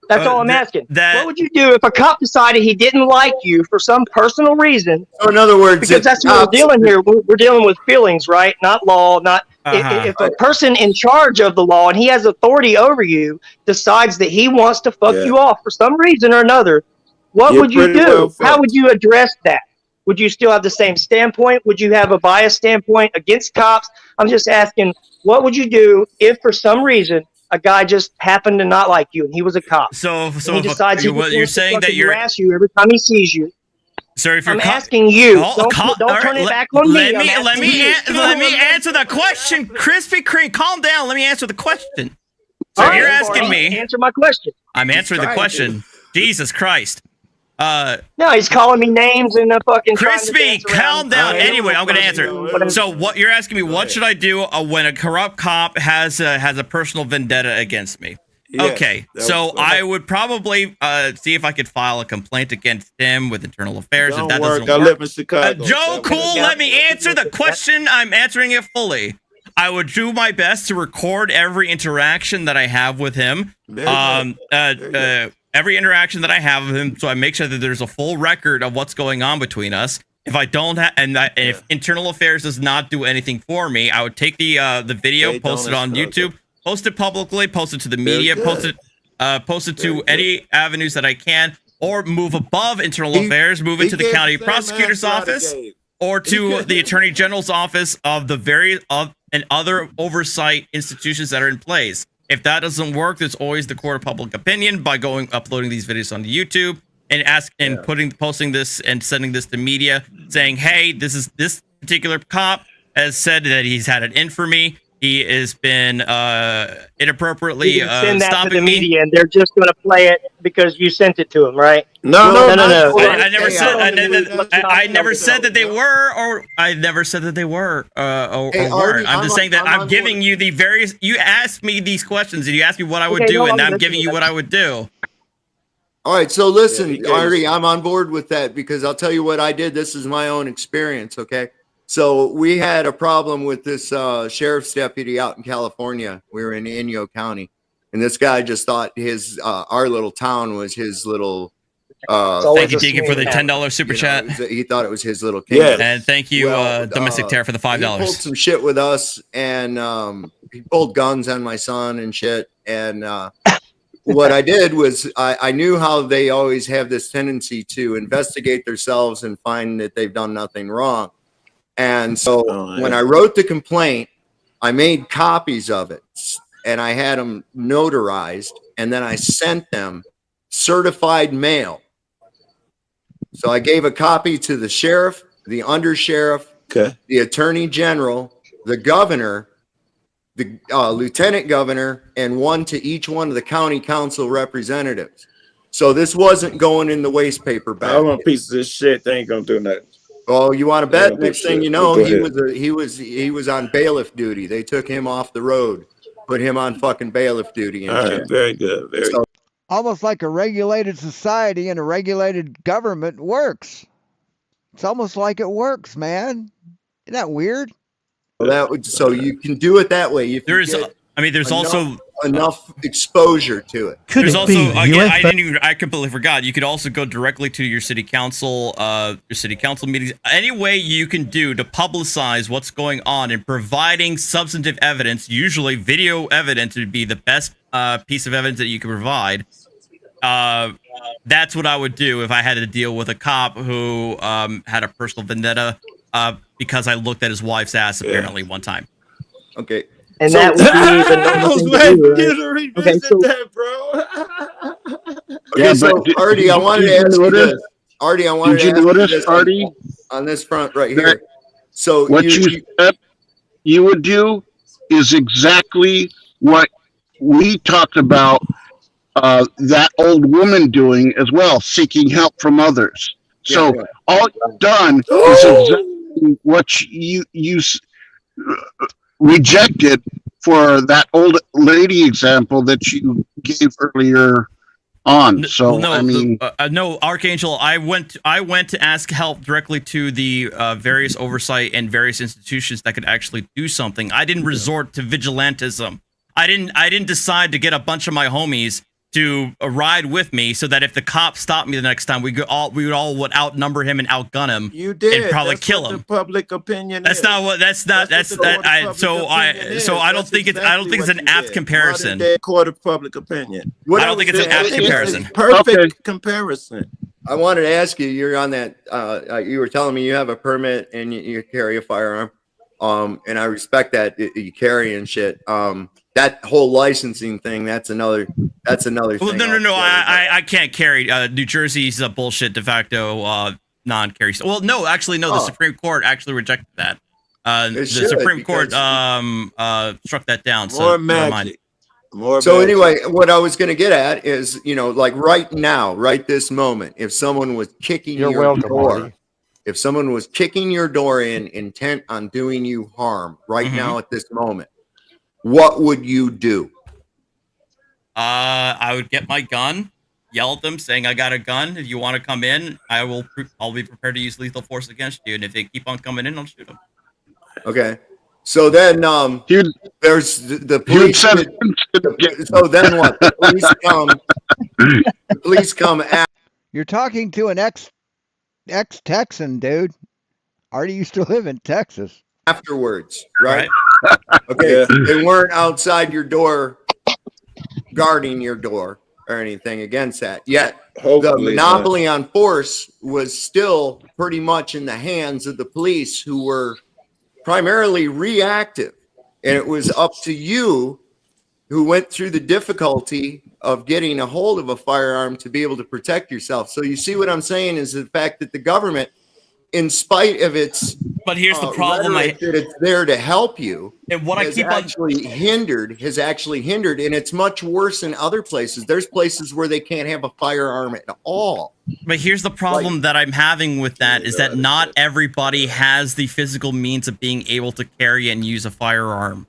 That's all I'm asking. What would you do if a cop decided he didn't like you for some personal reason? So in other words, because that's what we're dealing here. We're dealing with feelings, right? Not law. Not if a person in charge of the law and he has authority over you decides that he wants to fuck you off for some reason or another, what would you do? How would you address that? Would you still have the same standpoint? Would you have a biased standpoint against cops? I'm just asking, what would you do if for some reason a guy just happened to not like you and he was a cop? So he decides you're saying that you're harass you every time he sees you. Sorry for I'm asking you. Don't turn it back on me. Let me answer the question. Krispy Kreme, calm down. Let me answer the question. So you're asking me. Answer my question. I'm answering the question. Jesus Christ. No, he's calling me names and fucking. Crispy, calm down. Anyway, I'm gonna answer. So what you're asking me? What should I do when a corrupt cop has a personal vendetta against me? Yes, Okay, so I would probably see if I could file a complaint against him with internal affairs. If that doesn't work, Joe, cool. Let me answer the question. I'm answering it fully. I would do my best to record every interaction that I have with him. Every interaction that I have with him, so I make sure that there's a full record of what's going on between us. If I don't have, and if internal affairs does not do anything for me, I would take the video, post it on YouTube, post it publicly, post it to the media, post it to any avenues that I can, or move above internal affairs, move it to the county prosecutor's office, or to the attorney general's office of the various and other oversight institutions that are in place. If that doesn't work, there's always the court of public opinion by uploading these videos onto YouTube and posting this and sending this to media saying, hey, this particular cop has said that he's had it in for me. He has been inappropriately send that stopping to the me. media, and they're just going to play it because you sent it to them, right? No. I never said. I never said that they were, or I never said that they were, or weren't. I'm just saying that I'm giving you the various. You asked me these questions, and you asked me what I would do, and I'm giving you what I would do. All right, so listen, Artie, I'm on board with that because I'll tell you what I did. This is my own experience, okay? So we had a problem with this sheriff's deputy out in California. We were in Inyo County, and this guy just thought our little town was his little. Thank you, Deacon, for the $10 super chat. He thought it was his little kingdom. And thank you, Domestic Terror, for the $5. He pulled some shit with us, and he pulled guns on my son and shit. And what I did was I knew how they always have this tendency to investigate themselves and find that they've done nothing wrong. And so when I wrote the complaint, I made copies of it and I had them notarized, and then I sent them certified mail. So I gave a copy to the sheriff, the undersheriff, the attorney general, the governor, the lieutenant governor, and one to each one of the county council representatives. So this wasn't going in the waste paper bag. I want a piece of this shit. They ain't gonna do nothing. Oh, you want to bet? Next thing you know, he was on bailiff duty. They took him off the road, put him on fucking bailiff duty. And shit. Very good. Very good. Almost like a regulated society and a regulated government works. It's almost like it works, man. Isn't that weird? So you can do it that way. There's also enough exposure to it. There's also I completely forgot. You could also go directly to your city council meetings. Any way you can do to publicize what's going on and providing substantive evidence. Usually, video evidence would be the best piece of evidence that you can provide. that's what I would do if I had to deal with a cop who had a personal vendetta because I looked at his wife's ass apparently one time. Okay. And So- that would be the I normal was thing to waiting do, for you right? to Okay, revisit so that, bro. Okay, Yeah, so but Artie, I wanted to ask you this. Artie, I wanted Did to you ask you notice, this Artie, on this front right that here. So what you said you would do is exactly what we talked about that old woman doing as well, seeking help from others. So yeah. all you've done is exactly what rejected for that old lady example that you gave earlier on. So no, I mean, no, Archangel. I went to ask help directly to the various oversight and various institutions that could actually do something. I didn't resort to vigilantism. I didn't decide to get a bunch of my homies to ride with me so that if the cops stopped me the next time, we would all outnumber him and outgun him. You did. And probably That's kill what him. The public opinion. That's is. not what. That's not. That's what the that. court of I. public So I. opinion is. So I don't That's think it's. I don't think it's exactly an what you apt did. comparison. Modern day court of public opinion. I don't think it's an apt comparison. Perfect comparison. I wanted to ask you. You're on that. You were telling me you have a permit and you carry a firearm. And I respect that you carry and shit. That whole licensing thing. That's another. Well, thing. No. I can't carry. New Jersey's a bullshit de facto non-carry. Well, no, actually, no. The Supreme Court actually rejected that. The Supreme Court struck that down. So never mind. So anyway, what I was going to get at is, like right now, right this moment, if someone was kicking your door, if someone was kicking your door in intent on doing you harm right now at this moment, what would you do? I would get my gun, yell at them saying I got a gun. If you want to come in, I'll be prepared to use lethal force against you. And if they keep on coming in, I'll shoot them. Okay. So then, there's the police. So then what? The police come. The police come after. You're talking to an ex-Texan, dude. Artie used to live in Texas. Afterwards, right? Okay. They weren't outside your door, guarding your door or anything against that. Yet the monopoly on force was still pretty much in the hands of the police, who were primarily reactive, and it was up to you, who went through the difficulty of getting a hold of a firearm to be able to protect yourself. So you see what I'm saying is the fact that the government, in spite of its but here's the problem, that it's there to help you, and what has actually hindered, and it's much worse in other places. There's places where they can't have a firearm at all. But here's the problem that I'm having with that is that not everybody has the physical means of being able to carry and use a firearm.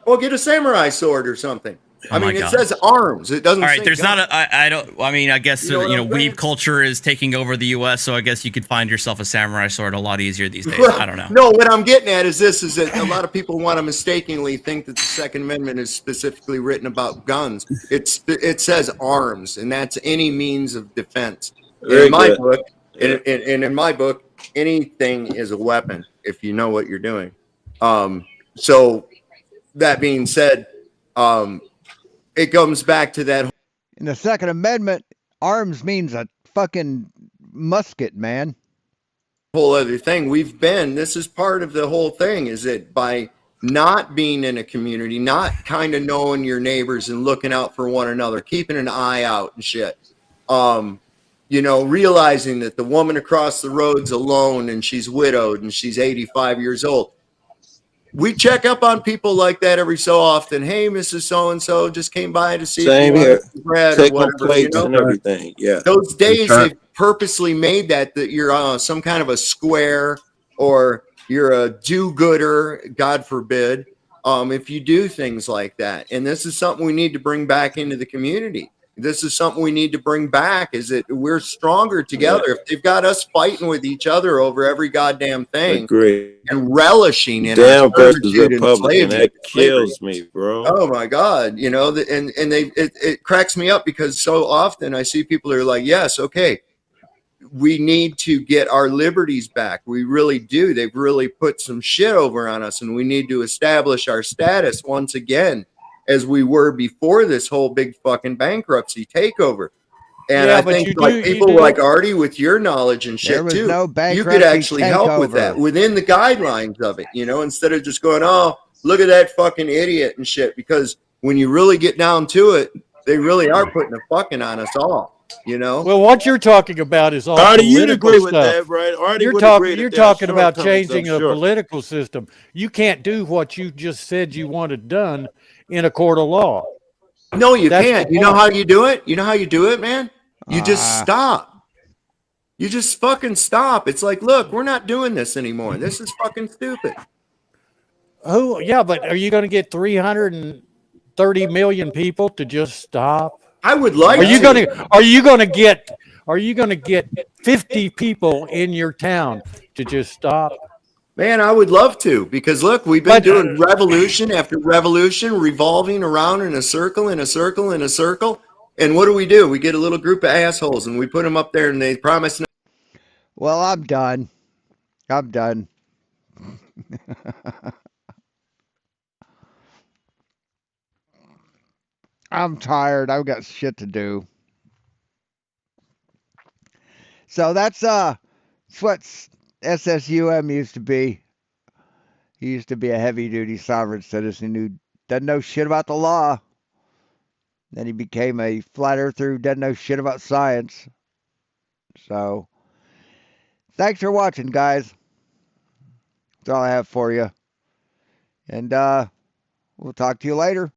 Well, get a samurai sword or something. Oh, I mean, it God. says arms. It doesn't. All right, say there's gun. not a. I don't. I mean, I guess You know what I'm weeb saying? culture is taking over the U.S., so I guess you could find yourself a samurai sword a lot easier these days. I don't know. No, what I'm getting at is this: is that a lot of people want to mistakenly think that the Second Amendment is specifically written about guns. It says arms, and that's any means of defense. Very In my good. book, in my book, anything is a weapon if you know what you're doing. So that being said, it comes back to that. In the Second Amendment, arms means a fucking musket, man. Whole other thing. This is part of the whole thing, is that by not being in a community, not kind of knowing your neighbors and looking out for one another, keeping an eye out and shit, realizing that the woman across the road's alone and she's widowed and she's 85 years old. We check up on people like that every so often. Hey, Mrs. So-and-so just came by to see Same if you here. wanted some bread Take or my whatever. plates and everything. Yeah. Those days That's right. they've purposely made that you're some kind of a square, or you're a do-gooder, God forbid, if you do things like that. And this is something we need to bring back into the community. This is something we need to bring back, is that we're stronger together. If they've got us fighting with each other over every goddamn thing, Agree. and relishing in Damn our versus servitude and Republican. slavery. That kills me, bro. Oh my God. It cracks me up, because so often I see people who are like, yes, okay, we need to get our liberties back. We really do. They've really put some shit over on us, and we need to establish our status once again as we were before this whole big fucking bankruptcy takeover. And Yeah, I but think you like do people like Artie with your knowledge and There shit was too, no you could bankruptcy actually help with that takeover. within the guidelines of it, you know, instead of just going, oh, look at that fucking idiot and shit. Because when you really get down to it, they really are putting a fucking on us all, you know? Well, what you're talking about is all Artie, you'd political agree with stuff. that, right? Artie You're would talking. agree that You're there are talking about shortcomings, I'm changing a sure. political system. You can't do what you just said you wanted done in a court of law. No, you That's can't. the You know point. how you do it? You know how you do it, man? You just Ah. stop. You just fucking stop. It's like, look, we're not doing this anymore. This is fucking stupid. Who? Yeah, but are you going to get 330 million people to just stop? I would like Are you to. going to? Are you going to get? Are you going to get 50 people in your town to just stop? Man, I would love to, because look, we've been doing revolution after revolution, revolving around in a circle, in a circle, in a circle. And what do? We get a little group of assholes and we put them up there and they promise. Well, I'm done. I'm done. I'm tired. I've got shit to do. So that's what SSUM used to be. He used to be a heavy duty sovereign citizen who doesn't know shit about the law. Then he became a flat earther who doesn't know shit about science. So thanks for watching, guys. That's all I have for you. And we'll talk to you later.